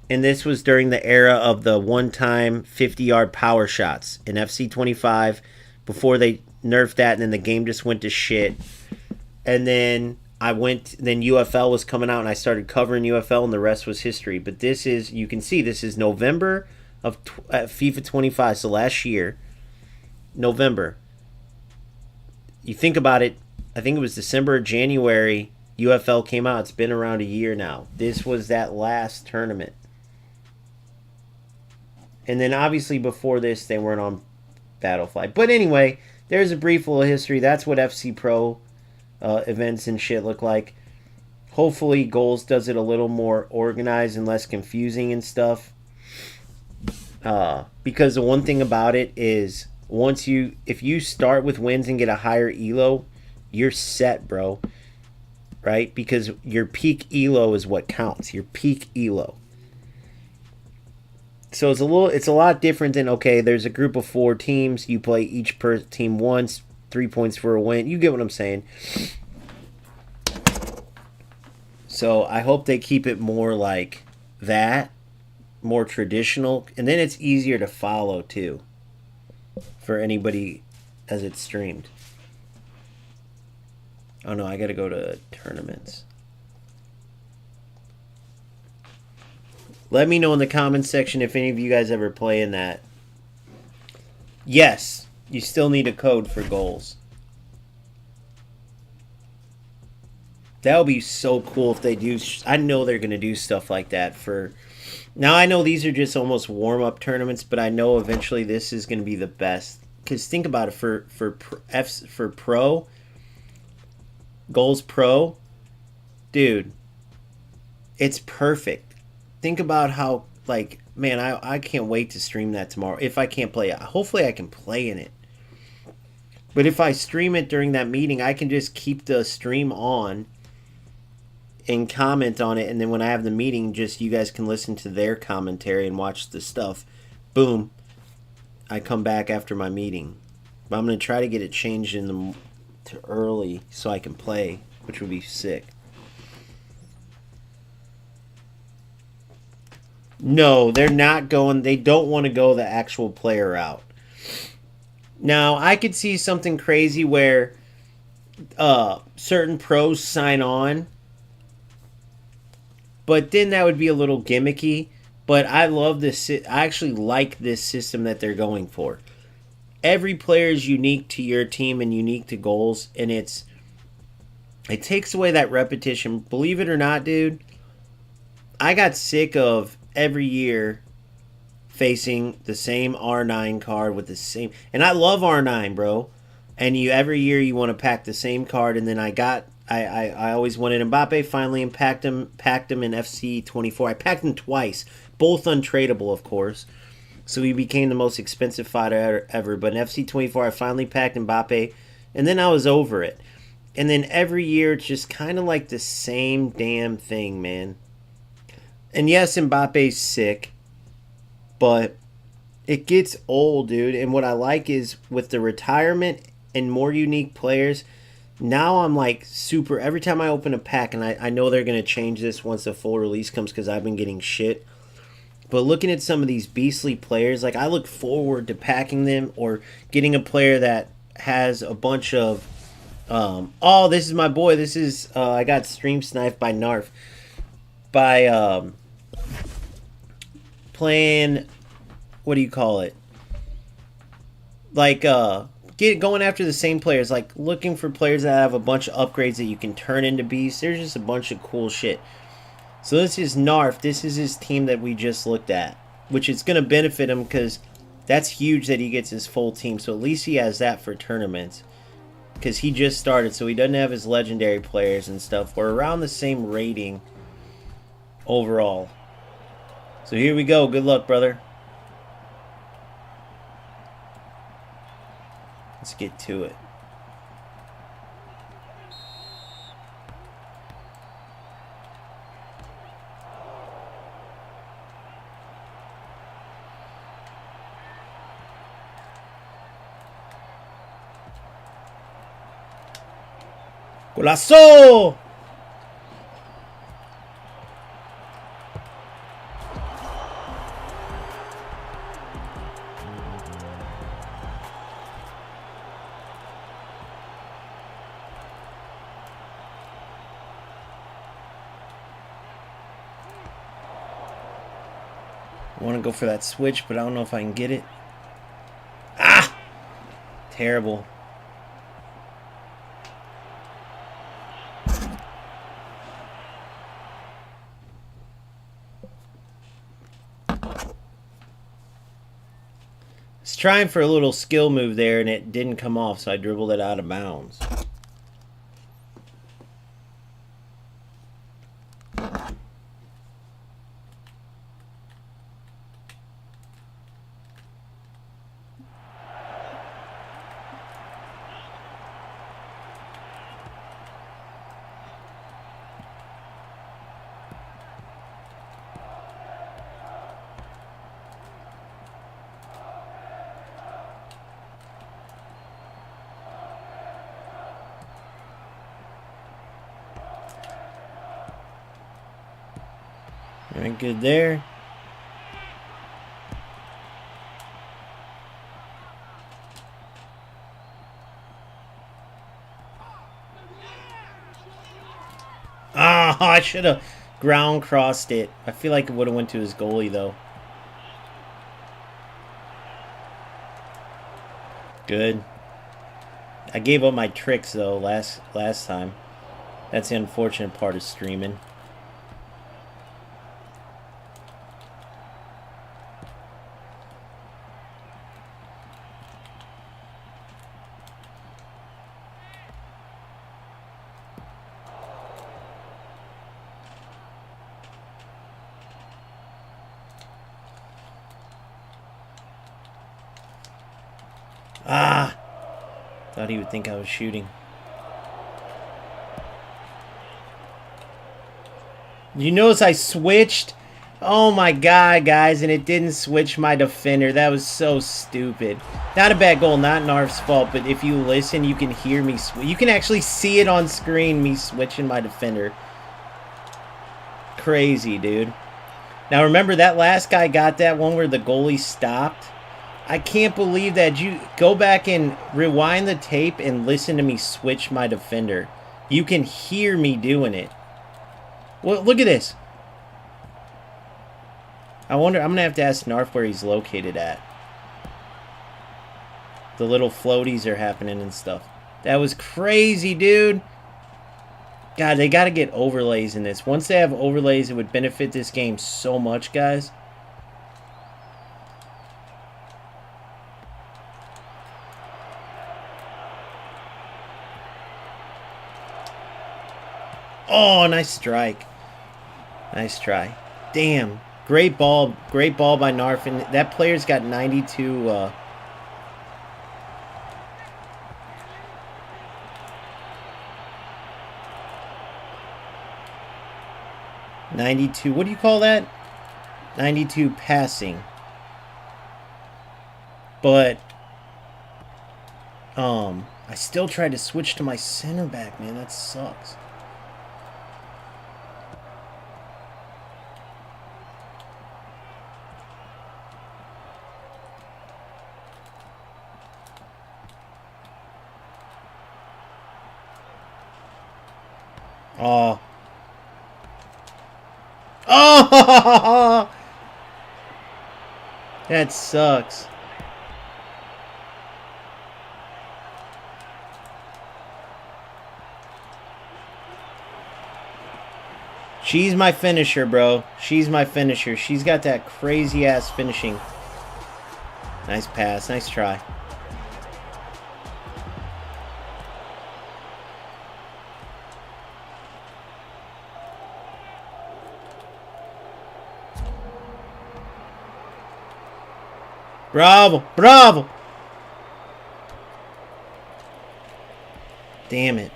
And this was during the era of the one-time 50-yard power shots in FC 25 before they nerfed that, and then the game just went to shit. And then then UFL was coming out, and I started covering UFL, and the rest was history. But this is, you can see, this is November of FIFA 25, so last year, November. You think about it, I think it was December or January, UFL came out. It's been around a year now. This was that last tournament. And then obviously before this, they weren't on Battlefly. But anyway, there's a brief little history. That's what FC Pro events and shit look like. Hopefully Goals does it a little more organized and less confusing and stuff. Because the one thing about it is, if you start with wins and get a higher elo, you're set, bro. Right? Because your peak elo is what counts. Your peak elo. So it's a lot different than, okay, there's a group of 4 teams. You play each team once, 3 points for a win. You get what I'm saying. So I hope they keep it more like that, more traditional. And then it's easier to follow, too, for anybody as it's streamed. Oh, no, I got to go to tournaments. Let me know in the comments section if any of you guys ever play in that. Yes, you still need a code for Goals. That would be so cool if they do. I know they're going to do stuff like that for... Now, I know these are just almost warm-up tournaments, but I know eventually this is going to be the best. Because think about it, for Pro, Goals Pro, dude, it's perfect. Think about how, like, man, I can't wait to stream that tomorrow. If I can't play it, hopefully I can play in it. But if I stream it during that meeting, I can just keep the stream on and comment on it. And then when I have the meeting, just you guys can listen to their commentary and watch the stuff. Boom. I come back after my meeting. But I'm going to try to get it changed to early so I can play, which would be sick. No, they're not going. They don't want to go the actual player route. Now, I could see something crazy where certain pros sign on, but then that would be a little gimmicky. But I love this. I actually like this system that they're going for. Every player is unique to your team and unique to Goals, and it takes away that repetition. Believe it or not, dude, I got sick of every year facing the same R9 card with the same, and I love R9, bro. And every year you want to pack the same card, and then I always wanted Mbappe. Finally, packed him in FC 24. I packed him twice, both untradeable, of course. So he became the most expensive fighter ever. But in FC 24, I finally packed Mbappe, and then I was over it. And then every year it's just kind of like the same damn thing, man. And yes, Mbappe's sick, but it gets old, dude. And what I like is with the retirement and more unique players, now I'm like super, every time I open a pack, and I know they're going to change this once the full release comes because I've been getting shit. But looking at some of these beastly players, like I look forward to packing them or getting a player that has a bunch of, oh, this is my boy. This is, I got stream sniped by Narf. By, playing, what do you call it? Like, going after the same players, like looking for players that have a bunch of upgrades that you can turn into beasts. There's just a bunch of cool shit. So this is Narf. This is his team that we just looked at, which is going to benefit him because that's huge that he gets his full team. So at least he has that for tournaments because he just started, so he doesn't have his legendary players and stuff. We're around the same rating overall. So here we go. Good luck, brother. Let's get to it. Golazo! I want to go for that switch, but I don't know if I can get it. Ah! Terrible. I was trying for a little skill move there, and it didn't come off, so I dribbled it out of bounds. Very good there. Ah, I should have ground crossed it. I feel like it would have went to his goalie though. Good. I gave up my tricks though last time. That's the unfortunate part of streaming. Ah! Thought he would think I was shooting. You notice I switched? Oh my god, guys, and it didn't switch my defender. That was so stupid. Not a bad goal, not Narf's fault, but if you listen, you can hear me. You can actually see it on screen, me switching my defender. Crazy, dude. Now remember, that last guy got that one where the goalie stopped? I can't believe that. You go back and rewind the tape and listen to me switch my defender. You can hear me doing it. Well, look at this. I wonder, I'm going to have to ask Narf where he's located at. The little floaties are happening and stuff. That was crazy, dude. God, they got to get overlays in this. Once they have overlays, it would benefit this game so much, guys. Oh, nice strike. Nice try. Damn. Great ball by Narf. And that player's got 92... 92, what do you call that? 92 passing. But, I still tried to switch to my center back, man. That sucks. Oh. Oh! That sucks. She's my finisher, bro. She's my finisher. She's got that crazy-ass finishing. Nice pass. Nice try. Bravo! Bravo! Damn it.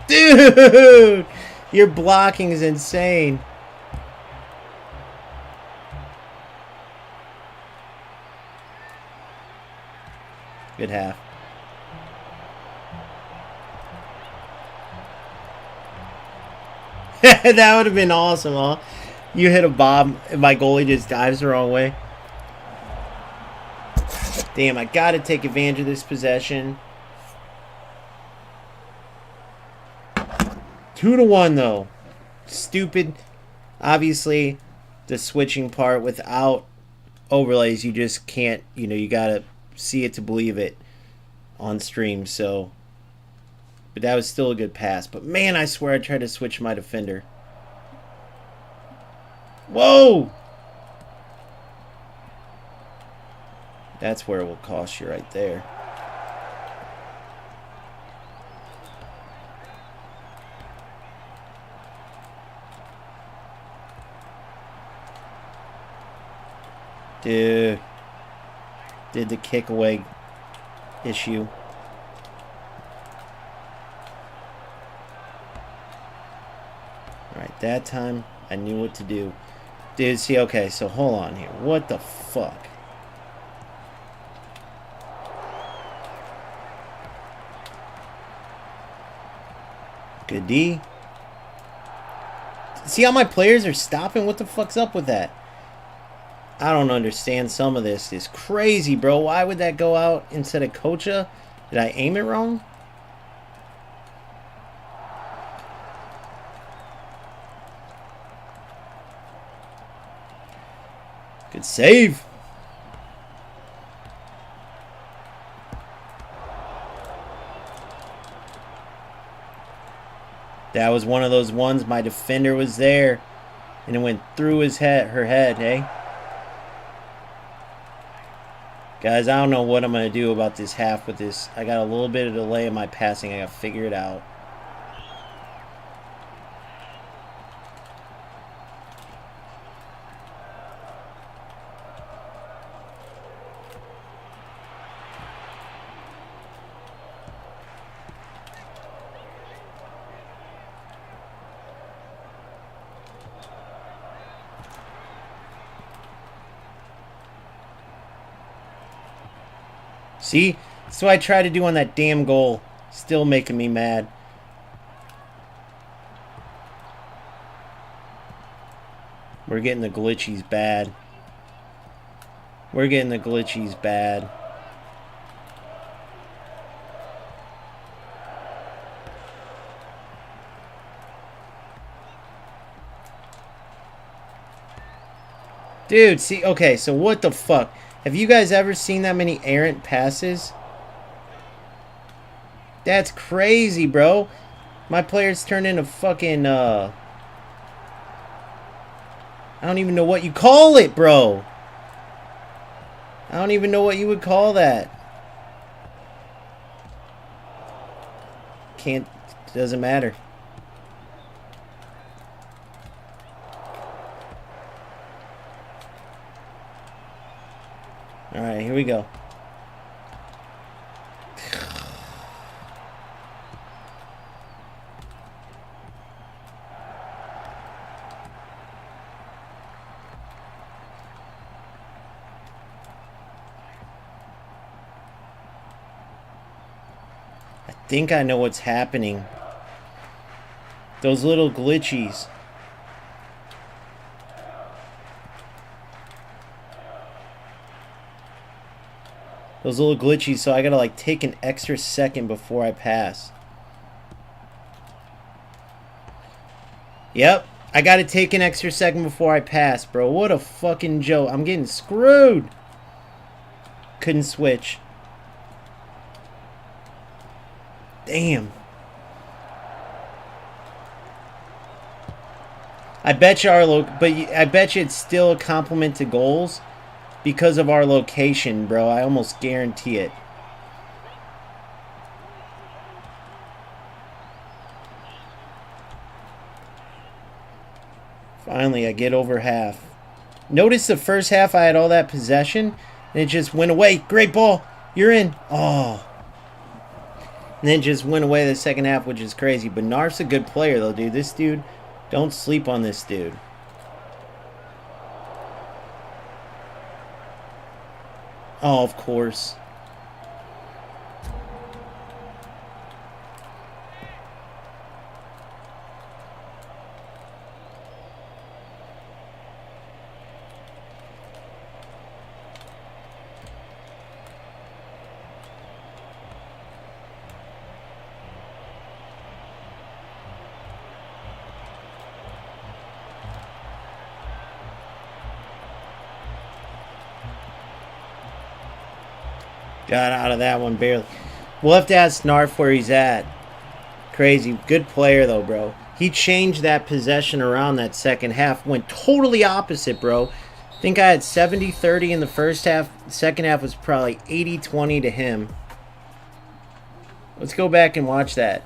Dude! Your blocking is insane. Good half. That would have been awesome, huh? You hit a bob and my goalie just dives the wrong way. Damn, I gotta take advantage of this possession. 2-1 though. Stupid. Obviously, the switching part without overlays, you just can't, you know, you gotta see it to believe it on stream, so. But that was still a good pass. But man, I swear I tried to switch my defender. Whoa! That's where it will cost you right there. Dude. Did the kick away issue. Alright, that time I knew what to do. Dude, see, okay, so hold on here. What the fuck? Good D. See how my players are stopping? What the fuck's up with that? I don't understand some of this. It's crazy, bro. Why would that go out instead of Kocha? Did I aim it wrong? Good save. That was one of those ones. My defender was there, and it went through his head, her head. Hey, guys, I don't know what I'm gonna do about this half with this. I got a little bit of delay in my passing. I gotta figure it out. See? That's what I tried to do on that damn goal. Still making me mad. We're getting the glitchies bad. We're getting the glitchies bad. Dude, see, okay, so what the fuck? Have you guys ever seen that many errant passes? That's crazy, bro. My players turned into fucking, I don't even know what you call it, bro. I don't even know what you would call that. Can't, doesn't matter. Alright, here we go. I think I know what's happening. Those little glitchies. Those little glitchies, so I gotta like take an extra second before I pass. Yep, I gotta take an extra second before I pass, bro. What a fucking joke. I'm getting screwed. Couldn't switch. Damn. I bet you I bet you it's still a compliment to goals because of our location, bro. I almost guarantee it. Finally, I get over half. Notice the first half I had all that possession, and it just went away. Great ball. You're in. Oh. And then just went away the second half, which is crazy. But Narf's a good player, though, dude. This dude, don't sleep on this dude. Oh, of course. Got out of that one barely. We'll have to ask Narf where he's at. Crazy. Good player, though, bro. He changed that possession around that second half. Went totally opposite, bro. I think I had 70-30 in the first half. The second half was probably 80-20 to him. Let's go back and watch that.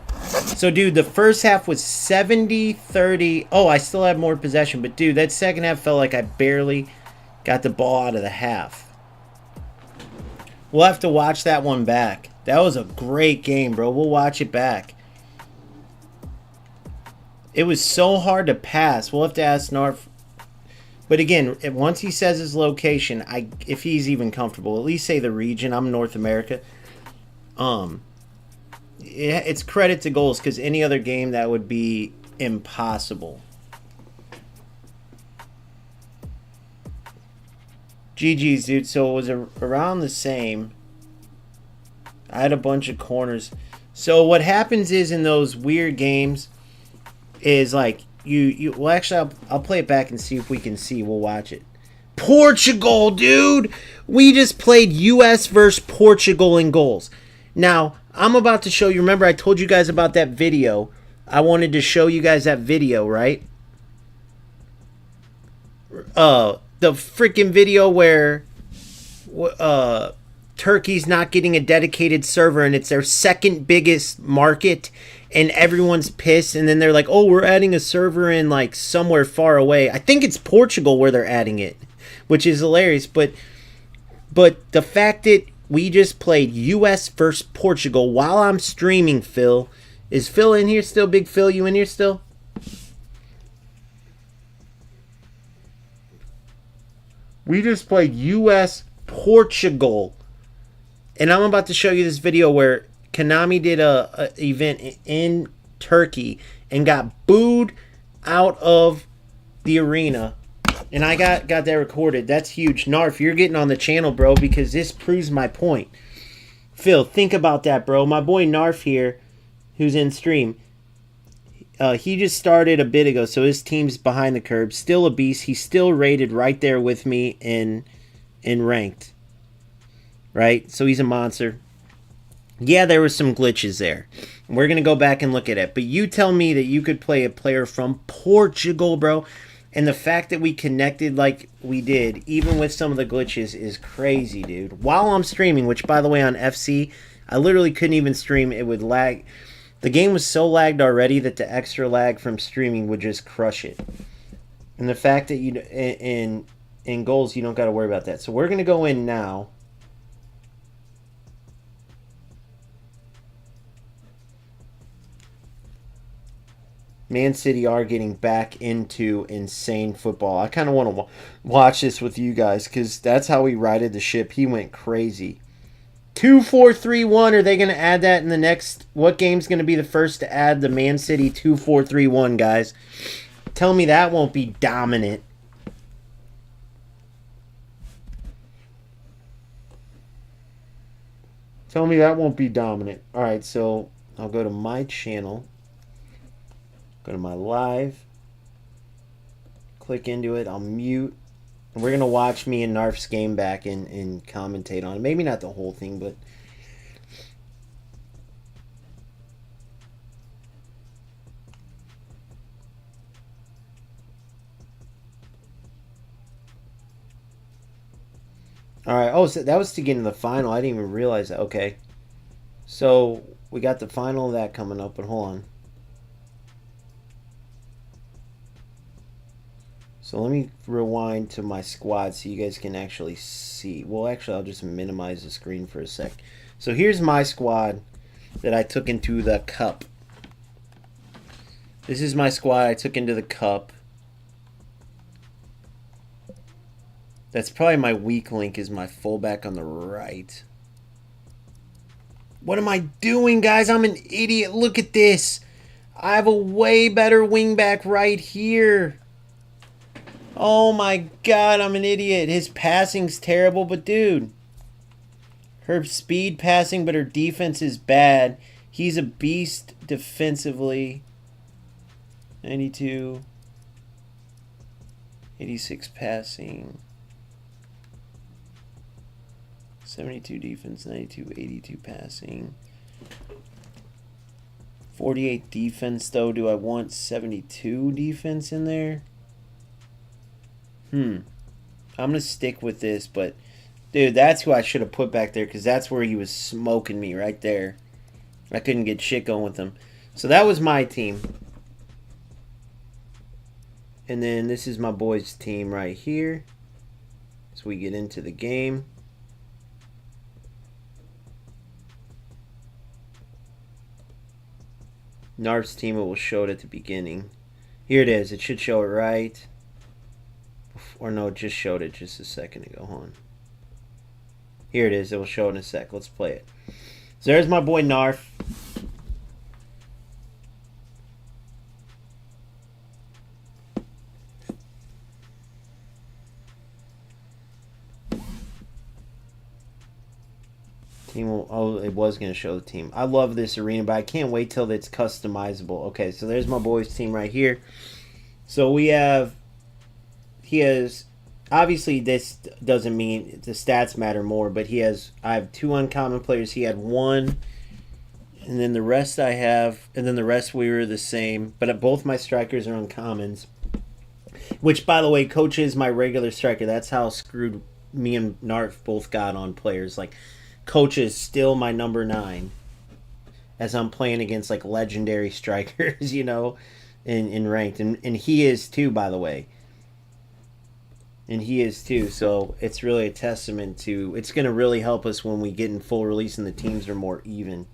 So, dude, the first half was 70-30. Oh, I still had more possession. But, dude, that second half felt like I barely got the ball out of the half. We'll have to watch that one back. That was a great game, bro. We'll watch it back. It was so hard to pass. We'll have to ask Narf. But again, once he says his location, if he's even comfortable, at least say the region. I'm North America. It's credit to goals, because any other game that would be impossible. GG's, dude. So it was around the same. I had a bunch of corners. So what happens is in those weird games is like well, actually I'll play it back and see if we can see. We'll watch it. Portugal, dude. We just played US versus Portugal in goals. Now, I'm about to show you. Remember I told you guys about that video. I wanted to show you guys that video, right? The freaking video where Turkey's not getting a dedicated server and it's their second biggest market and everyone's pissed, and then they're like, oh, we're adding a server in like somewhere far away. I think it's Portugal where they're adding it, which is hilarious. But the fact that we just played US versus Portugal while I'm streaming, Phil. Is Phil in here still? Big Phil, you in here still? We just played US Portugal. And I'm about to show you this video where Konami did a event in Turkey and got booed out of the arena. And I got that recorded. That's huge. Narf, you're getting on the channel, bro, because this proves my point. Phil, think about that, bro. My boy Narf here, who's in stream, he just started a bit ago, so his team's behind the curve. Still a beast. He's still rated right there with me in ranked. Right? So he's a monster. Yeah, there were some glitches there. We're going to go back and look at it. But you tell me that you could play a player from Portugal, bro. And the fact that we connected like we did, even with some of the glitches, is crazy, dude. While I'm streaming, which, by the way, on FC, I literally couldn't even stream. It would lag. The game was so lagged already that the extra lag from streaming would just crush it. And the fact that you in goals, you don't got to worry about that. So we're going to go in now. Man City are getting back into insane football. I kind of want to watch this with you guys because that's how he righted the ship. He went crazy. 2-4-3-1. Are they going to add that in the next? What game's going to be the first to add the Man City 2-4-3-1, guys? Tell me that won't be dominant. Tell me that won't be dominant. All right, so I'll go to my channel. Go to my live. click into it. I'll mute. And we're going to watch me and Narf's game back and commentate on it. Maybe not the whole thing, but... Alright, oh, so that was to get into the final. I didn't even realize that. Okay. So, we got the final of that coming up, but hold on. So let me rewind to my squad so you guys can actually see. Well, actually, I'll just minimize the screen for a sec. So here's my squad that I took into the cup. This is my squad I took into the cup. That's probably my weak link is my fullback on the right. What am I doing, guys? I'm an idiot. Look at this. I have a way better wingback right here. Oh my god, I'm an idiot. His passing's terrible, but dude. Her speed passing, but her defense is bad. He's a beast defensively. 92. 86 passing. 72 defense, 92, 82 passing. 48 defense, though. Do I want 72 defense in there? I'm going to stick with this, but... Dude, that's who I should have put back there, because that's where he was smoking me, right there. I couldn't get shit going with him. So that was my team. And then this is my boys' team right here. As we get into the game. Narf's team, it will show it at the beginning. Here it is. It should show it right. Or no, it just showed it just a second ago. Hold on. Here it is. It will show it in a sec. Let's play it. So there's my boy Narf. Team will, oh, it was going to show the team. I love this arena, but I can't wait till it's customizable. Okay, so there's my boys' team right here. So we have... He has... Obviously, this doesn't mean the stats matter more, but he has... I have 2 uncommon players. He had 1. And then the rest I have... And then the rest we were the same. But both my strikers are uncommons. Which, by the way, Coach is my regular striker. That's how screwed me and Narf both got on players. Like... Coach is still my number 9 as I'm playing against like legendary strikers, you know, in ranked. And he is too, by the way. And he is too. So it's really a testament to... It's going to really help us when we get in full release and the teams are more even.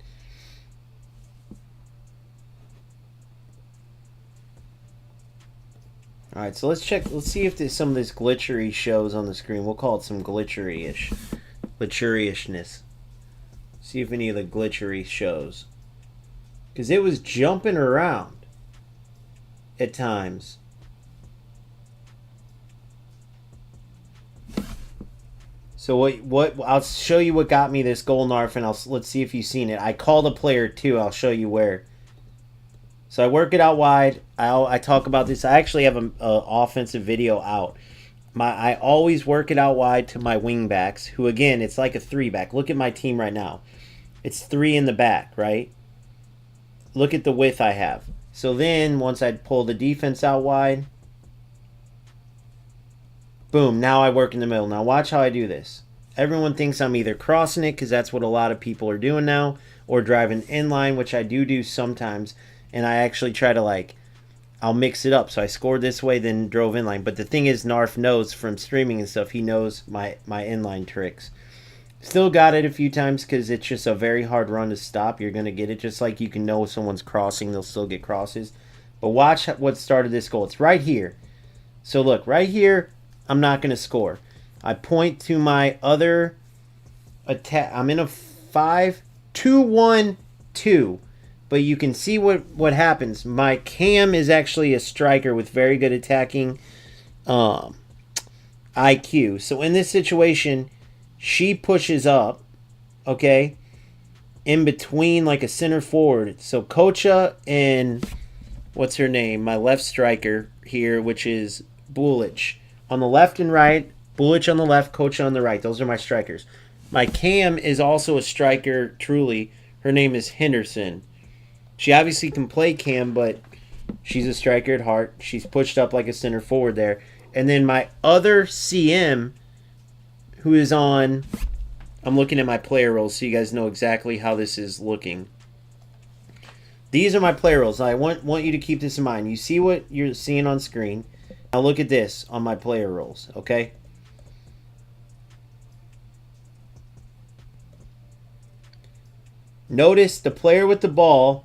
Alright, so let's check. Let's see if there's some of this glitchery shows on the screen. We'll call it some glitchery-ish. Glitchery-ishness. See if any of the glitchery shows. Because it was jumping around at times. So what I'll show you what got me this goal, Narf, and let's see if you've seen it. I called a player too. I'll show you where. So I work it out wide. I talk about this. I actually have an offensive video out. I always work it out wide to my wing backs, who again, it's like a 3-back. Look at my team right now. It's 3 in the back, right? Look at the width I have. So then, once I pull the defense out wide, boom, now I work in the middle. Now watch how I do this. Everyone thinks I'm either crossing it, because that's what a lot of people are doing now, or driving inline, which I do sometimes, and I actually try to like... I'll mix it up. So I scored this way, then drove inline. But the thing is, Narf knows from streaming and stuff, he knows my inline tricks. Still got it a few times because it's just a very hard run to stop. You're going to get it just like you can know if someone's crossing, they'll still get crosses. But watch what started this goal. It's right here. So look, right here, I'm not going to score. I point to my other attack. I'm in a 5-2-1-2. But you can see what happens. My Cam is actually a striker with very good attacking IQ. So in this situation, she pushes up, okay, in between like a center forward. So Kocha and what's her name? My left striker here, which is Bulich. On the left and right, Bulich on the left, Coach on the right. Those are my strikers. My cam is also a striker, truly. Her name is Henderson. She obviously can play cam, but she's a striker at heart. She's pushed up like a center forward there. And then my other CM, who is on... I'm looking at my player roles so you guys know exactly how this is looking. These are my player roles. I want you to keep this in mind. You see what you're seeing on screen. Now look at this on my player roles, okay? Notice the player with the ball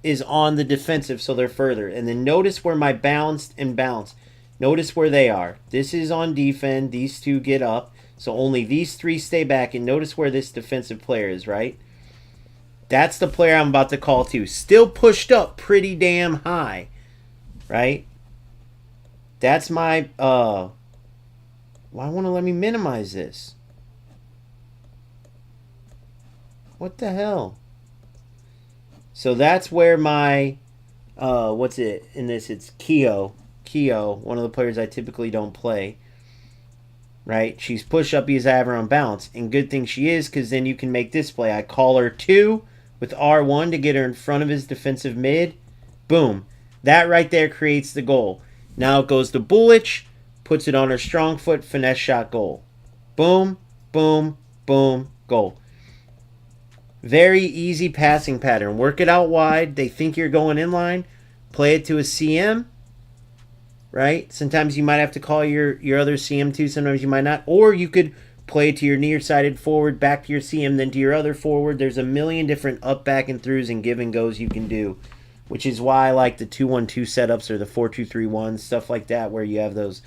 is on the defensive, so they're further. And then notice where my bounced and bounce. Notice where they are. This is on defend. These two get up. So only these three stay back. And notice where this defensive player is, right? That's the player I'm about to call to. Still pushed up pretty damn high, right? That's my... Why won't it let me minimize this? What the hell? So that's where my... what's it in this? It's Keo. Keo, one of the players I typically don't play. Right? She's push up because I have her on bounce. And good thing she is, because then you can make this play. I call her 2 with R1 to get her in front of his defensive mid. Boom. That right there creates the goal. Now it goes to Bulich, puts it on her strong foot, finesse shot, goal. Boom, boom, boom, goal. Very easy passing pattern. Work it out wide. They think you're going in line. Play it to a CM. Right? Sometimes you might have to call your other CM too. Sometimes you might not. Or you could play it to your near-sided forward, back to your CM, then to your other forward. There's a million different up, back, and throughs and give and goes you can do, which is why I like the 2-1-2 setups or the 4-2-3-1, stuff like that, where you have those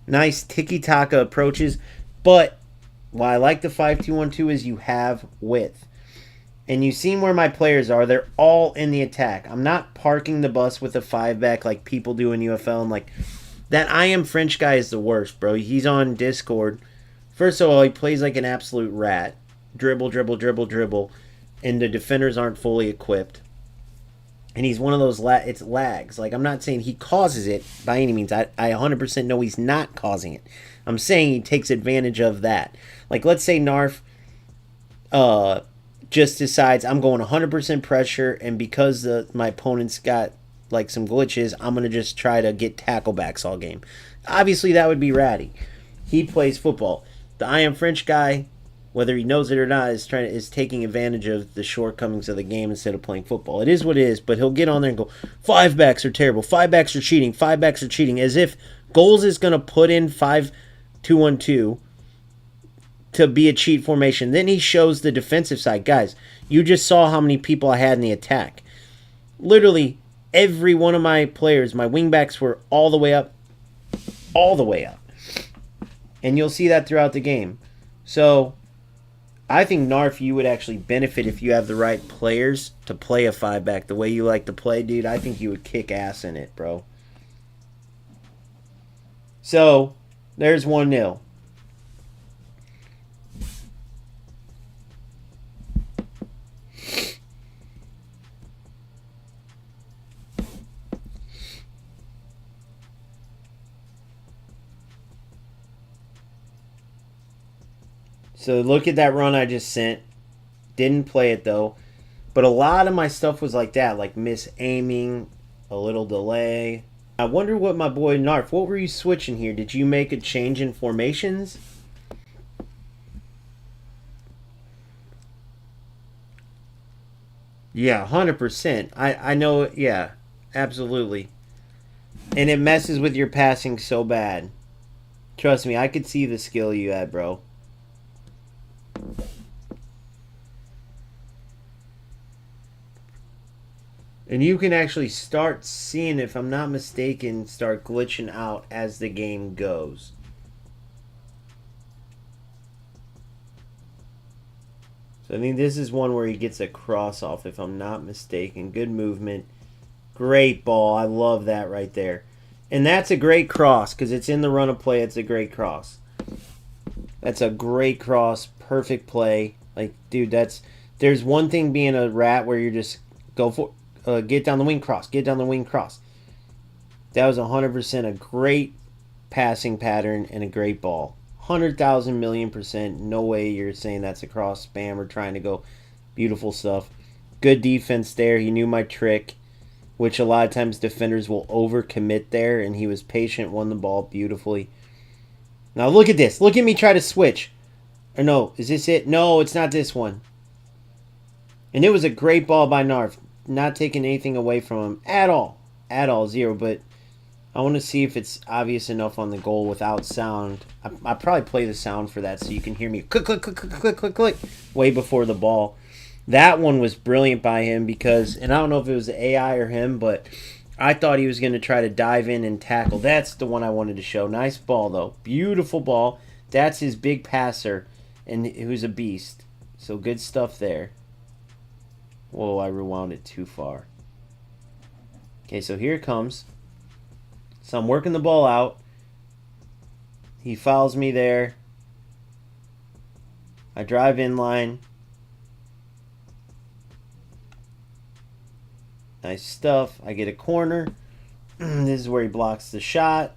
nice tiki-taka approaches. But why I like the 5-2-1-2 is you have width. And you've seen where my players are. They're all in the attack. I'm not parking the bus with a 5-back like people do in UFL. And like, that I Am French guy is the worst, bro. He's on Discord. First of all, he plays like an absolute rat. Dribble, dribble, dribble, dribble. And the defenders aren't fully equipped. And he's one of those, it's lags. Like, I'm not saying he causes it by any means. I 100% know he's not causing it. I'm saying he takes advantage of that. Like, let's say Narf just decides I'm going 100% pressure, and because my opponent's got like some glitches, I'm going to just try to get tackle backs all game. Obviously, that would be ratty. He plays football. The I Am French guy, whether he knows it or not, is taking advantage of the shortcomings of the game instead of playing football. It is what it is, but he'll get on there and go, 5-backs are terrible, 5-backs are cheating, 5-backs are cheating, as if Goals is going to put in 5-2-1-2 to be a cheat formation. Then he shows the defensive side. Guys, you just saw how many people I had in the attack. Literally, every one of my players, my wingbacks were all the way up. All the way up. And you'll see that throughout the game. So, I think, Narf, you would actually benefit if you have the right players to play a 5-back the way you like to play, dude. I think you would kick ass in it, bro. So, there's 1-0. So look at that run I just sent. Didn't play it though. But a lot of my stuff was like that. Like misaiming, a little delay. I wonder what my boy Narf, what were you switching here? Did you make a change in formations? Yeah, 100%. I know, yeah, absolutely. And it messes with your passing so bad. Trust me, I could see the skill you had, bro. And you can actually start seeing, if I'm not mistaken, start glitching out as the game goes. So I think this is one where he gets a cross off, if I'm not mistaken. Good movement. Great ball. I love that right there. And that's a great cross because it's in the run of play. It's a great cross. That's a great cross. Perfect play. Like, dude, there's one thing being a rat where you're just go for get down the wing cross. Get down the wing cross. That was 100% a great passing pattern and a great ball. 100,000 million percent. No way you're saying that's a cross spam or trying to go. Beautiful stuff. Good defense there. He knew my trick, which a lot of times defenders will overcommit there, and he was patient, won the ball beautifully. Now look at this. Look at me try to switch. Or no, is this it? No, it's not this one. And it was a great ball by Narf. Not taking anything away from him at all. At all, zero. But I want to see if it's obvious enough on the goal without sound. I probably play the sound for that so you can hear me click, click, click, click, click, click, click, way before the ball. That one was brilliant by him because, and I don't know if it was the AI or him, but I thought he was going to try to dive in and tackle. That's the one I wanted to show. Nice ball, though. Beautiful ball. That's his big passer, and who's a beast. So good stuff there. Whoa, I rewound it too far. Okay, so here it comes. So I'm working the ball out. He fouls me there. I drive in line. Nice stuff. I get a corner. This is where he blocks the shot.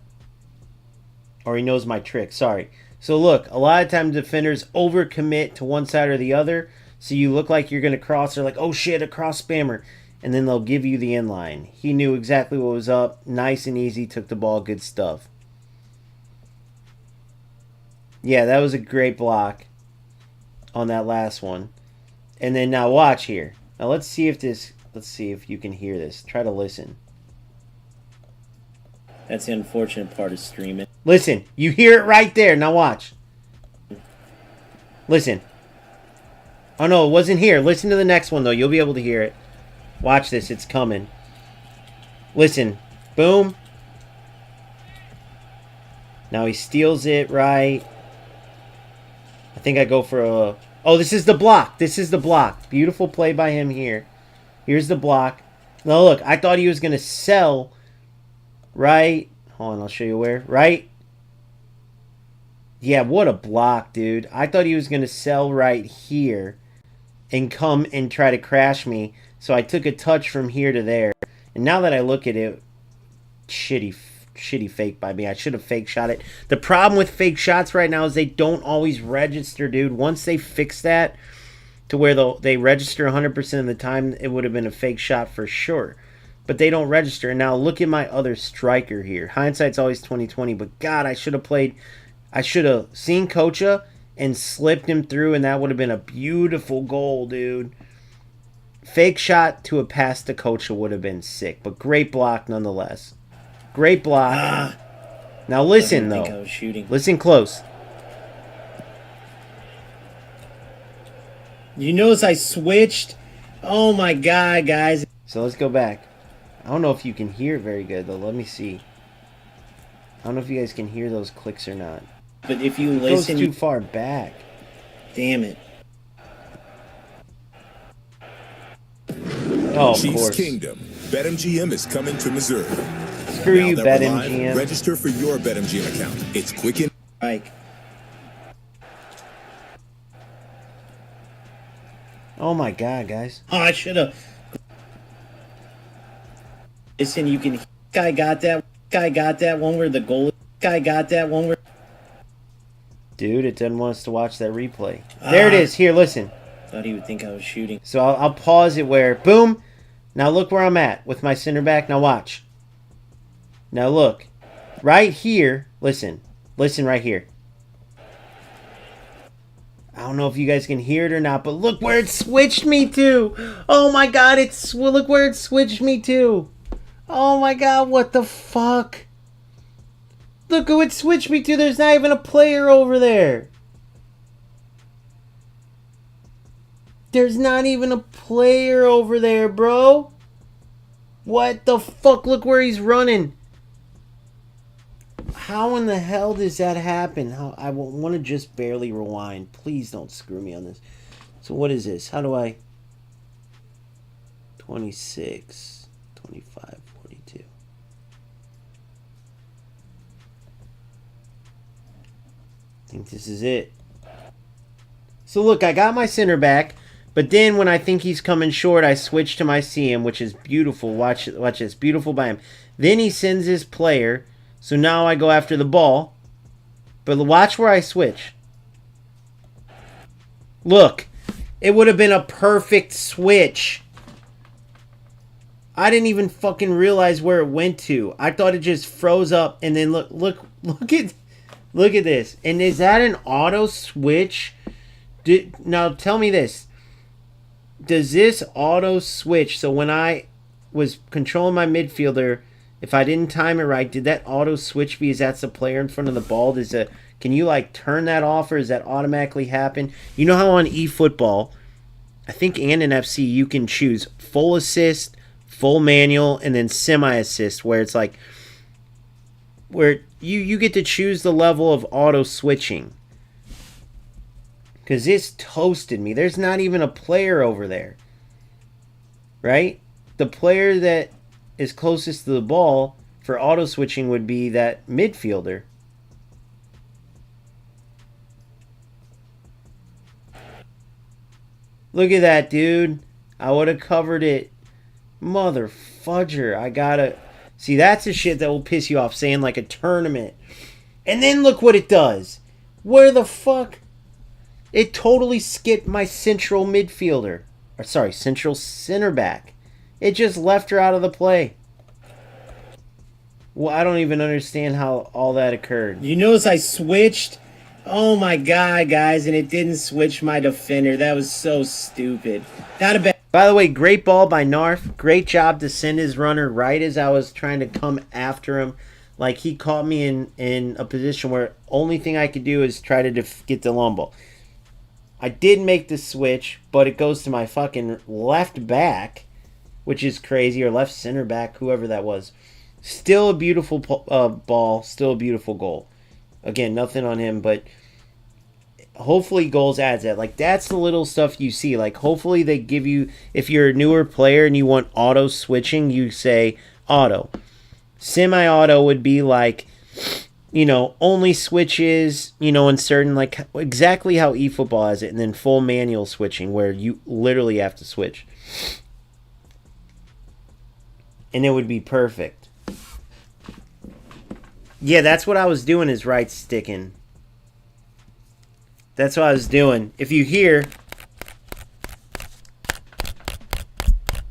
Or he knows my trick. Sorry. So look, a lot of times defenders overcommit to one side or the other. So you look like you're going to cross. They're like, oh shit, a cross spammer. And then they'll give you the inline. He knew exactly what was up. Nice and easy. Took the ball. Good stuff. Yeah, that was a great block on that last one. And then now watch here. Now let's see if this... Let's see if you can hear this. Try to listen. That's the unfortunate part of streaming. Listen. You hear it right there. Now watch. Listen. Oh, no. It wasn't here. Listen to the next one, though. You'll be able to hear it. Watch this. It's coming. Listen. Boom. Now he steals it right. I think I go for a... Oh, this is the block. This is the block. Beautiful play by him here. Here's the block. Now look, I thought he was going to sell right. Hold on, I'll show you where. Right. Yeah, what a block, dude. I thought he was going to sell right here and come and try to crash me. So I took a touch from here to there. And now that I look at it, shitty fake by me. I should have fake shot it. The problem with fake shots right now is they don't always register, dude. Once they fix that to where they register 100% of the time, it would have been a fake shot for sure. But they don't register. And now look at my other striker here. Hindsight's always 20/20, but God, I should have seen Kocha and slipped him through, and that would have been a beautiful goal, dude. Fake shot to a pass to Kocha would have been sick, but great block nonetheless. Great block. Now listen, though. I was shooting. Listen close. You notice I switched? Oh my God, guys. So let's go back. I don't know if you can hear very good, though. Let me see. I don't know if you guys can hear those clicks or not. But if you It listen... goes too far back. Damn it. Oh, of Chiefs course. Kingdom. BetMGM is coming to Missouri. Screw Now you, that we're live, BetMGM. register for your BetMGM account. It's quick and... Mike. Oh my God, guys. Oh, I should have... Listen, you can... Guy got that one where the goal... Guy got that one where... Dude, it doesn't want us to watch that replay. There it is. Here, listen. Thought he would think I was shooting. So I'll pause it where, boom. Now look where I'm at with my center back. Now watch. Now look. Right here. Listen. Listen right here. I don't know if you guys can hear it or not, but look where it switched me to. Oh my God, look where it switched me to. Oh my God, what the fuck? Look who it switched me to. There's not even a player over there. There's not even a player over there, bro. What the fuck? Look where he's running. How in the hell does that happen? I want to just barely rewind. Please don't screw me on this. So what is this? How do I... 26, 25, 42. I think this is it. So look, I got my center back. But then when I think he's coming short, I switch to my CM, which is beautiful. Watch this. Beautiful by him. Then he sends his player. So now I go after the ball. But watch where I switch. Look. It would have been a perfect switch. I didn't even fucking realize where it went to. I thought it just froze up and then look at this. And is that an auto switch? Now tell me this. Does this auto switch, so when I was controlling my midfielder, if I didn't time it right, did that auto switch because that's the player in front of the ball? Can you like turn that off, or does that automatically happen? You know how on eFootball, I think, and in FC, you can choose full assist, full manual, and then semi-assist, where it's like, where you get to choose the level of auto switching. Because this toasted me. There's not even a player over there. Right? The player that is closest to the ball for auto switching would be that midfielder. Look at that, dude. I would have covered it. Mother fudger. I gotta... See, that's the shit that will piss you off, saying like a tournament. And then look what it does. Where the fuck? It totally skipped my central midfielder. Or sorry, central center back. It just left her out of the play. Well, I don't even understand how all that occurred. You notice I switched? Oh my god, guys, and it didn't switch my defender. That was so stupid. Not a bad... By the way, great ball by Narf. Great job to send his runner right as I was trying to come after him. Like, he caught me in a position where only thing I could do is try to get the long ball. I did make the switch, but it goes to my fucking left back, which is crazy, or left center back, whoever that was. Still a beautiful ball, still a beautiful goal. Again, nothing on him, but hopefully goals adds that. Like, that's the little stuff you see. Like, hopefully they give you, if you're a newer player and you want auto switching, you say auto. Semi-auto would be like, you know, only switches, you know, in certain, like, exactly how eFootball has it, and then full manual switching, where you literally have to switch. And it would be perfect. Yeah, that's what I was doing, is right sticking. That's what I was doing. If you hear,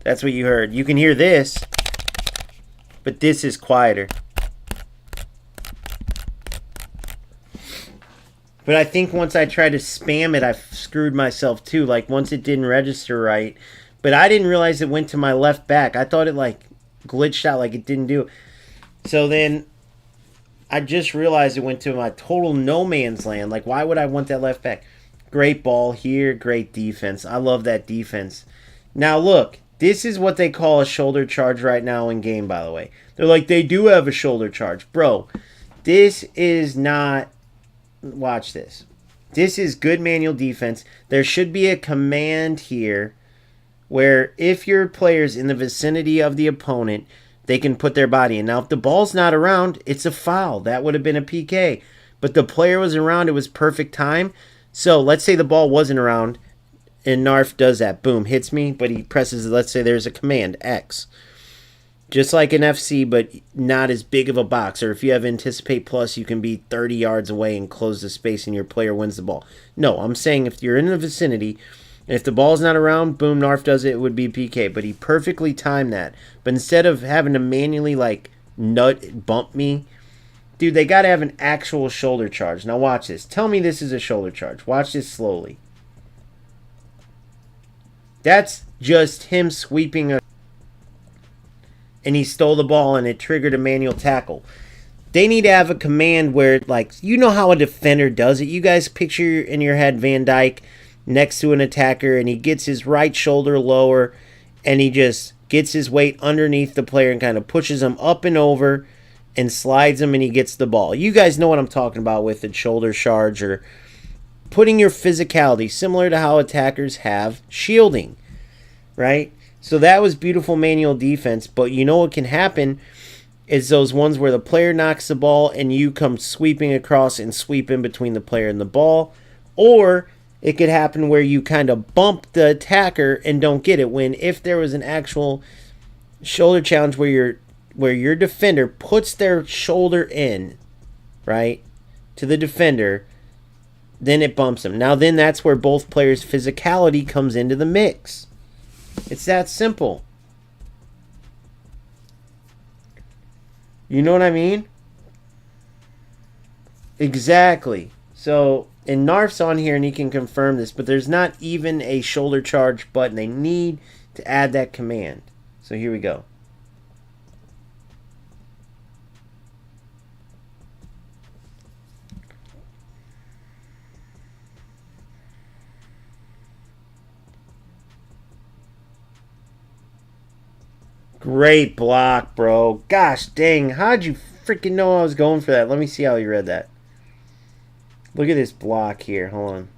that's what you heard. You can hear this, but this is quieter. But I think once I tried to spam it, I screwed myself too. Like, once it didn't register right. But I didn't realize it went to my left back. I thought it, like, glitched out, like it didn't do. So then I just realized it went to my total no man's land. Like, why would I want that left back? Great ball here, great defense. I love that defense. Now, look, this is what they call a shoulder charge right now in game, by the way. They're like, they do have a shoulder charge. Bro, this is not... Watch this. This is good manual defense. There should be a command here where if your player's in the vicinity of the opponent, they can put their body in. Now, if the ball's not around, it's a foul. That would have been a PK. But the player was around. It was perfect time. So let's say the ball wasn't around and Narf does that. Boom, hits me, but he presses, let's say there's a command, X. Just like an FC, but not as big of a box. Or if you have Anticipate Plus, you can be 30 yards away and close the space and your player wins the ball. No, I'm saying if you're in the vicinity, and if the ball's not around, boom, Narf does it, it would be PK. But he perfectly timed that. But instead of having to manually, like, bump me, dude, they got to have an actual shoulder charge. Now watch this. Tell me this is a shoulder charge. Watch this slowly. That's just him sweeping a... and he stole the ball and it triggered a manual tackle. They need to have a command where, like, you know how a defender does it. You guys picture in your head Van Dijk next to an attacker and he gets his right shoulder lower and he just gets his weight underneath the player and kind of pushes him up and over and slides him and he gets the ball. You guys know what I'm talking about with the shoulder charge, or putting your physicality similar to how attackers have shielding, right? So that was beautiful manual defense, but you know what can happen is those ones where the player knocks the ball and you come sweeping across and sweep in between the player and the ball, or it could happen where you kind of bump the attacker and don't get it, when if there was an actual shoulder challenge where you're where your defender puts their shoulder in, right, to the defender, then it bumps them. Now then that's where both players' physicality comes into the mix. It's that simple. You know what I mean? Exactly. So, and Narf's on here and he can confirm this, but there's not even a shoulder charge button. They need to add that command. So here we go. Great block, bro. Gosh dang, how'd you freaking know I was going for that? Let me see how you read that. Look at this block here. Hold on.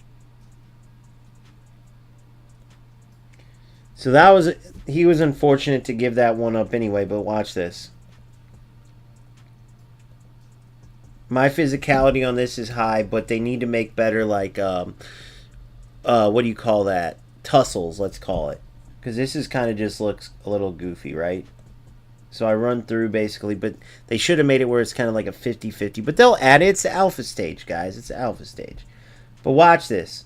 So that was, he was unfortunate to give that one up anyway, but watch this. My physicality on this is high, but they need to make better, like, what do you call that? Tussles, let's call it. Because this is kind of just looks a little goofy, right? So I run through basically, but they should have made it where it's kind of like a 50-50. But they'll add it. It's the alpha stage, guys. It's the alpha stage. But watch this.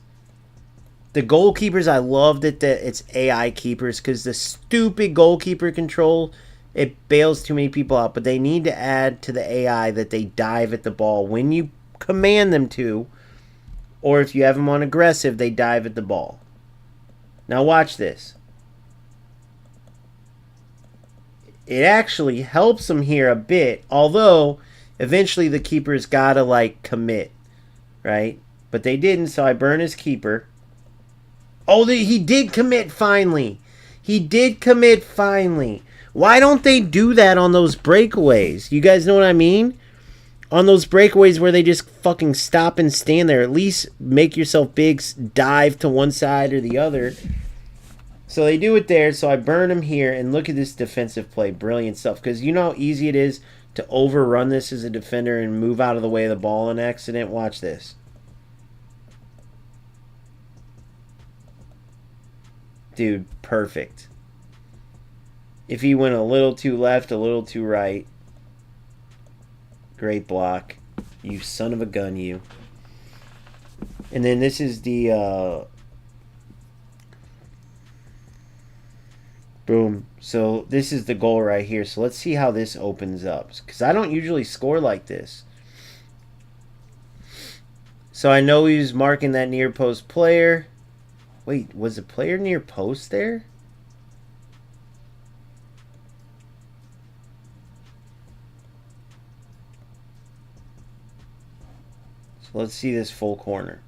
The goalkeepers, I loved it that it's AI keepers because the stupid goalkeeper control, it bails too many people out. But they need to add to the AI that they dive at the ball when you command them to. Or if you have them on aggressive, they dive at the ball. Now watch this. It actually helps them here a bit, although eventually the keeper's got to, like, commit, right? But they didn't, so I burn his keeper. Oh, he did commit finally. He did commit finally. Why don't they do that on those breakaways? You guys know what I mean? On those breakaways where they just fucking stop and stand there. At least make yourself big, dive to one side or the other. So they do it there, so I burn him here, and look at this defensive play. Brilliant stuff, because you know how easy it is to overrun this as a defender and move out of the way of the ball in accident? Watch this. Dude, perfect. If he went a little too left, a little too right. Great block. You son of a gun, you. And then this is the... Boom. So this is the goal right here. So let's see how this opens up. Because I don't usually score like this. So I know he was marking that near post player. Wait, was the player near post there? So let's see this full corner.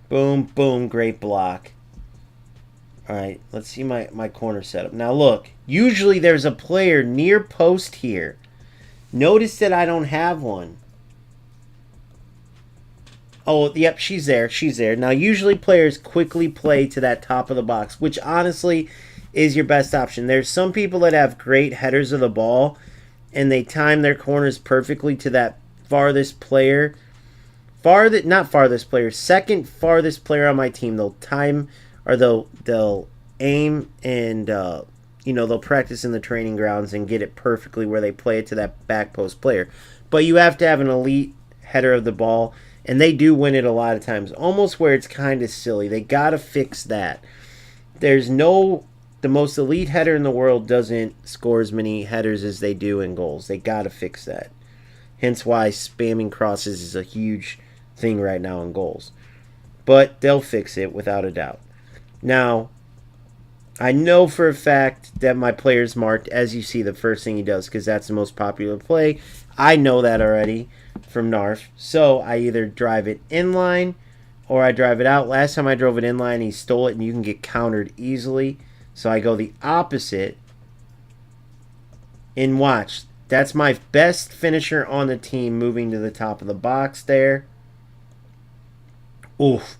Boom, boom, great block. Alright, let's see my corner setup. Now look, usually there's a player near post here. Notice that I don't have one. Oh, yep, she's there. She's there. Now usually players quickly play to that top of the box, which honestly is your best option. There's some people that have great headers of the ball, and they time their corners perfectly to that farthest player. Not farthest player, second farthest player on my team. They'll time... or they'll aim and, they'll practice in the training grounds and get it perfectly where they play it to that back post player. But you have to have an elite header of the ball, and they do win it a lot of times, almost where it's kind of silly. They got to fix that. The most elite header in the world doesn't score as many headers as they do in goals. They got to fix that. Hence why spamming crosses is a huge thing right now in goals. But they'll fix it without a doubt. Now, I know for a fact that my player's marked, as you see, the first thing he does, because that's the most popular play. I know that already from Narf. So I either drive it inline or I drive it out. Last time I drove it inline, he stole it, and you can get countered easily. So I go the opposite. And watch. That's my best finisher on the team moving to the top of the box there. Oof.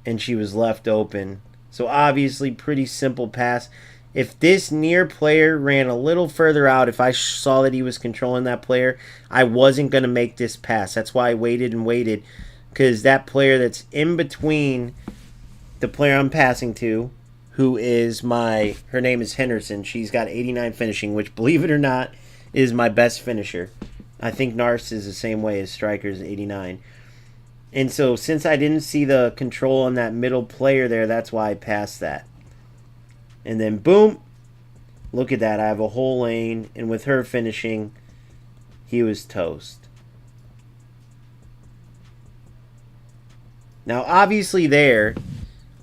And she was left open. So obviously pretty simple pass. If this near player ran a little further out, if I saw that he was controlling that player, I wasn't going to make this pass. That's why I waited and waited. Because that player that's in between the player I'm passing to, who is her name is Henderson. She's got 89 finishing, which, believe it or not, is my best finisher. I think Nars is the same way as Striker's 89. And so since I didn't see the control on that middle player there, that's why I passed that. And then boom, look at that. I have a whole lane, and with her finishing, he was toast. Now, obviously there,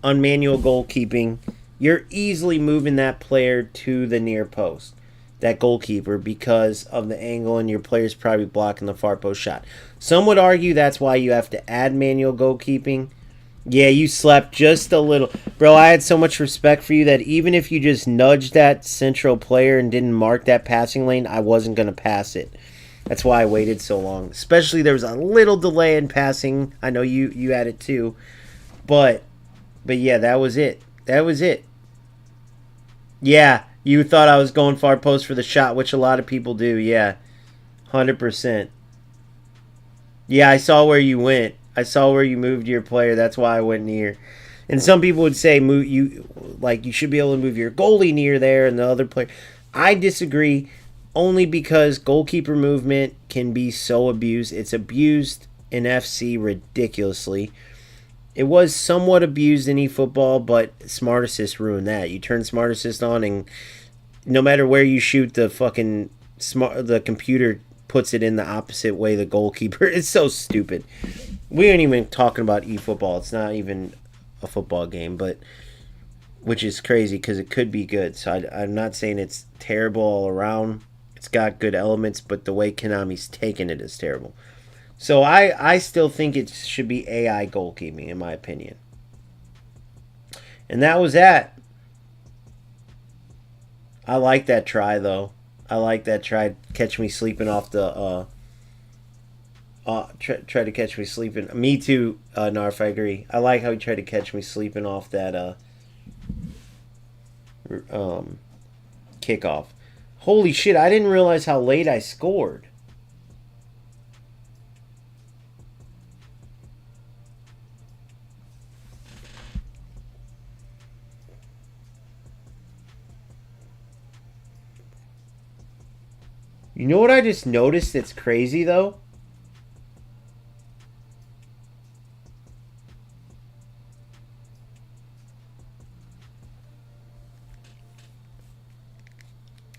on manual goalkeeping, you're easily moving that player to the near post, that goalkeeper, because of the angle, and your player's probably blocking the far post shot. Some would argue that's why you have to add manual goalkeeping. Yeah, you slept just a little. Bro, I had so much respect for you that even if you just nudged that central player and didn't mark that passing lane, I wasn't going to pass it. That's why I waited so long. Especially there was a little delay in passing. I know you had it too. But yeah, that was it. That was it. Yeah, you thought I was going far post for the shot, which a lot of people do. Yeah, 100%. Yeah, I saw where you went. I saw where you moved your player. That's why I went near. And some people would say you should be able to move your goalie near there and the other player. I disagree, only because goalkeeper movement can be so abused. It's abused in FC ridiculously. It was somewhat abused in eFootball, but Smart Assist ruined that. You turn Smart Assist on, and no matter where you shoot, the computer puts it in the opposite way the goalkeeper. It's so stupid. We ain't even talking about eFootball. It's not even a football game, but which is crazy because it could be good. So I'm not saying it's terrible all around. It's got good elements, but the way Konami's taken it is terrible. So I still think it should be AI goalkeeping, in my opinion. And that was that. I like that try, though. I like that try. Catch me sleeping off the... try to catch me sleeping. Me too, Narf, I agree. I like how he tried to catch me sleeping off that kickoff. Holy shit, I didn't realize how late I scored. You know what I just noticed that's crazy, though?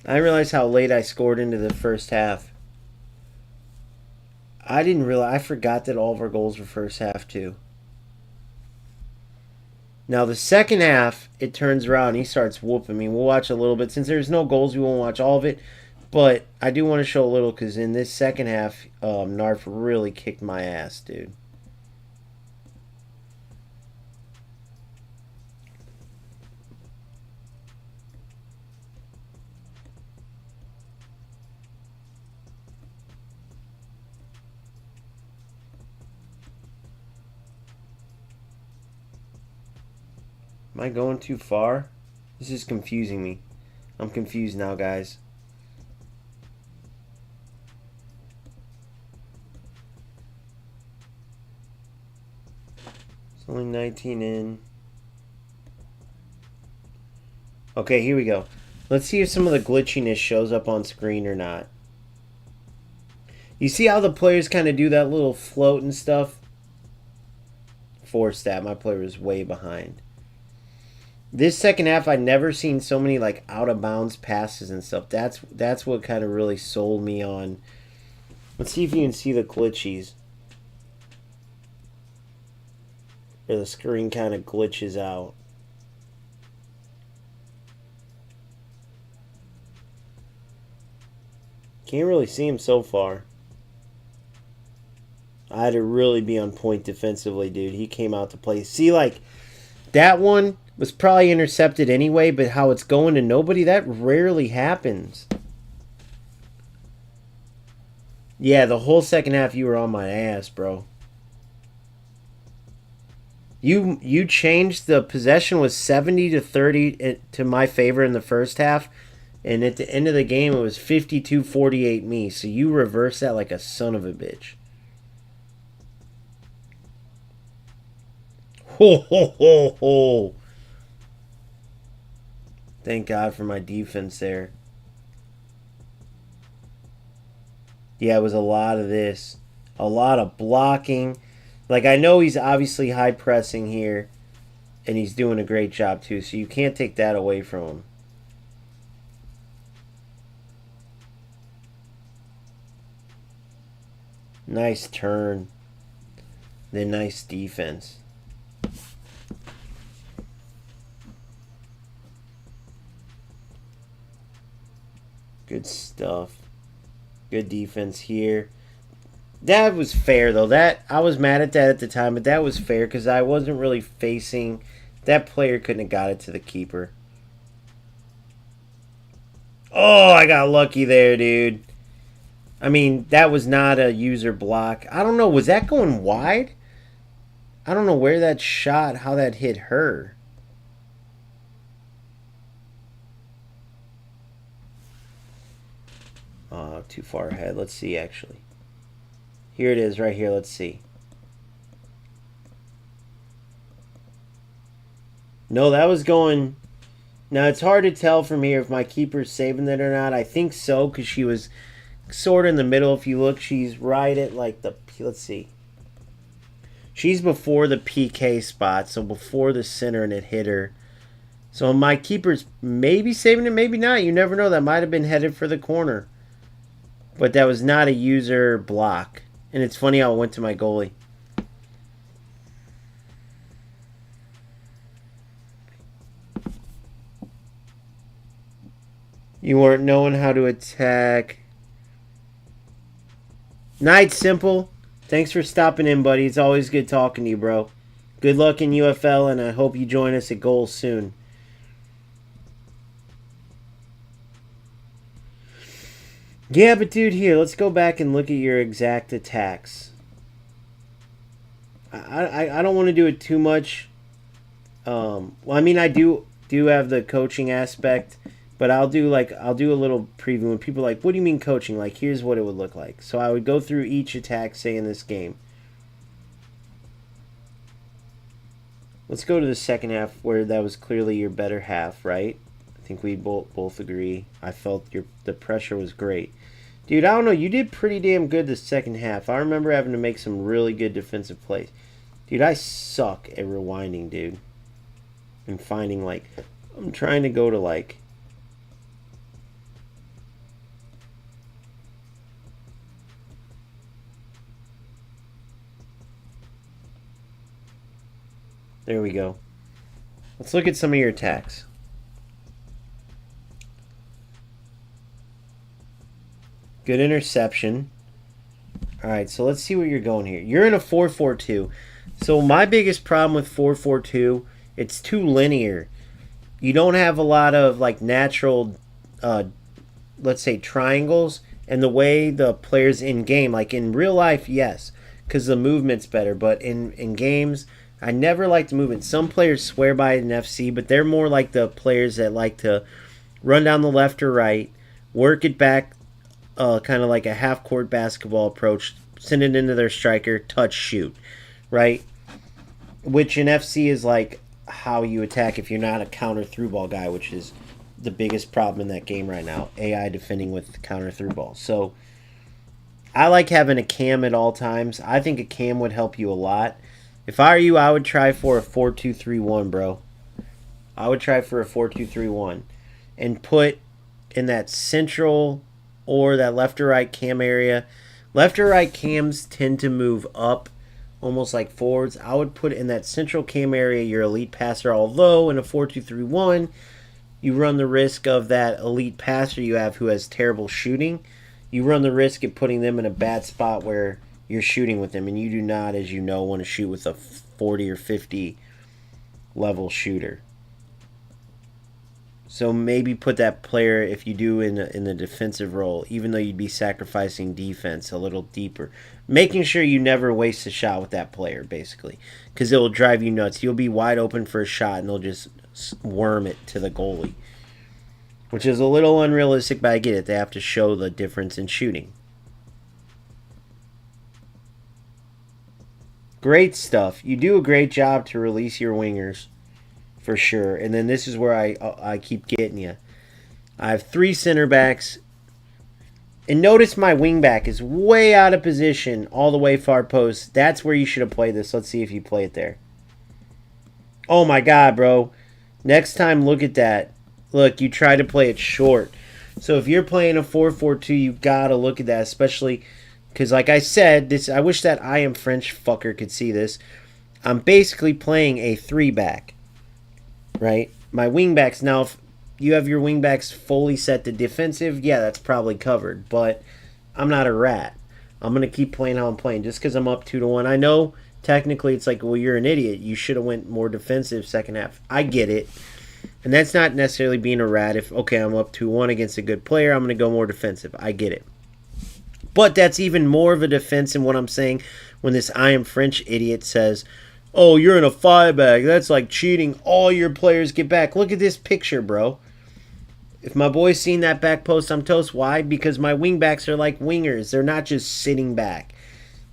I didn't realize how late I scored into the first half. I didn't realize. I forgot that all of our goals were first half, too. Now, the second half, it turns around. He starts whooping me. We'll watch a little bit. Since there's no goals, we won't watch all of it. But I do want to show a little because in this second half, Narf really kicked my ass, dude. Am I going too far? This is confusing me. I'm confused now, guys. It's only 19 in. Okay, here we go. Let's see if some of the glitchiness shows up on screen or not. You see how the players kind of do that little float and stuff? Forced that. My player was way behind. This second half, I've never seen so many like out of bounds passes and stuff. That's what kind of really sold me on. Let's see if you can see the glitchies. Where the screen kind of glitches out. Can't really see him so far. I had to really be on point defensively, dude. He came out to play. See, like, that one was probably intercepted anyway, but how it's going to nobody, that rarely happens. Yeah, the whole second half you were on my ass, bro. You changed the possession was 70 to 30 to my favor in the first half, and at the end of the game it was 52-48 me. So you reversed that like a son of a bitch. Ho ho ho ho. Thank God for my defense there. Yeah, it was a lot of this. A lot of blocking. Like, I know he's obviously high pressing here, and he's doing a great job too, so you can't take that away from him. Nice turn. Then nice defense. Good stuff. Good defense here. That was fair, though. That I was mad at that at the time, but that was fair because I wasn't really facing... That player couldn't have got it to the keeper. Oh, I got lucky there, dude. I mean, that was not a user block. I don't know. Was that going wide? I don't know where that shot, how that hit her. Too far ahead. Let's see, actually. Here it is, right here. Let's see. No, that was going... Now, it's hard to tell from here if my keeper's saving that or not. I think so, because she was sort of in the middle. If you look, she's right at, like, the... Let's see. She's before the PK spot, so before the center, and it hit her. So my keeper's maybe saving it, maybe not. You never know. That might have been headed for the corner. But that was not a user block. And it's funny how it went to my goalie. You weren't knowing how to attack. Night, Simple. Thanks for stopping in, buddy. It's always good talking to you, bro. Good luck in UFL, and I hope you join us at goals soon. Yeah, but dude, here, let's go back and look at your exact attacks. I don't want to do it too much. Well, I mean, I do have the coaching aspect, but I'll do a little preview when people are like, what do you mean coaching? Like, here's what it would look like. So I would go through each attack, say, in this game. Let's go to the second half where that was clearly your better half, right? I think we both agree. I felt the pressure was great. Dude, I don't know. You did pretty damn good the second half. I remember having to make some really good defensive plays. Dude, I suck at rewinding, dude. And finding, like... I'm trying to go to, like... There we go. Let's look at some of your attacks. Good interception. Alright, so let's see where you're going here. You're in a 4-4-2. So my biggest problem with 4-4-2, it's too linear. You don't have a lot of like natural, let's say, triangles. And the way the players in game, like in real life, yes, because the movement's better. But in games, I never liked movement. Some players swear by it in FC, but they're more like the players that like to run down the left or right, work it back, kind of like a half-court basketball approach, send it into their striker, touch, shoot, right? Which in FC is like how you attack if you're not a counter through ball guy, which is the biggest problem in that game right now. AI defending with counter through ball. So I like having a cam at all times. I think a cam would help you a lot. If I were you, I would try for a 4-2-3-1, bro. I would try for a 4-2-3-1 and put in that central or that left or right cam area. Left or right cams tend to move up almost like forwards. I would put in that central cam area your elite passer, although in a 4-2-3-1, you run the risk of that elite passer you have who has terrible shooting. You run the risk of putting them in a bad spot where you're shooting with them, and you do not, as you know, want to shoot with a 40 or 50 level shooter. So maybe put that player, if you do in the defensive role, even though you'd be sacrificing defense, a little deeper. Making sure you never waste a shot with that player, basically. Because it will drive you nuts. You'll be wide open for a shot, and they'll just worm it to the goalie. Which is a little unrealistic, but I get it. They have to show the difference in shooting. Great stuff. You do a great job to release your wingers. for sure. And then this is where I keep getting you. I have 3 center backs. And notice my wing back is way out of position all the way far post. That's where you should have played this. Let's see if you play it there. Oh my God, bro. Next time, look at that. Look, you try to play it short. So if you're playing a 4-4-2, you got to look at that, especially because, like I said, I wish that I am French fucker could see this. I'm basically playing a 3-back, right? My wingbacks, now, if you have your wingbacks fully set to defensive, yeah, that's probably covered. But I'm not a rat. I'm going to keep playing how I'm playing just because I'm up 2-1. I know technically it's like, well, you're an idiot. You should have went more defensive second half. I get it. And that's not necessarily being a rat. If, okay, I'm up 2-1 against a good player, I'm going to go more defensive. I get it. But that's even more of a defense in what I'm saying when this I am French idiot says, oh, you're in a 5-back. That's like cheating. All your players get back. Look at this picture, bro. If my boy's seen that back post, I'm toast. Why? Because my wingbacks are like wingers. They're not just sitting back.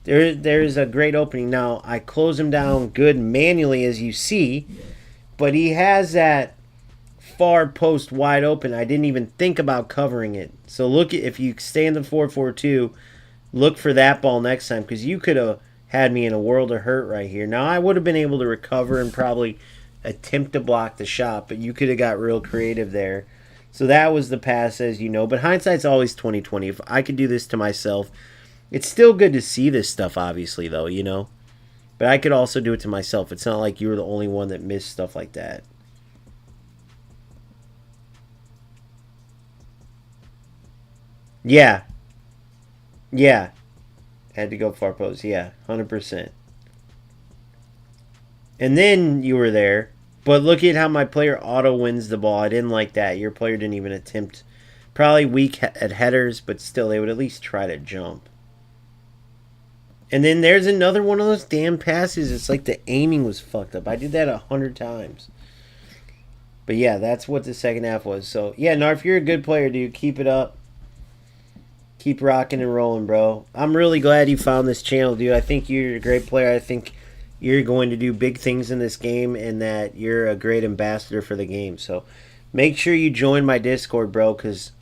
There's a great opening. Now, I close him down good manually, as you see, but he has that far post wide open. I didn't even think about covering it. So look, if you stay in the 4-4-2, look for that ball next time, because you could have had me in a world of hurt right here. Now, I would have been able to recover and probably attempt to block the shot, but you could have got real creative there. So that was the pass, as you know. But hindsight's always 20/20. If I could do this to myself, it's still good to see this stuff, obviously, though, you know. But I could also do it to myself. It's not like you were the only one that missed stuff like that. Yeah. Yeah. Had to go far post. Yeah, 100%. And then you were there. But look at how my player auto wins the ball. I didn't like that. Your player didn't even attempt. Probably weak at headers, but still, they would at least try to jump. And then there's another one of those damn passes. It's like the aiming was fucked up. I did that 100 times. But yeah, that's what the second half was. So yeah, Narf, you're a good player, dude. Keep it up. Keep rocking and rolling, bro. I'm really glad you found this channel, dude. I think you're a great player. I think you're going to do big things in this game, and that you're a great ambassador for the game. So make sure you join my Discord, bro, because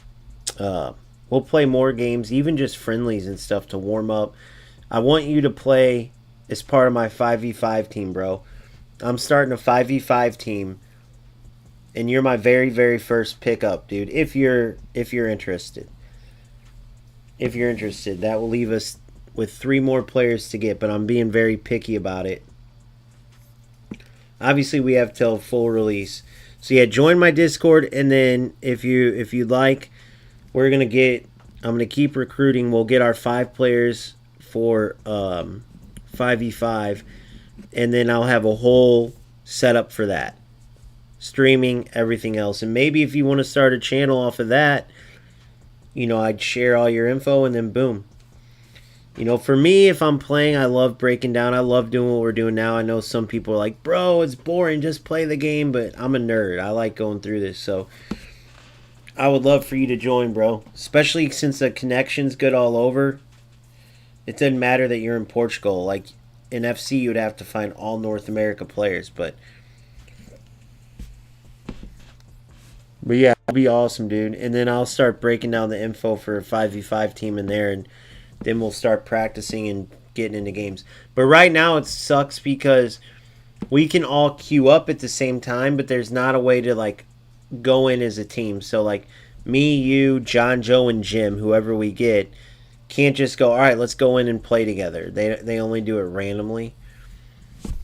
we'll play more games, even just friendlies and stuff to warm up. I want you to play as part of my 5v5 team, bro. I'm starting a 5v5 team, and you're my very, very first pickup, dude. If you're interested. If you're interested, that will leave us with 3 more players to get, but I'm being very picky about it. Obviously, we have till full release. So yeah, join my Discord, and then if you'd like, I'm gonna keep recruiting. We'll get our 5 players for 5v5, and then I'll have a whole setup for that. Streaming, everything else. And maybe if you want to start a channel off of that, you know, I'd share all your info, and then boom. You know, for me, if I'm playing, I love breaking down. I love doing what we're doing now. I know some people are like, bro, it's boring, just play the game. But I'm a nerd. I like going through this. So I would love for you to join, bro. Especially since the connection's good all over. It doesn't matter that you're in Portugal. Like, in FC, you'd have to find all North America players. But yeah, it'll be awesome, dude. And then I'll start breaking down the info for a 5v5 team in there, and then we'll start practicing and getting into games. But right now it sucks because we can all queue up at the same time, but there's not a way to, like, go in as a team. So, like, me, you, John, Joe, and Jim, whoever we get, can't just go, all right, let's go in and play together. They only do it randomly.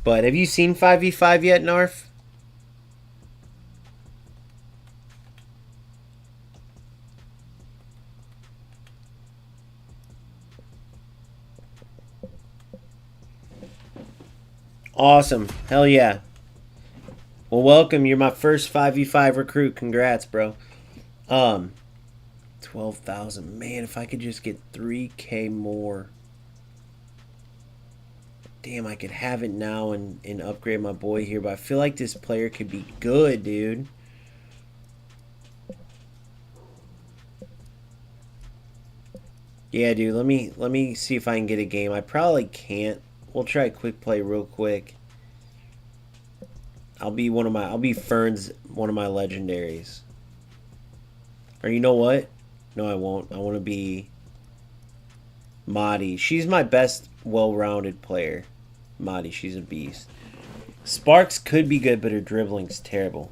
But have you seen 5v5 yet, Narf? Awesome. Hell yeah. Well, welcome. You're my first 5v5 recruit. Congrats, bro. 12,000. Man, if I could just get 3K more. Damn, I could have it now and upgrade my boy here, but I feel like this player could be good, dude. Yeah, dude, let me see if I can get a game. I probably can't. We'll try quick play real quick. I'll be Fern's one of my legendaries. Or you know what? No, I won't. I want to be Madi. She's my best well-rounded player. Madi, she's a beast. Sparks could be good, but her dribbling's terrible.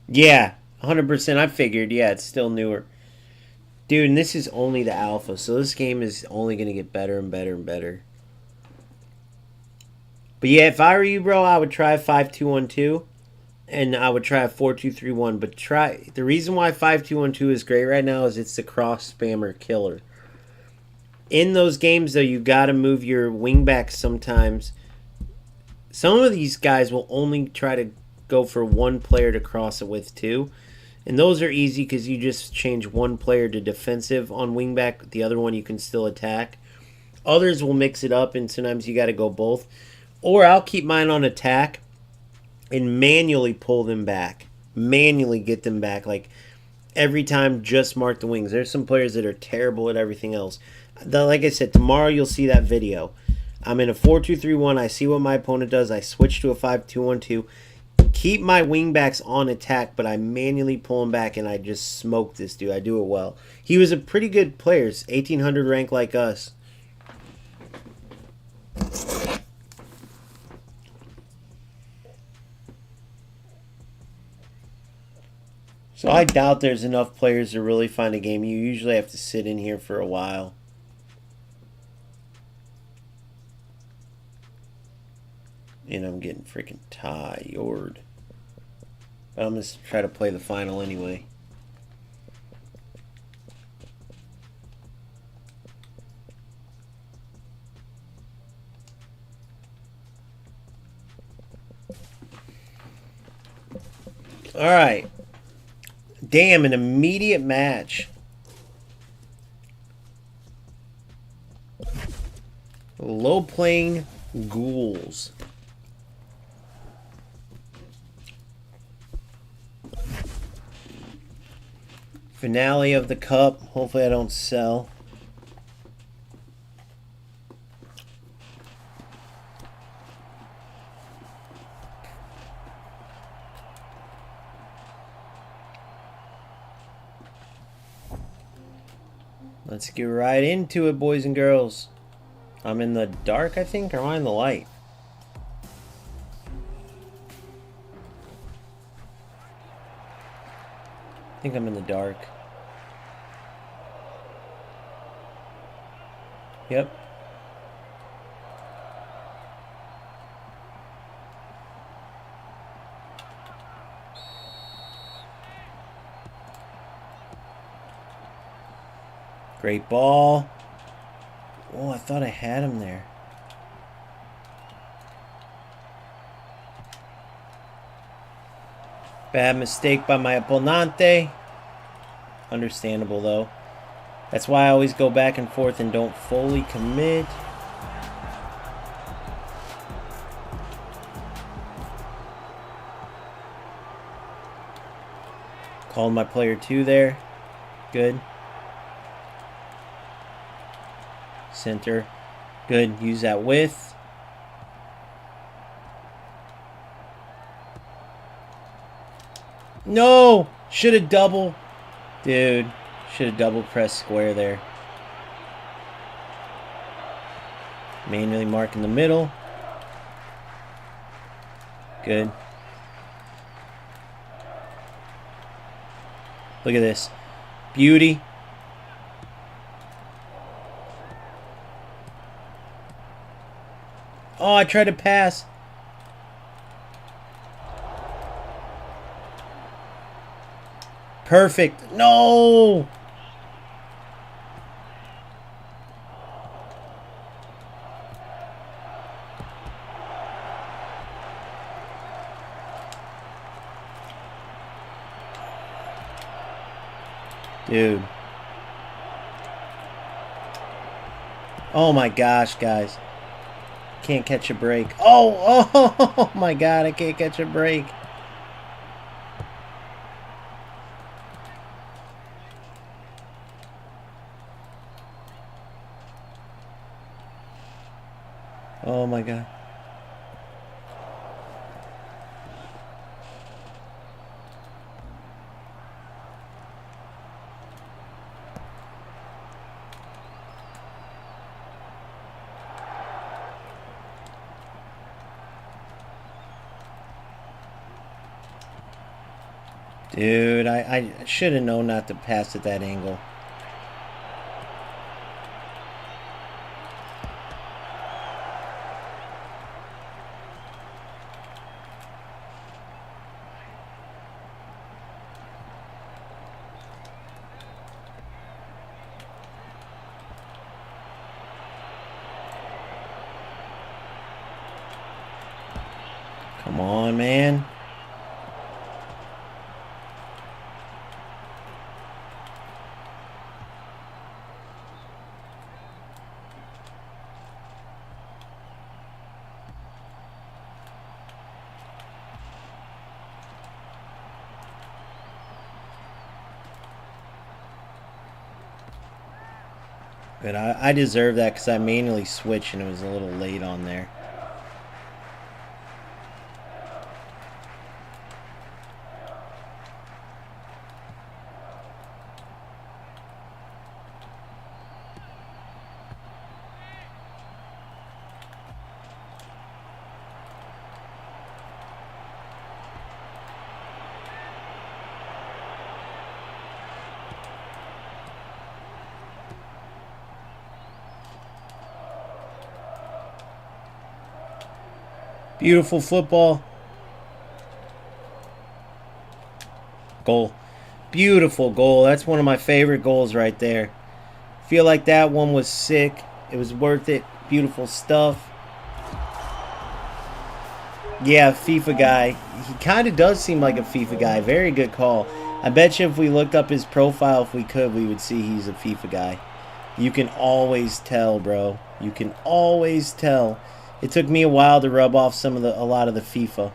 Yeah, 100%. I figured. Yeah, it's still newer. Dude, and this is only the alpha, so this game is only going to get better and better and better. But yeah, if I were you, bro, I would try 5-2-1-2, and I would try a 4-2-3-1. But the reason why 5-2-1-2 is great right now is it's the cross spammer killer. In those games, though, you got to move your wingbacks sometimes. Some of these guys will only try to go for one player to cross it with, too. And those are easy because you just change one player to defensive on wingback. The other one you can still attack. Others will mix it up, and sometimes you got to go both. Or I'll keep mine on attack and manually pull them back. Manually get them back. Like, every time, just mark the wings. There's some players that are terrible at everything else. Like I said, tomorrow you'll see that video. I'm in a 4-2-3-1. I see what my opponent does. I switch to a 5-2-1-2. Keep my wingbacks on attack, but I manually pull him back, and I just smoke this dude. I do it well. He was a pretty good player. 1800 rank like us. So I doubt there's enough players to really find a game. You usually have to sit in here for a while. And I'm getting freaking tired. But I'm going to try to play the final anyway. Alright. Damn, an immediate match. Low playing ghouls. Finale of the cup. Hopefully I don't sell. Let's get right into it, boys and girls. I'm in the dark, I think, or am I in the light? I think I'm in the dark. Yep. Great ball. Oh, I thought I had him there. Bad mistake by my opponente. Understandable, though. That's why I always go back and forth and don't fully commit. Called my player 2 there. Good. Center. Good. Use that width. No! Should have double. Dude. Should have double pressed square there. Manually mark in the middle. Good. Look at this. Beauty. Oh, I tried to pass. Perfect. No! Dude. Oh my gosh, guys. Can't catch a break. Oh my god, I can't catch a break. Oh my god. Dude, I should have known not to pass at that angle. Come on, man. But I deserve that because I manually switched and it was a little late on there. Beautiful football. Goal. Beautiful goal. That's one of my favorite goals right there. Feel like that one was sick. It was worth it. Beautiful stuff. Yeah, FIFA guy. He kind of does seem like a FIFA guy. Very good call. I bet you if we looked up his profile, if we could, we would see he's a FIFA guy. You can always tell, bro. You can always tell. It took me a while to rub off a lot of the FIFA.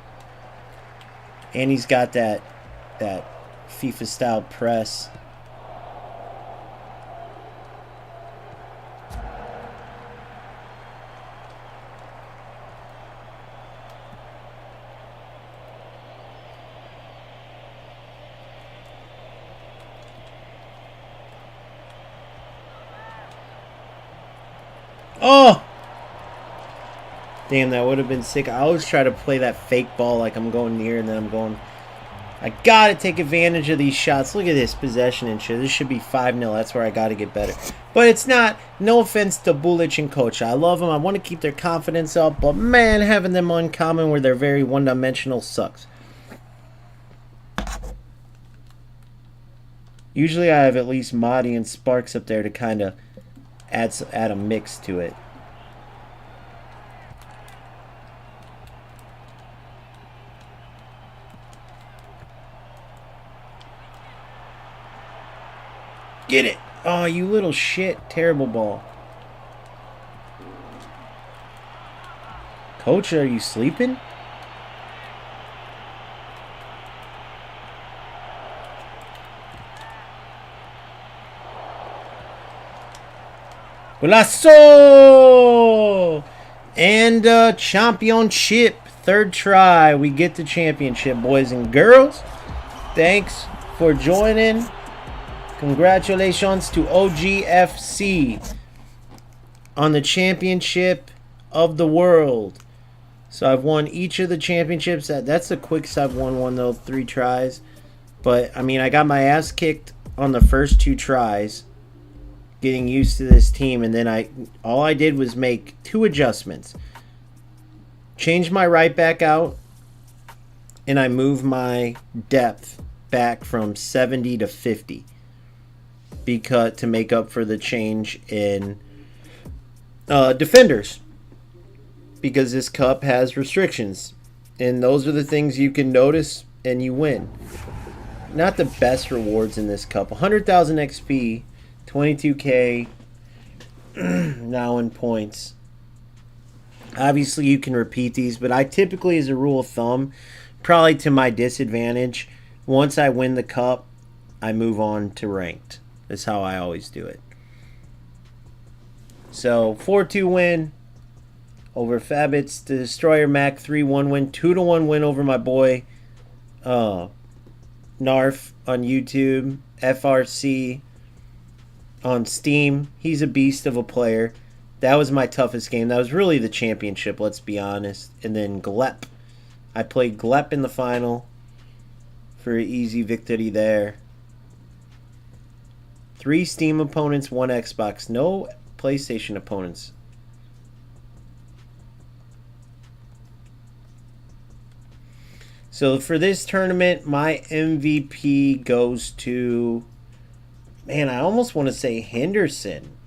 And he's got that FIFA style press. Oh! Damn, that would have been sick. I always try to play that fake ball like I'm going near and then I'm going... I gotta take advantage of these shots. Look at this possession and shit. This should be 5-0. That's where I gotta get better. But it's not. No offense to Bulic and Coach. I love them. I want to keep their confidence up. But man, having them uncommon where they're very one-dimensional sucks. Usually I have at least Mahdi and Sparks up there to kind of add a mix to it. Get it! Oh, you little shit. Terrible ball. Coach, are you sleeping? Golazo! And championship. Third try. We get the championship, boys and girls. Thanks for joining. Congratulations to OGFC on the championship of the world. So I've won each of the championships. That's the quickest I've won one, though, 3 tries. But, I mean, I got my ass kicked on the first 2 tries, getting used to this team. And then all I did was make 2 adjustments. Change my right back out, and I moved my depth back from 70 to 50. Because to make up for the change in defenders, because this cup has restrictions, and those are the things you can notice and you win. Not the best rewards in this cup. 100,000 XP, 22k now in points. Obviously you can repeat these, but I typically, as a rule of thumb, probably to my disadvantage, once I win the cup, I move on to ranked. That's how I always do it. So, 4-2 win over Fabits. The Destroyer Mac 3-1 win. 2-1 win over my boy Narf on YouTube. FRC on Steam. He's a beast of a player. That was my toughest game. That was really the championship, let's be honest. And then Glep. I played Glep in the final for an easy victory there. 3 Steam opponents, 1 Xbox. No PlayStation opponents. So for this tournament, my MVP goes to... Man, I almost want to say Henderson.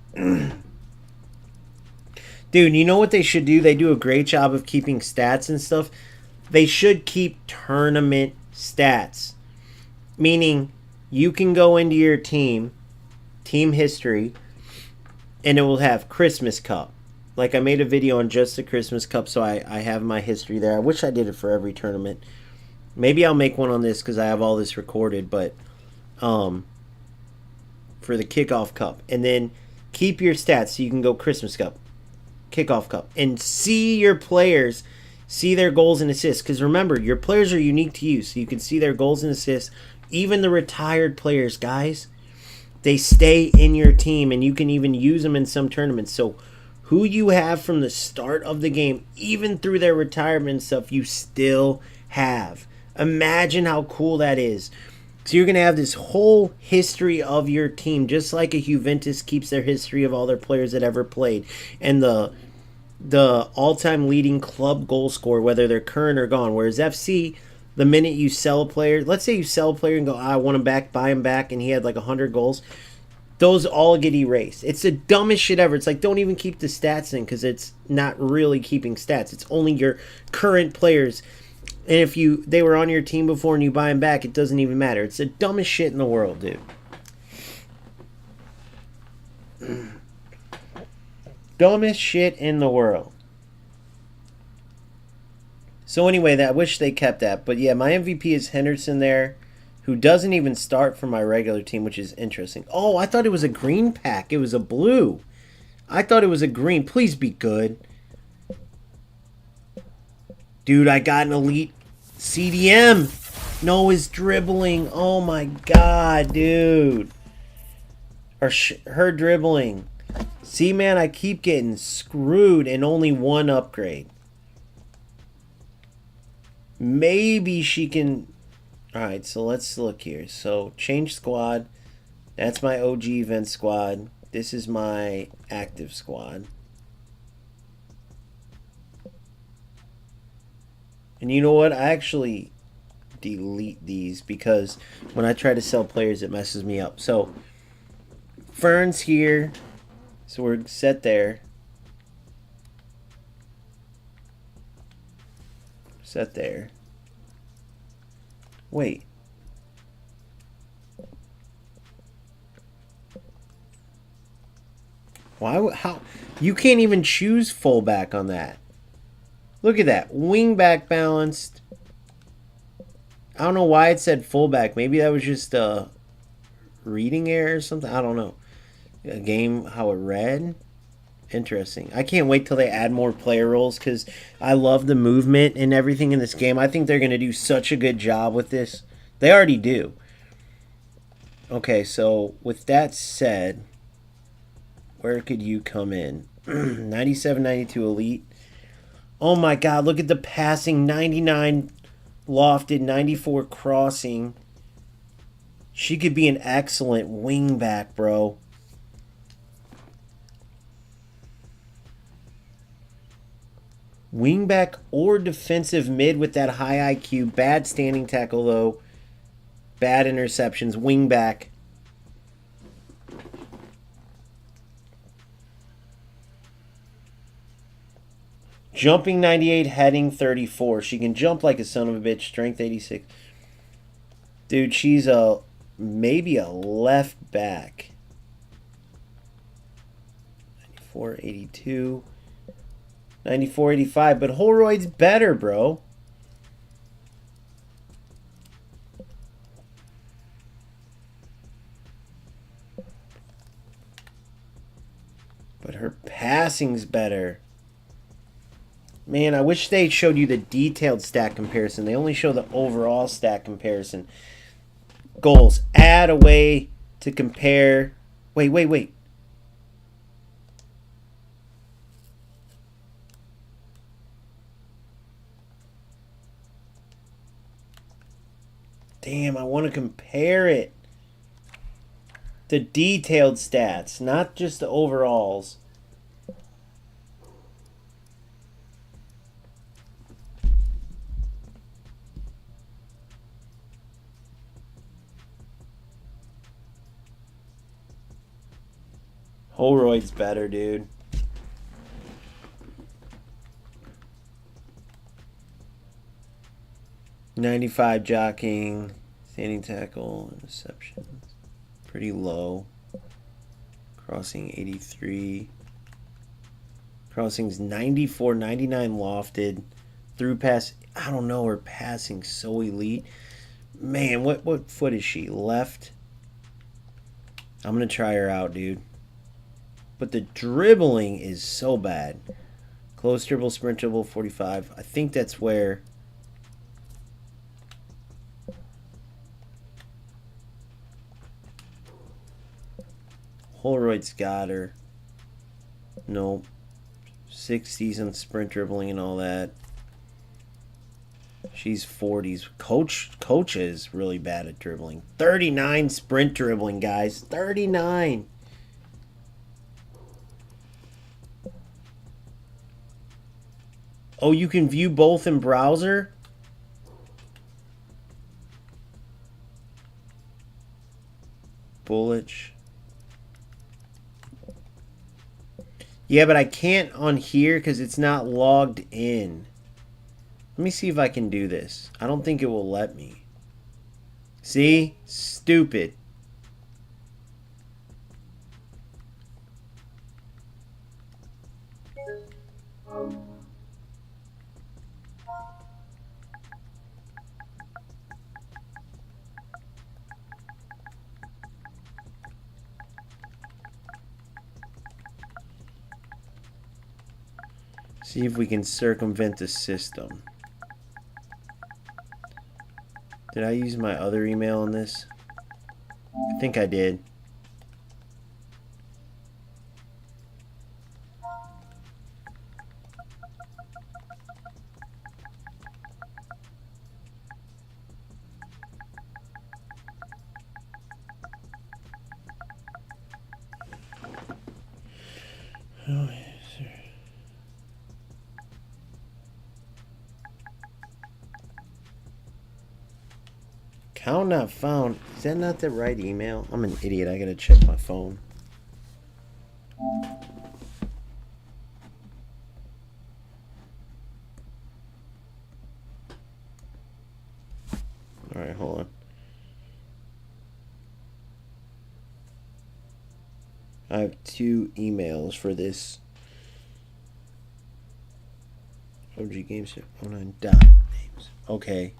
Dude, you know what they should do? They do a great job of keeping stats and stuff. They should keep tournament stats. Meaning, you can go into your team history, and it will have Christmas Cup. Like, I made a video on just the Christmas Cup, so I have my history there. I wish I did it for every tournament. Maybe I'll make one on this because I have all this recorded, but for the Kickoff Cup. And then keep your stats so you can go Christmas Cup, Kickoff Cup, and see your players, see their goals and assists. Because remember, your players are unique to you, so you can see their goals and assists. Even the retired players, guys, they stay in your team, and you can even use them in some tournaments. So who you have from the start of the game, even through their retirement and stuff, you still have. Imagine how cool that is. So you're going to have this whole history of your team, just like a Juventus keeps their history of all their players that ever played. And the all-time leading club goal scorer, whether they're current or gone. Whereas FC, the minute you sell a player, let's say you sell a player and go, I want him back, buy him back, and he had like 100 goals, those all get erased. It's the dumbest shit ever. It's like, don't even keep the stats in because it's not really keeping stats. It's only your current players. And if they were on your team before and you buy them back, it doesn't even matter. It's the dumbest shit in the world, dude. Dumbest shit in the world. So anyway, I wish they kept that. But yeah, my MVP is Henderson there, who doesn't even start for my regular team, which is interesting. Oh, I thought it was a green pack. It was a blue. I thought it was a green. Please be good. Dude, I got an elite CDM. Noah's dribbling. Oh my god, dude. Or her dribbling. See, man, I keep getting screwed and only 1 upgrade. Maybe she can... Alright, so let's look here. So, change squad. That's my OG event squad. This is my active squad. And you know what? I actually delete these because when I try to sell players, it messes me up. So, Fern's here. So we're set there. Set there. Wait. Why? How? You can't even choose fullback on that. Look at that. Wingback balanced. I don't know why it said fullback. Maybe that was just a reading error or something. I don't know. A game, how it read. Interesting. I can't wait till they add more player roles because I love the movement and everything in this game. I think they're going to do such a good job with this. They already do. Okay, so with that said, where could you come in? 97, 92 elite. Oh my god, look at the passing. 99 lofted, 94 crossing. She could be an excellent wingback, bro. Wingback or defensive mid with that high IQ. Bad standing tackle, though. Bad interceptions. Wingback. Jumping 98, heading 34. She can jump like a son of a bitch. Strength 86. Dude, she's maybe a left back. 94, 82. 94, 85. But Holroyd's better, bro. But her passing's better. Man, I wish they showed you the detailed stat comparison. They only show the overall stat comparison. Goals. Add a way to compare. Wait. Damn, I want to compare it. The detailed stats, not just the overalls. Holroyd's better, dude. .95 jockeying, standing tackle, interceptions. Pretty low. Crossing 83. Crossing's 94, 99 lofted. Through pass, I don't know, her passing so elite. Man, what foot is she? Left? I'm going to try her out, dude. But the dribbling is so bad. Close dribble, sprint dribble, 45. I think that's where... Holroyd's got her. Nope. 60s on sprint dribbling and all that. She's 40s. Coach is really bad at dribbling. 39 sprint dribbling, guys. 39. Oh, you can view both in browser? Bullich. Yeah, but I can't on here because it's not logged in. Let me see if I can do this. I don't think it will let me. See? Stupid. See if we can circumvent the system. Did I use my other email on this? I think I did. Oh, sir. Account not found. Is that not the right email? I'm an idiot. I gotta check my phone. Alright, hold on. I have 2 emails for this. OG Games 09 dot names. Okay.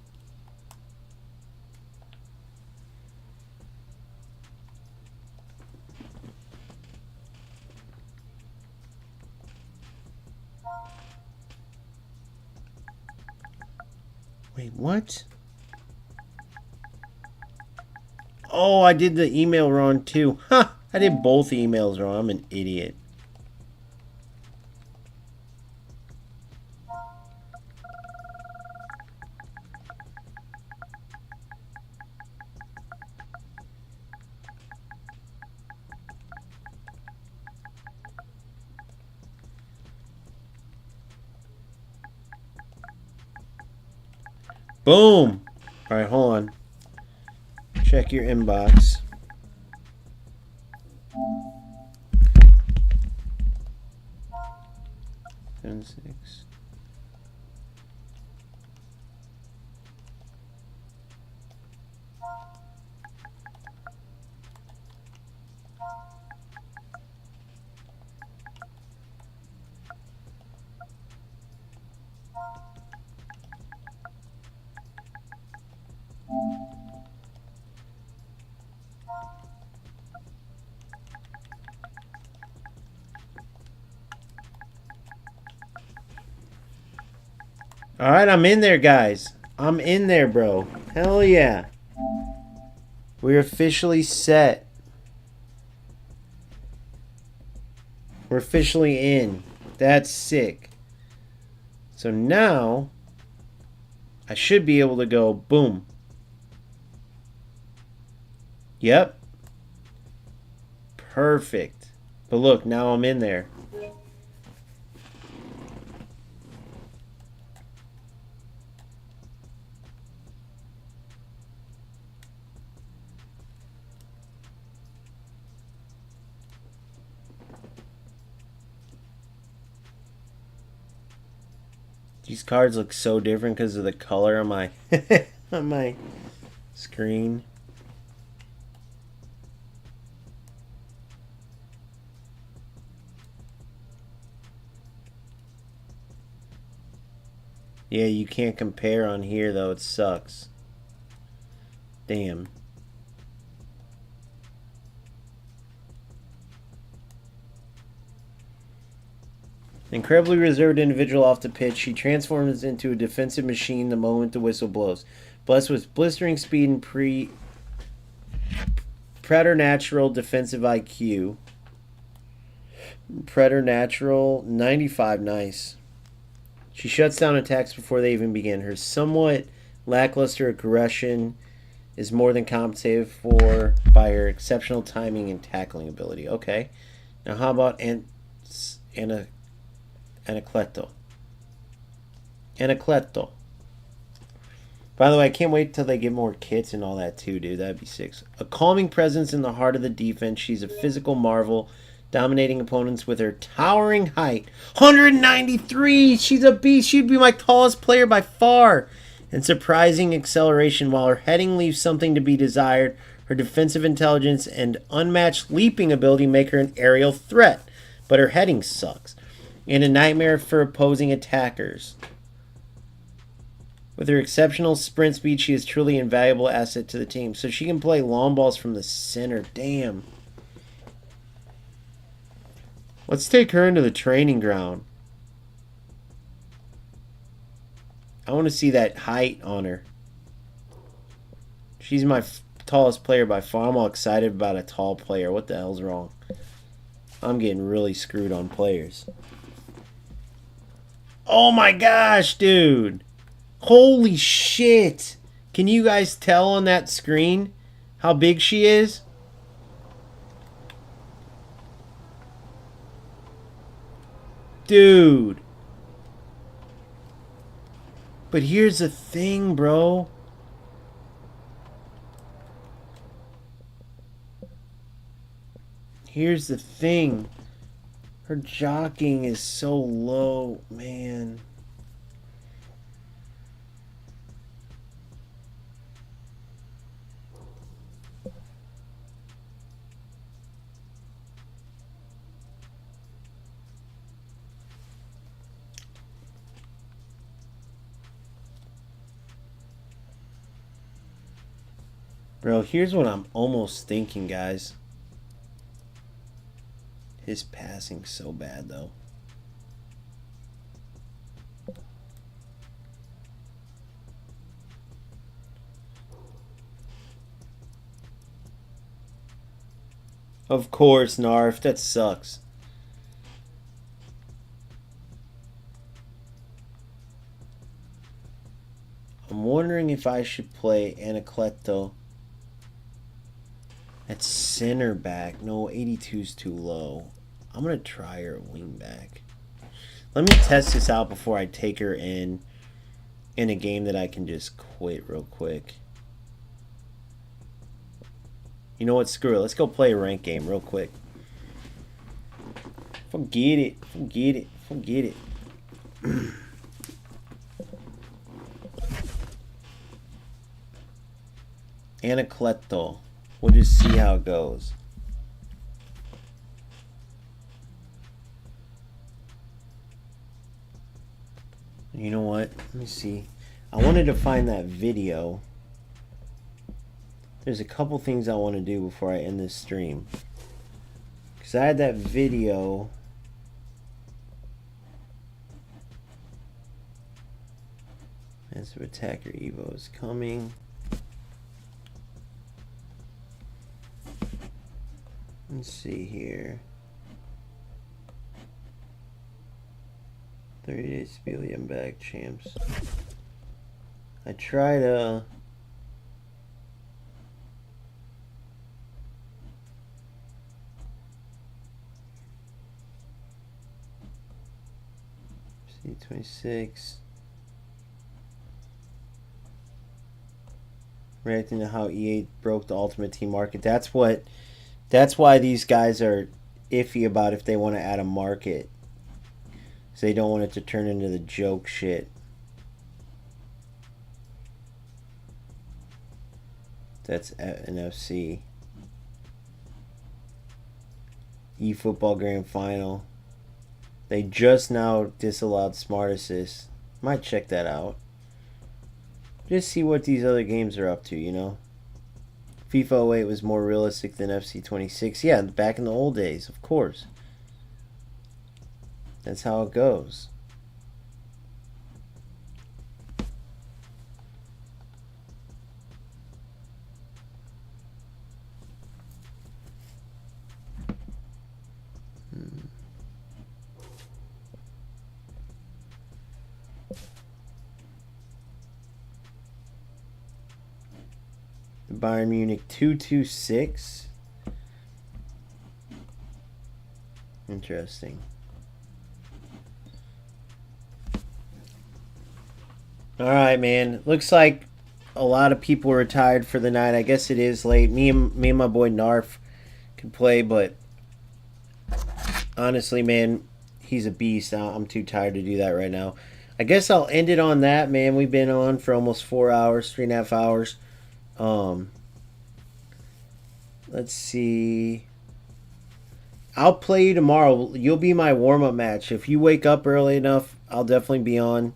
Wait, what? Oh, I did the email wrong too. Ha! I did both emails wrong. I'm an idiot. Boom! Alright, hold on. Check your inbox. Seven, 6. Alright, I'm in there, guys. I'm in there, bro. Hell yeah. We're officially set. We're officially in. That's sick. So now, I should be able to go boom. Yep. Perfect. But look, now I'm in there. These cards look so different because of the color on my on my screen. Yeah, you can't compare on here though. It sucks. Damn. Incredibly reserved individual off the pitch, she transforms into a defensive machine the moment the whistle blows. Blessed with blistering speed and preternatural defensive IQ. Preternatural 95, nice. She shuts down attacks before they even begin. Her somewhat lackluster aggression is more than compensated for by her exceptional timing and tackling ability. Okay. Now how about Anacleto? Anacleto. By the way, I can't wait till they get more kits and all that too, dude. That'd be sick. A calming presence in the heart of the defense. She's a physical marvel, dominating opponents with her towering height. 193! She's a beast. She'd be my tallest player by far. And surprising acceleration, while her heading leaves something to be desired. Her defensive intelligence and unmatched leaping ability make her an aerial threat. But her heading sucks. And a nightmare for opposing attackers. With her exceptional sprint speed, she is truly an invaluable asset to the team. So she can play long balls from the center. Damn. Let's take her into the training ground. I want to see that height on her. She's my tallest player by far. I'm all excited about a tall player. What the hell's wrong? I'm getting really screwed on players. Oh my gosh, dude. Holy shit. Can you guys tell on that screen how big she is? Dude. But here's the thing, bro. Here's the thing. Her jockeying is so low, man. Bro, here's what I'm almost thinking, guys. His passing's so bad, though. Of course, Narf. That sucks. I'm wondering if I should play Anacleto at center back. No, 82's too low. I'm going to try her at wing back. Let me test this out before I take her in a game that I can just quit real quick. You know what? Screw it. Let's go play a ranked game real quick. Forget it. Forget it. Forget it. Anacleto. We'll just see how it goes. You know what? Let me see. I wanted to find that video. There's a couple things I want to do before I end this stream. Because I had that video. Massive Attacker Evo is coming. Let's see here. 30-day Spelium Bag Champs. I try to... C26. Reacting to how EA broke the Ultimate Team market. That's why these guys are iffy about if they want to add a market. So they don't want it to turn into the joke shit. That's NFC. eFootball Grand Final. They just now disallowed Smart Assist. Might check that out. Just see what these other games are up to, you know? FIFA 08 was more realistic than FC 26. Yeah, back in the old days, of course. That's how it goes. Bayern Munich 226. Interesting. All right, man. Looks like a lot of people are retired for the night. I guess it is late. Me and my boy Narf could play, but honestly, man, he's a beast. I'm too tired to do that right now. I guess I'll end it on that, man. We've been on for almost 4 hours, 3.5 hours. Let's see. I'll play you tomorrow. You'll be my warm-up match. If you wake up early enough, I'll definitely be on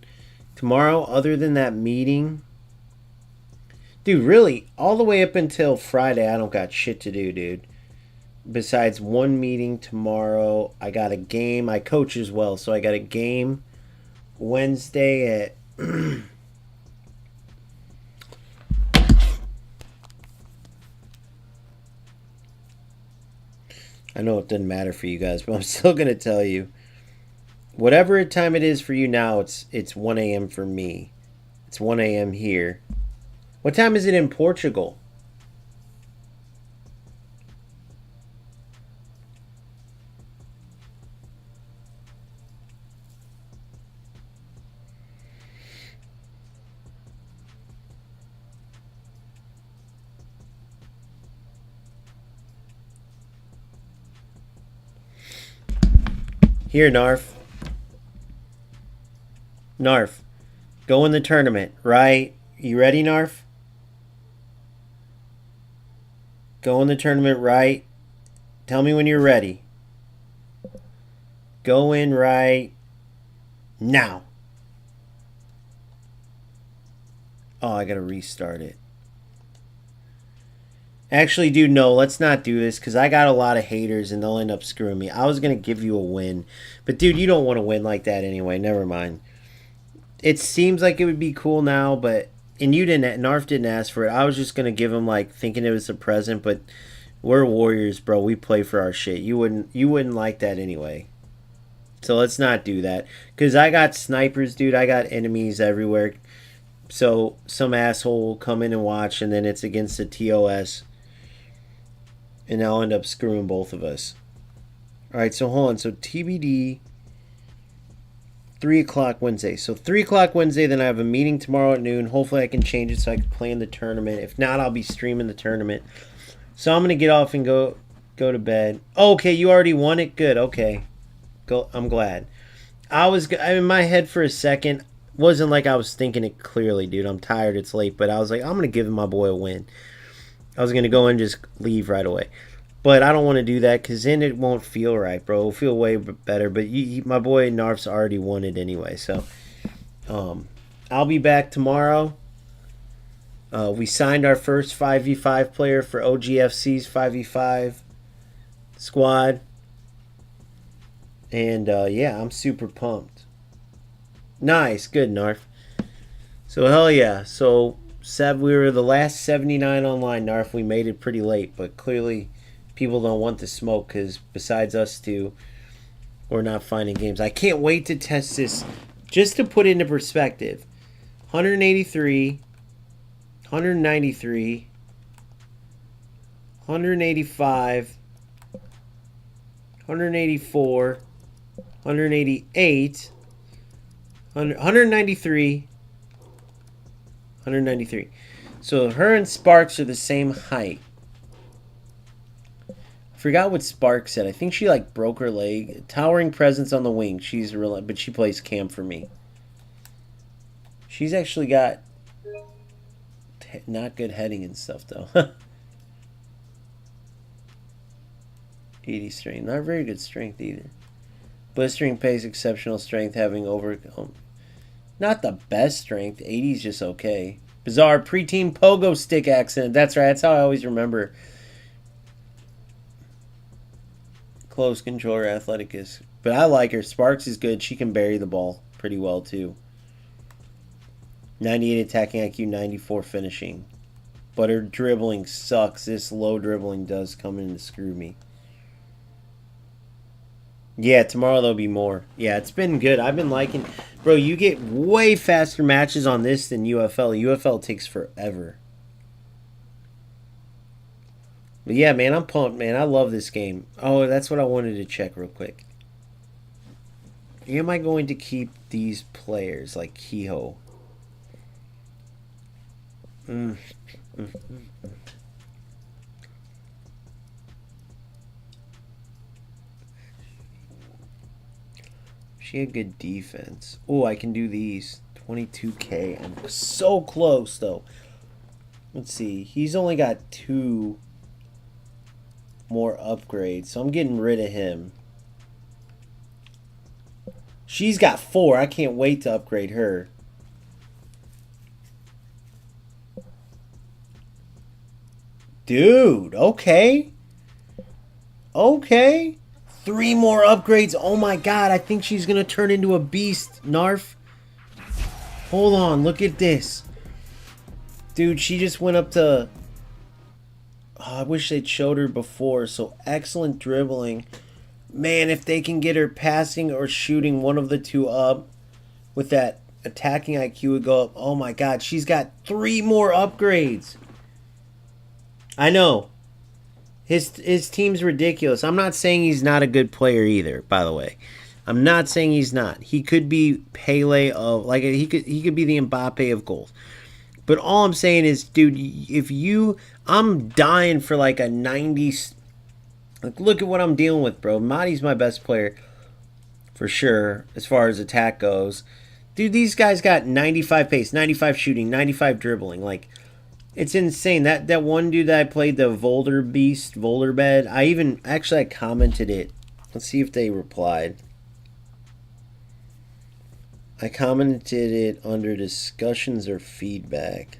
tomorrow. Other than that meeting, dude, really, all the way up until Friday, I don't got shit to do, dude. Besides one meeting tomorrow, I got a game. I coach as well, so I got a game Wednesday at I know it doesn't matter for you guys, but I'm still going to tell you. Whatever time it is for you now, it's 1 a.m. for me. It's 1 a.m. here. What time is it in Portugal? Here, Narf. Narf. Go in the tournament, right? You ready, Narf? Go in the tournament, right? Tell me when you're ready. Go in right now. Oh, I gotta restart it. Actually, dude, no, let's not do this because I got a lot of haters and they'll end up screwing me. I was going to give you a win. But, dude, you don't want to win like that anyway. Never mind. It seems like it would be cool now, but... And you didn't... Narf didn't ask for it. I was just going to give him, like, thinking it was a present, but we're Warriors, bro. We play for our shit. You wouldn't like that anyway. So let's not do that. Because I got snipers, dude. I got enemies everywhere. So some asshole will come in and watch, and then it's against the TOS. And I'll end up screwing both of us. Alright, so hold on. So TBD, 3 o'clock Wednesday. So 3 o'clock Wednesday, then I have a meeting tomorrow at noon. Hopefully I can change it so I can play in the tournament. If not, I'll be streaming the tournament. So I'm going to get off and go to bed. Oh, okay, you already won it? Good, okay. I'm glad. I'm in my head for a second. Wasn't like I was thinking it clearly, dude. I'm tired, it's late. But I was like, I'm going to give my boy a win. I was going to go and just leave right away. But I don't want to do that because then it won't feel right, bro. It'll feel way better. But my boy Narf's already won it anyway. So I'll be back tomorrow. We signed our first 5v5 player for OGFC's 5v5 squad. And yeah, I'm super pumped. Nice. Good, Narf. So hell yeah. So Seb, we were the last 79 online. Narf, we made it pretty late, but clearly people don't want to smoke because besides us two, we're not finding games. I can't wait to test this. Just to put into perspective, 183, 193, 185, 184, 188, 193, 193. So her and Sparks are the same height. I forgot what Sparks said. I think she like broke her leg. Towering presence on the wing. She's real, but she plays cam for me. She's actually got not good heading and stuff though. 80 strength, not very good strength either. Blistering pace, exceptional strength, having overcome. Not the best strength. 80 is just okay. Bizarre preteen pogo stick accident. That's right. That's how I always remember. Close controller, athletic is. But I like her. Sparks is good. She can bury the ball pretty well too. 98 attacking IQ, 94 finishing. But her dribbling sucks. This low dribbling does come in to screw me. Yeah, tomorrow there'll be more. Yeah, it's been good. I've been liking... Bro, you get way faster matches on this than UFL. UFL takes forever. But yeah, man, I'm pumped, man. I love this game. Oh, that's what I wanted to check real quick. Am I going to keep these players like Kehoe? She had good defense. Oh, I can do these. 22K. I'm so close, though. Let's see. He's only got 2 more upgrades, so I'm getting rid of him. She's got 4. I can't wait to upgrade her. Dude, okay. Okay. 3 more upgrades. Oh my god, I think she's going to turn into a beast, Narf. Hold on, look at this. Dude, she just went up to... Oh, I wish they'd showed her before. So, excellent dribbling. Man, if they can get her passing or shooting one of the two up with that attacking IQ would go up. Oh my god, she's got 3 more upgrades. I know. His team's ridiculous. I'm not saying he's not a good player either, by the way. I'm not saying he's not. He could be Pele of like he could be the Mbappe of goals. But all I'm saying is, dude, I'm dying for like a 90. Like, look at what I'm dealing with, bro. Madi's my best player for sure as far as attack goes. Dude, these guys got 95 pace, 95 shooting, 95 dribbling. Like, it's insane. That one dude that I played, the Volderbed, I commented it. Let's see if they replied. I commented it under discussions or feedback.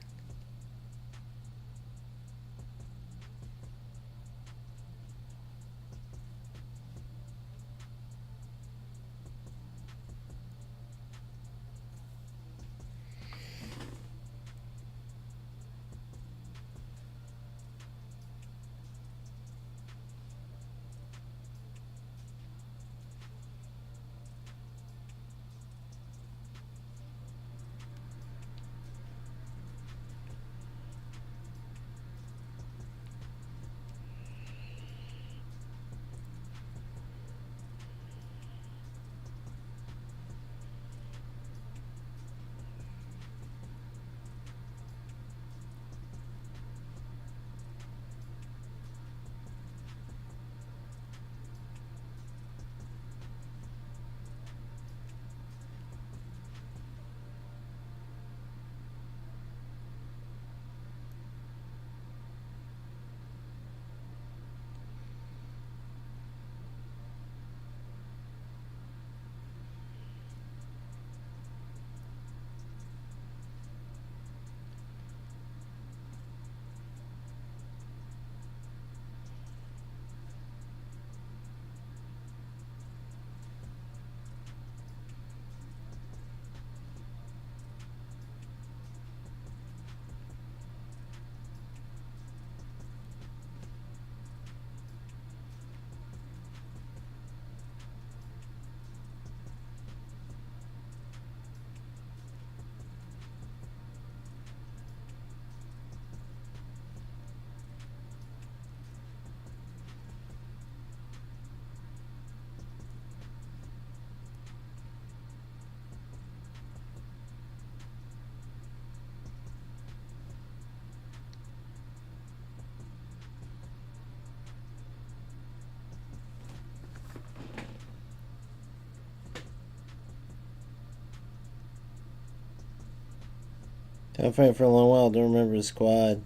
I've fight for a long while. Don't remember the squad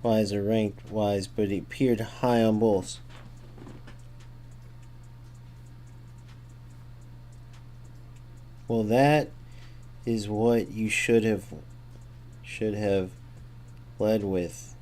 wise or ranked wise, but he appeared high on both. Well, that is what you should have led with.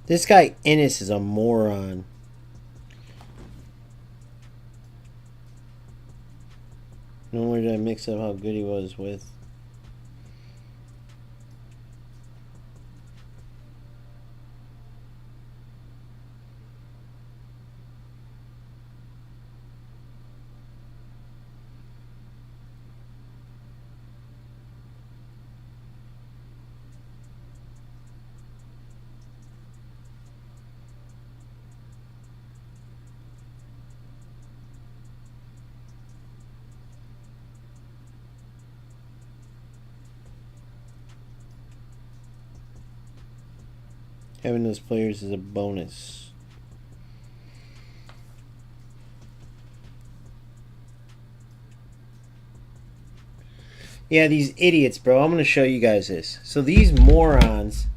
This guy Ennis is a moron. No wonder did I mix up how good he was with. Having those players is a bonus. Yeah, these idiots, bro. I'm going to show you guys this. So these morons.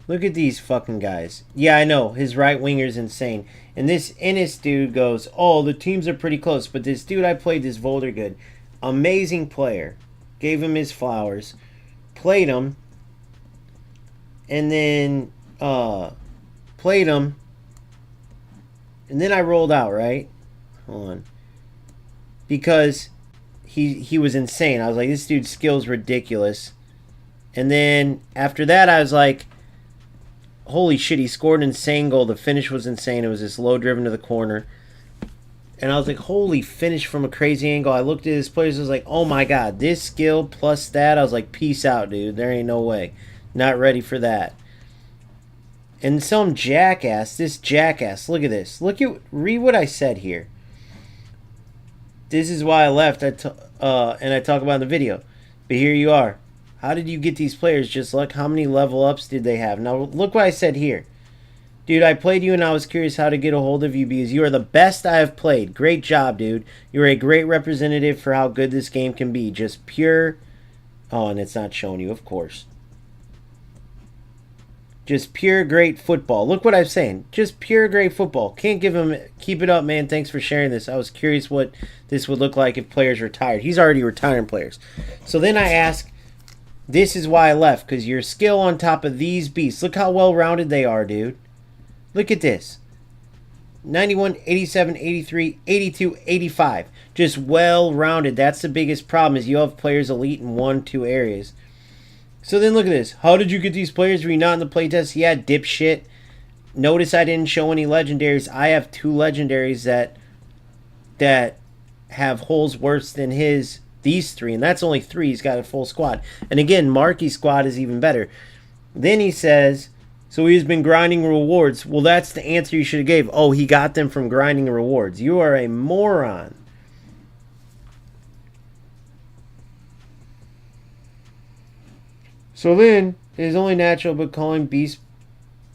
Look at these fucking guys. Yeah, I know. His right winger's insane. And this Ennis dude goes, oh, the teams are pretty close. But this dude I played, this Voldergood, amazing player. Gave him his flowers. Played him. And then played him. And then I rolled out, right? Hold on. Because he was insane. I was like, this dude's skill's ridiculous. And then after that, I was like, holy shit, he scored an insane goal. The finish was insane. It was this low driven to the corner. And I was like, holy finish from a crazy angle. I looked at his players. I was like, oh my god, this skill plus that. I was like, peace out, dude. There ain't no way. Not ready for that. And some jackass, this jackass, look at this. Read what I said here. This is why I left. And I talk about in the video. But here you are. How did you get these players? Just look, how many level ups did they have? Now, look what I said here. Dude, I played you and I was curious how to get a hold of you because you are the best I have played. Great job, dude. You're a great representative for how good this game can be. Just pure... Oh, and it's not showing you, of course. Just pure great football. Look what I'm saying. Just pure great football. Can't give him... Keep it up, man. Thanks for sharing this. I was curious what this would look like if players retired. He's already retiring players. So then I ask... This is why I left, because your skill on top of these beasts. Look how well-rounded they are, dude. Look at this. 91, 87, 83, 82, 85. Just well-rounded. That's the biggest problem is you have players elite in 1-2 areas. So then look at this. How did you get these players? Were you not in the playtest? Yeah, dipshit. Notice I didn't show any legendaries. I have 2 legendaries that have holes worse than these 3. And that's only 3. He's got a full squad. And again, Marky's squad is even better. Then he says... So he's been grinding rewards. Well, that's the answer you should have gave. Oh, he got them from grinding rewards. You are a moron. So then, it is only natural, but calling beast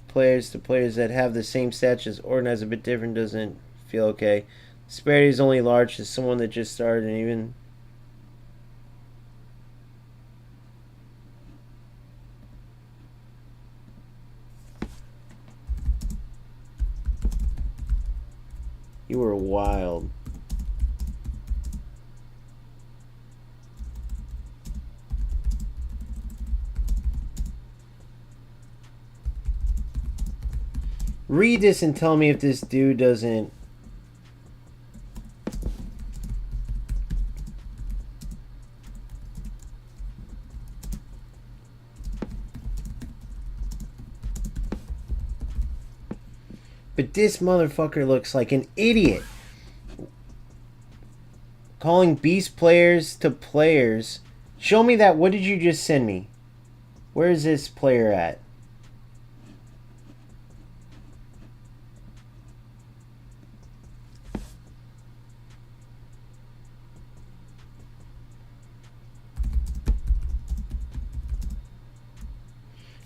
players to players that have the same stats as Ordinance a bit different doesn't feel okay. Disparity is only large to someone that just started and even... You were wild. Read this and tell me if this dude doesn't... But this motherfucker looks like an idiot. Calling beast players to players. Show me that. What did you just send me? Where is this player at?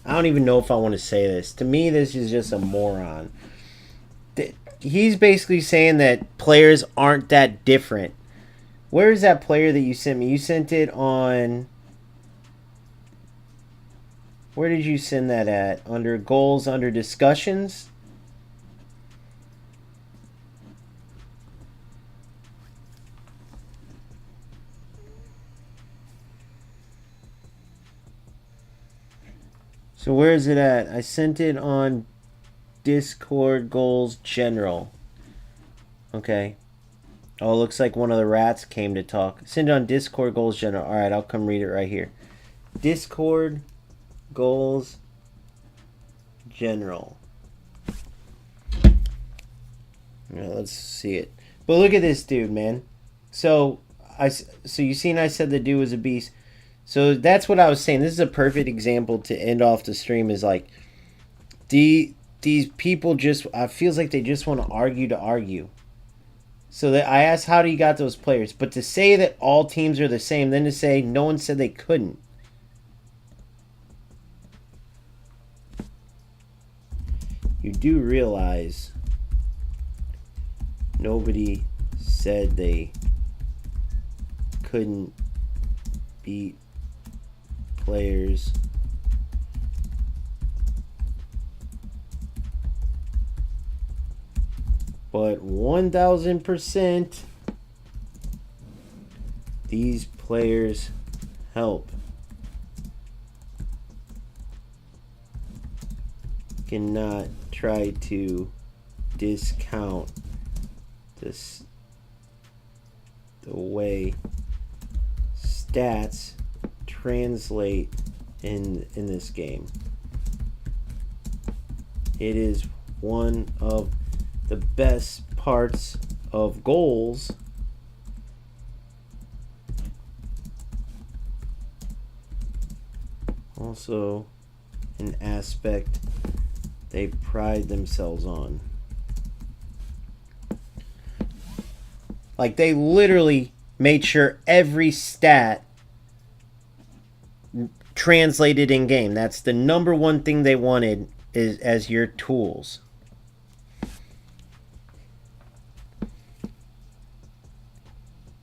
I don't even know if I want to say this. To me, this is just a moron. He's basically saying that players aren't that different. Where is that player that you sent me? You sent it on... Where did you send that at? Under goals, under discussions? So where is it at? I sent it on Discord goals general. Okay. Oh, it looks like one of the rats came to talk. Send it on Discord goals general. Alright, I'll come read it right here. Discord goals general. Yeah, let's see it. But look at this dude, man. So you seen I said the dude was a beast. So that's what I was saying. This is a perfect example to end off the stream. Is like these people just, I feels like they just want to argue. So that I asked, how do you got those players? But to say that all teams are the same, then to say no one said they couldn't. You do realize nobody said they couldn't beat players but 1000% these players help. Cannot try to discount this, the way stats translate in this game. It is one of the best parts of goals. Also an aspect they pride themselves on. Like, they literally made sure every stat translated in game. That's the number one thing they wanted, is as your tools.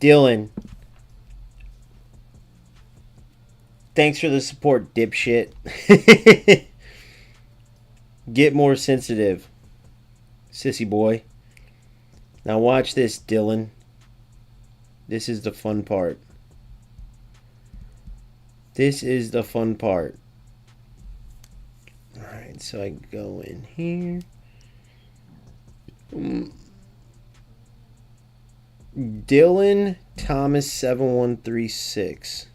Dylan, thanks for the support, dipshit. Get more sensitive, sissy boy. Now watch this, Dylan. This is the fun part. This is the fun part. Alright, so I go in here. Dylan Thomas 7136.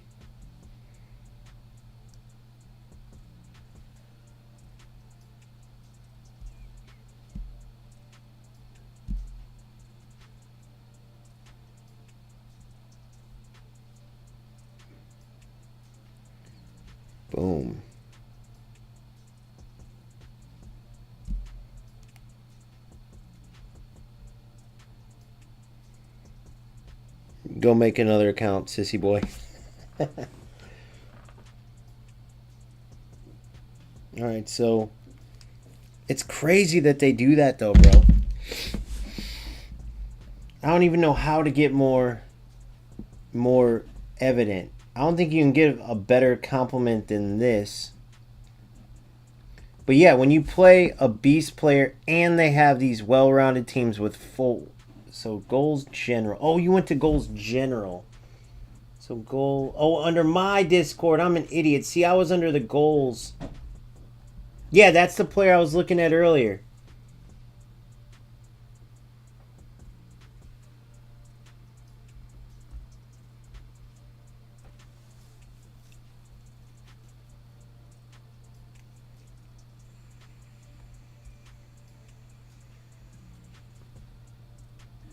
Boom. Go make another account, sissy boy. Alright, so it's crazy that they do that though, bro. I don't even know how to get more evident. I don't think you can give a better compliment than this. But yeah, when you play a beast player and they have these well-rounded teams with full... So goals general. Oh, you went to goals general. So goal... Oh, under my Discord. I'm an idiot. See, I was under the goals. Yeah, that's the player I was looking at earlier.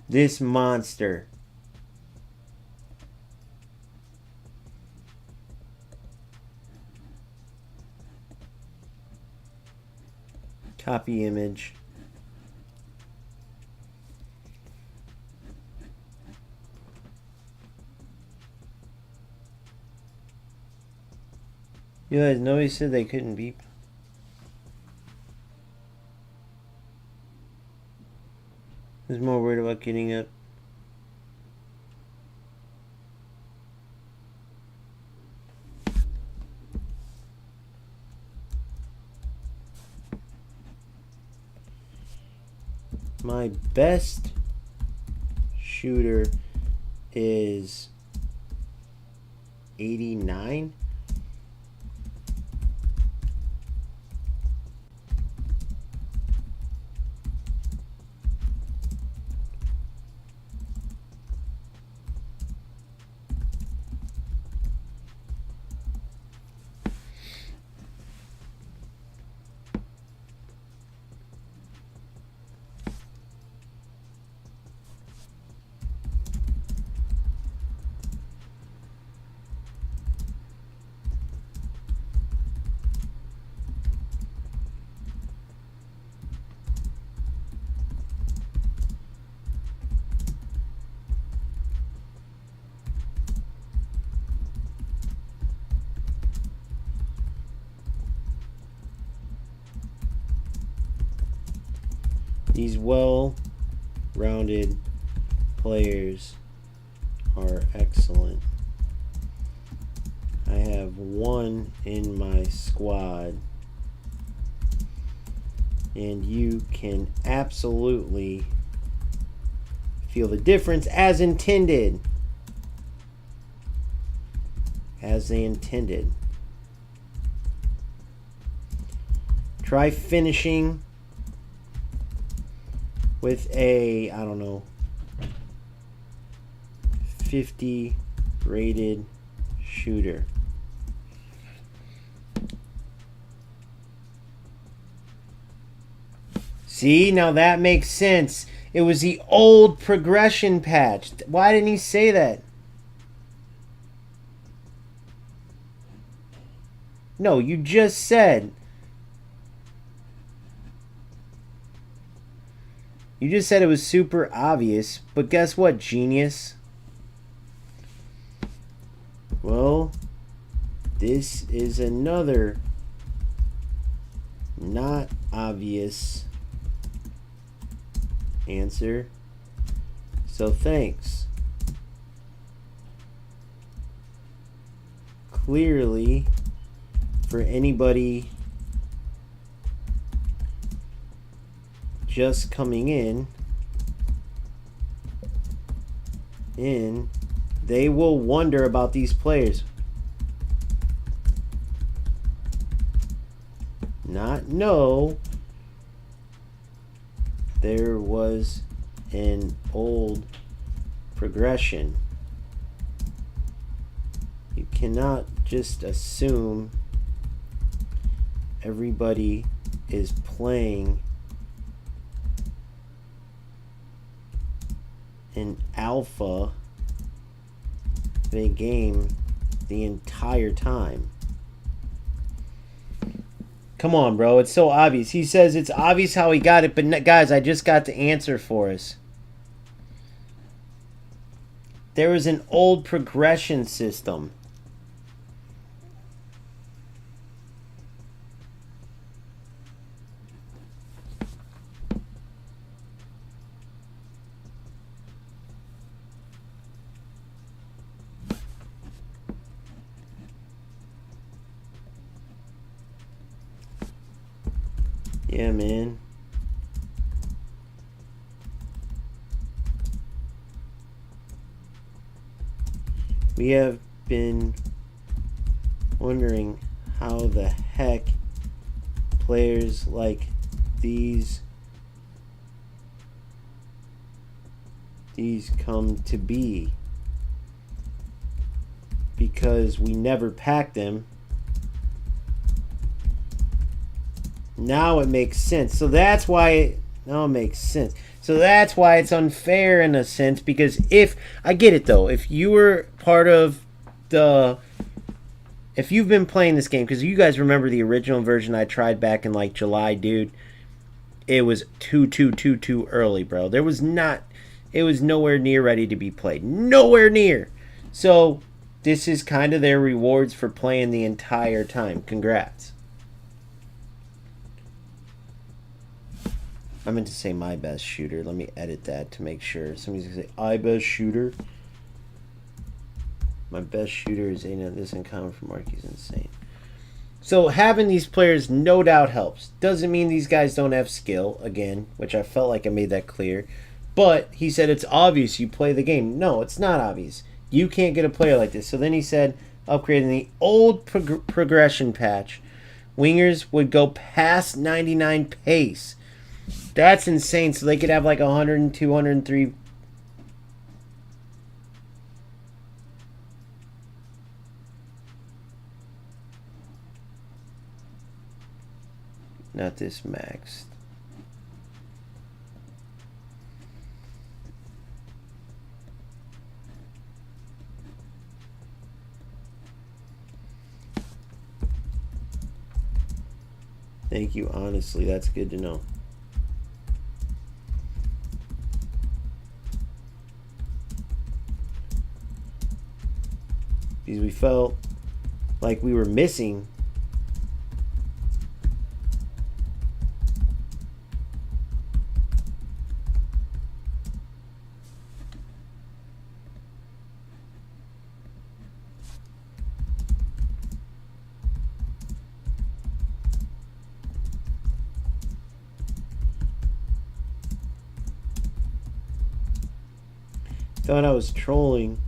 This monster. Copy image. You guys, nobody said they couldn't beep. Who's more worried about getting up? My best shooter is 89. These well-rounded players are excellent. I have one in my squad, and you can absolutely feel the difference as intended. As they intended. Try finishing with a, I don't know, 50 rated shooter. See, now that makes sense. It was the old progression patch. Why didn't he say that? No, you just said. You just said it was super obvious, but guess what, genius? Well, this is another not obvious answer. So thanks. Clearly, for anybody just coming in, they will wonder about these players. Not know there was an old progression. You cannot just assume everybody is playing an alpha of a game the entire time. Come on, bro. It's so obvious. He says it's obvious how he got it, but guys, I just got the answer for us. There was an old progression system. Yeah, man. We have been wondering how the heck players like these come to be, because we never packed them. Now it makes sense. So that's why now it makes sense. So that's why it's unfair in a sense, because if I get it though, if you were part of the if you've been playing this game, because you guys remember the original version I tried back in like July, dude, it was too early, bro. There was not it was nowhere near ready to be played. Nowhere near. So this is kind of their rewards for playing the entire time. Congrats. I meant to say my best shooter. Let me edit that to make sure. Somebody's going to say, I best shooter. My best shooter is this in common for Marky's insane. So having these players no doubt helps. Doesn't mean these guys don't have skill, again, which I felt like I made that clear. But he said it's obvious you play the game. No, it's not obvious. You can't get a player like this. So then he said, upgrading the old progression patch, wingers would go past 99 pace. That's insane. So they could have like 102, 103. Not this maxed. Thank you. Honestly, that's good to know. Because we felt like we were missing thought I was trolling.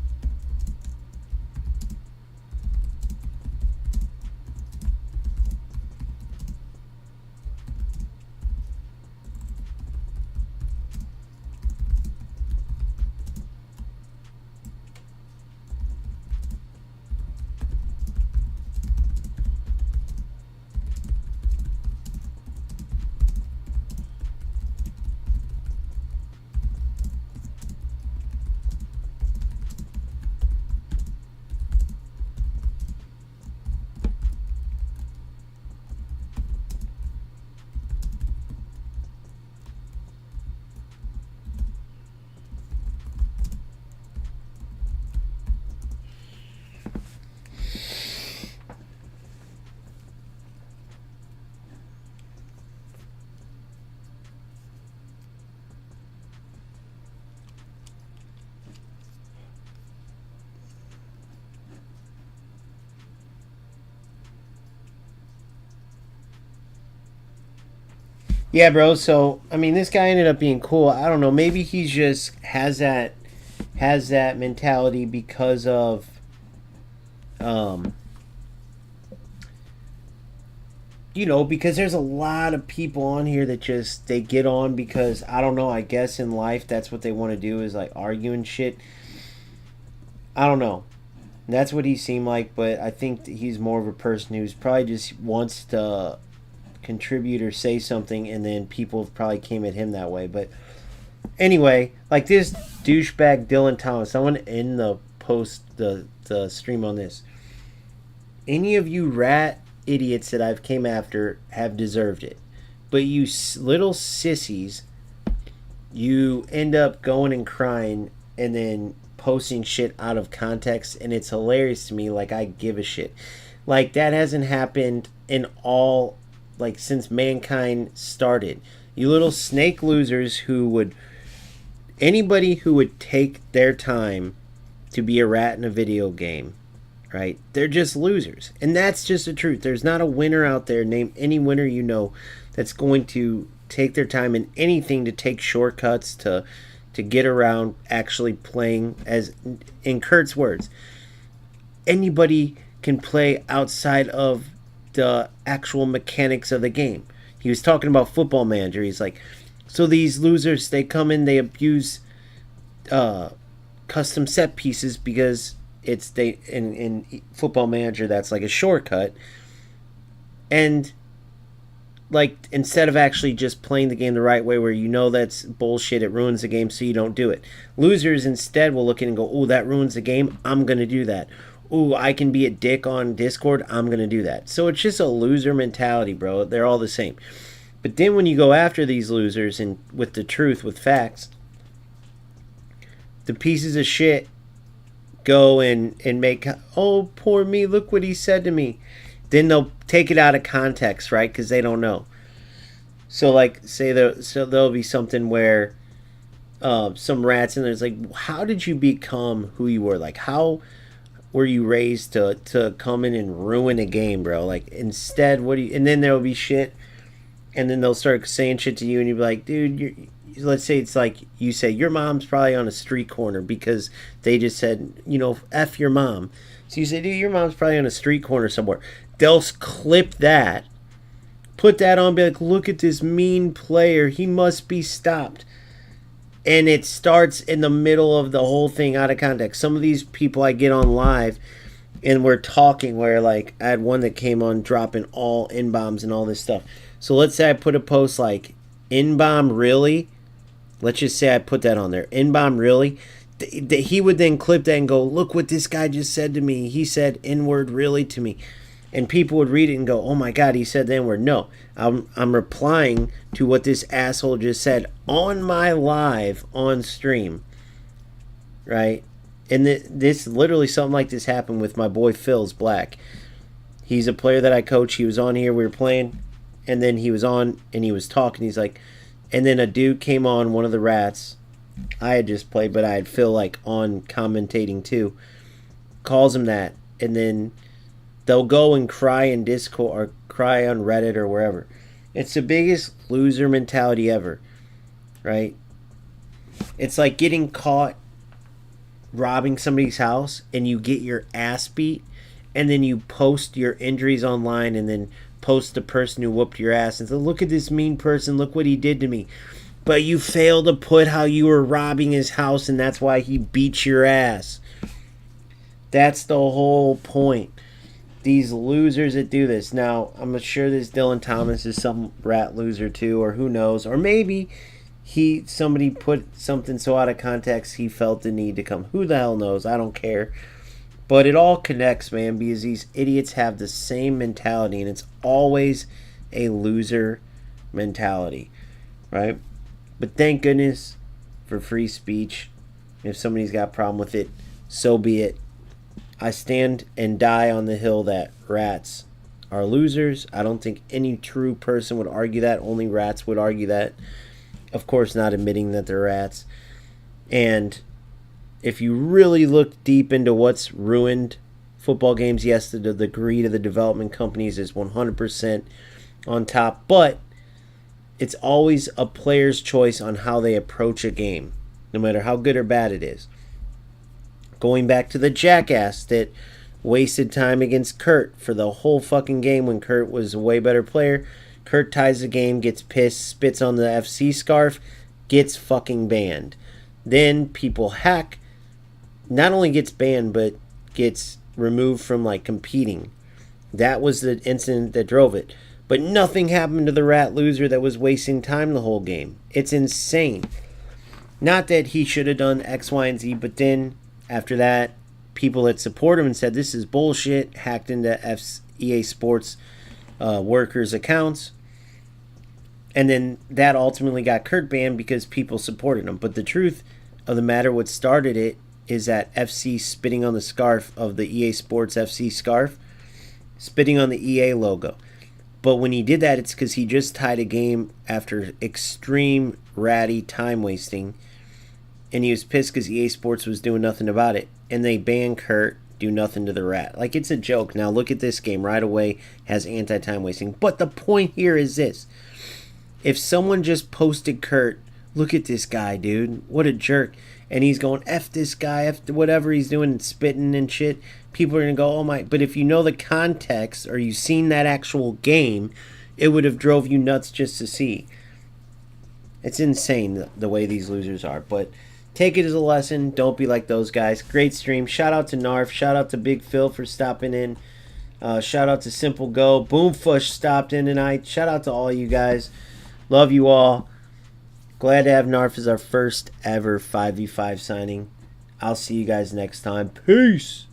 Yeah, bro. So I mean, this guy ended up being cool. I don't know. Maybe he just has that mentality because of because there's a lot of people on here that just they get on because I don't know. I guess in life that's what they want to do is like argue and shit. I don't know. That's what he seemed like, but I think that he's more of a person who's probably just wants to contribute or say something, and then people probably came at him that way. But anyway, like this douchebag Dylan Thomas, I want to end the stream on this. Any of you rat idiots that I've came after have deserved it, but you little sissies, you end up going and crying and then posting shit out of context, and it's hilarious to me. Like, I give a shit. Like, that hasn't happened in all, like, since mankind started. You little snake losers anybody who would take their time to be a rat in a video game right? They're just losers. And that's just the truth. There's not a winner out there, name any winner you know, that's going to take their time in anything to take shortcuts to get around actually playing. As in Kurt's words, anybody can play outside of the actual mechanics of the game. He was talking about Football Manager. He's like, so these losers, they come in, they abuse custom set pieces because it's they in Football Manager that's like a shortcut, and like instead of actually just playing the game the right way, where you know that's bullshit, it ruins the game, so you don't do it. Losers instead will look in and go, oh, that ruins the game, I'm gonna do that. Ooh, I can be a dick on Discord, I'm gonna do that. So it's just a loser mentality, bro. They're all the same. But then when you go after these losers and with the truth, with facts, the pieces of shit go and make, oh, poor me, look what he said to me. Then they'll take it out of context, right? Because they don't know. So like, say there'll be something where some rats in there's like, how did you become who you were? Like, how were you raised to come in and ruin a game, bro? Like, instead, what do you? And then there'll be shit, and then they'll start saying shit to you, and you'll be like, dude, let's say it's like you say your mom's probably on a street corner because they just said, F your mom. So you say, dude, your mom's probably on a street corner somewhere. They'll clip that, put that on, be like, look at this mean player, he must be stopped. And it starts in the middle of the whole thing out of context. Some of these people I get on live and we're talking where, like, I had one that came on dropping all N-bombs and all this stuff. So let's say I put a post like, N-bomb really? Let's just say I put that on there. N-bomb really? He would then clip that and go, look what this guy just said to me. He said N-word really to me. And people would read it and go, oh my God, he said the N-word. No, I'm replying to what this asshole just said on my live on stream. Right? And this literally, something like this happened with my boy Phil's Black. He's a player that I coach. He was on here, we were playing, and then he was on and he was talking. He's like, and then a dude came on, one of the rats. I had just played, but I had Phil like on commentating too. Calls him that, and then they'll go and cry in Discord or cry on Reddit or wherever. It's the biggest loser mentality ever, right? It's like getting caught robbing somebody's house and you get your ass beat, and then you post your injuries online and then post the person who whooped your ass and say, look at this mean person, look what he did to me. But you failed to put how you were robbing his house and that's why he beat your ass. That's the whole point. These losers that do this. Now, I'm sure this Dylan Thomas is some rat loser too, or who knows. Or maybe somebody put something so out of context he felt the need to come. Who the hell knows? I don't care. But it all connects, man, because these idiots have the same mentality, and it's always a loser mentality, right? But thank goodness for free speech. If somebody's got a problem with it, so be it. I stand and die on the hill that rats are losers. I don't think any true person would argue that. Only rats would argue that. Of course, not admitting that they're rats. And if you really look deep into what's ruined football games, yes, the greed of the development companies is 100% on top. But it's always a player's choice on how they approach a game, no matter how good or bad it is. Going back to the jackass that wasted time against Kurt for the whole fucking game when Kurt was a way better player. Kurt ties the game, gets pissed, spits on the FC scarf, gets fucking banned. Then people hack, not only gets banned, but gets removed from like competing. That was the incident that drove it. But nothing happened to the rat loser that was wasting time the whole game. It's insane. Not that he should have done X, Y, and Z, but then after that, people that support him and said this is bullshit, hacked into EA Sports workers' accounts. And then that ultimately got Kurt banned because people supported him. But the truth of the matter, what started it, is that FC spitting on the scarf of the EA Sports FC scarf, spitting on the EA logo. But when he did that, it's because he just tied a game after extreme ratty time wasting. And he was pissed because EA Sports was doing nothing about it. And they banned Kurt do nothing to the rat. Like, it's a joke. Now, look at this game. Right away has anti-time wasting. But the point here is this. If someone just posted Kurt, look at this guy, dude. What a jerk. And he's going, F this guy, F whatever he's doing, spitting and shit. People are going to go, oh my. But if you know the context or you've seen that actual game, it would have drove you nuts just to see. It's insane the way these losers are. But take it as a lesson. Don't be like those guys. Great stream. Shout out to Narf. Shout out to Big Phil for stopping in. Shout out to Simple Go. Boomfush stopped in tonight. Shout out to all you guys. Love you all. Glad to have Narf as our first ever 5v5 signing. I'll see you guys next time. Peace.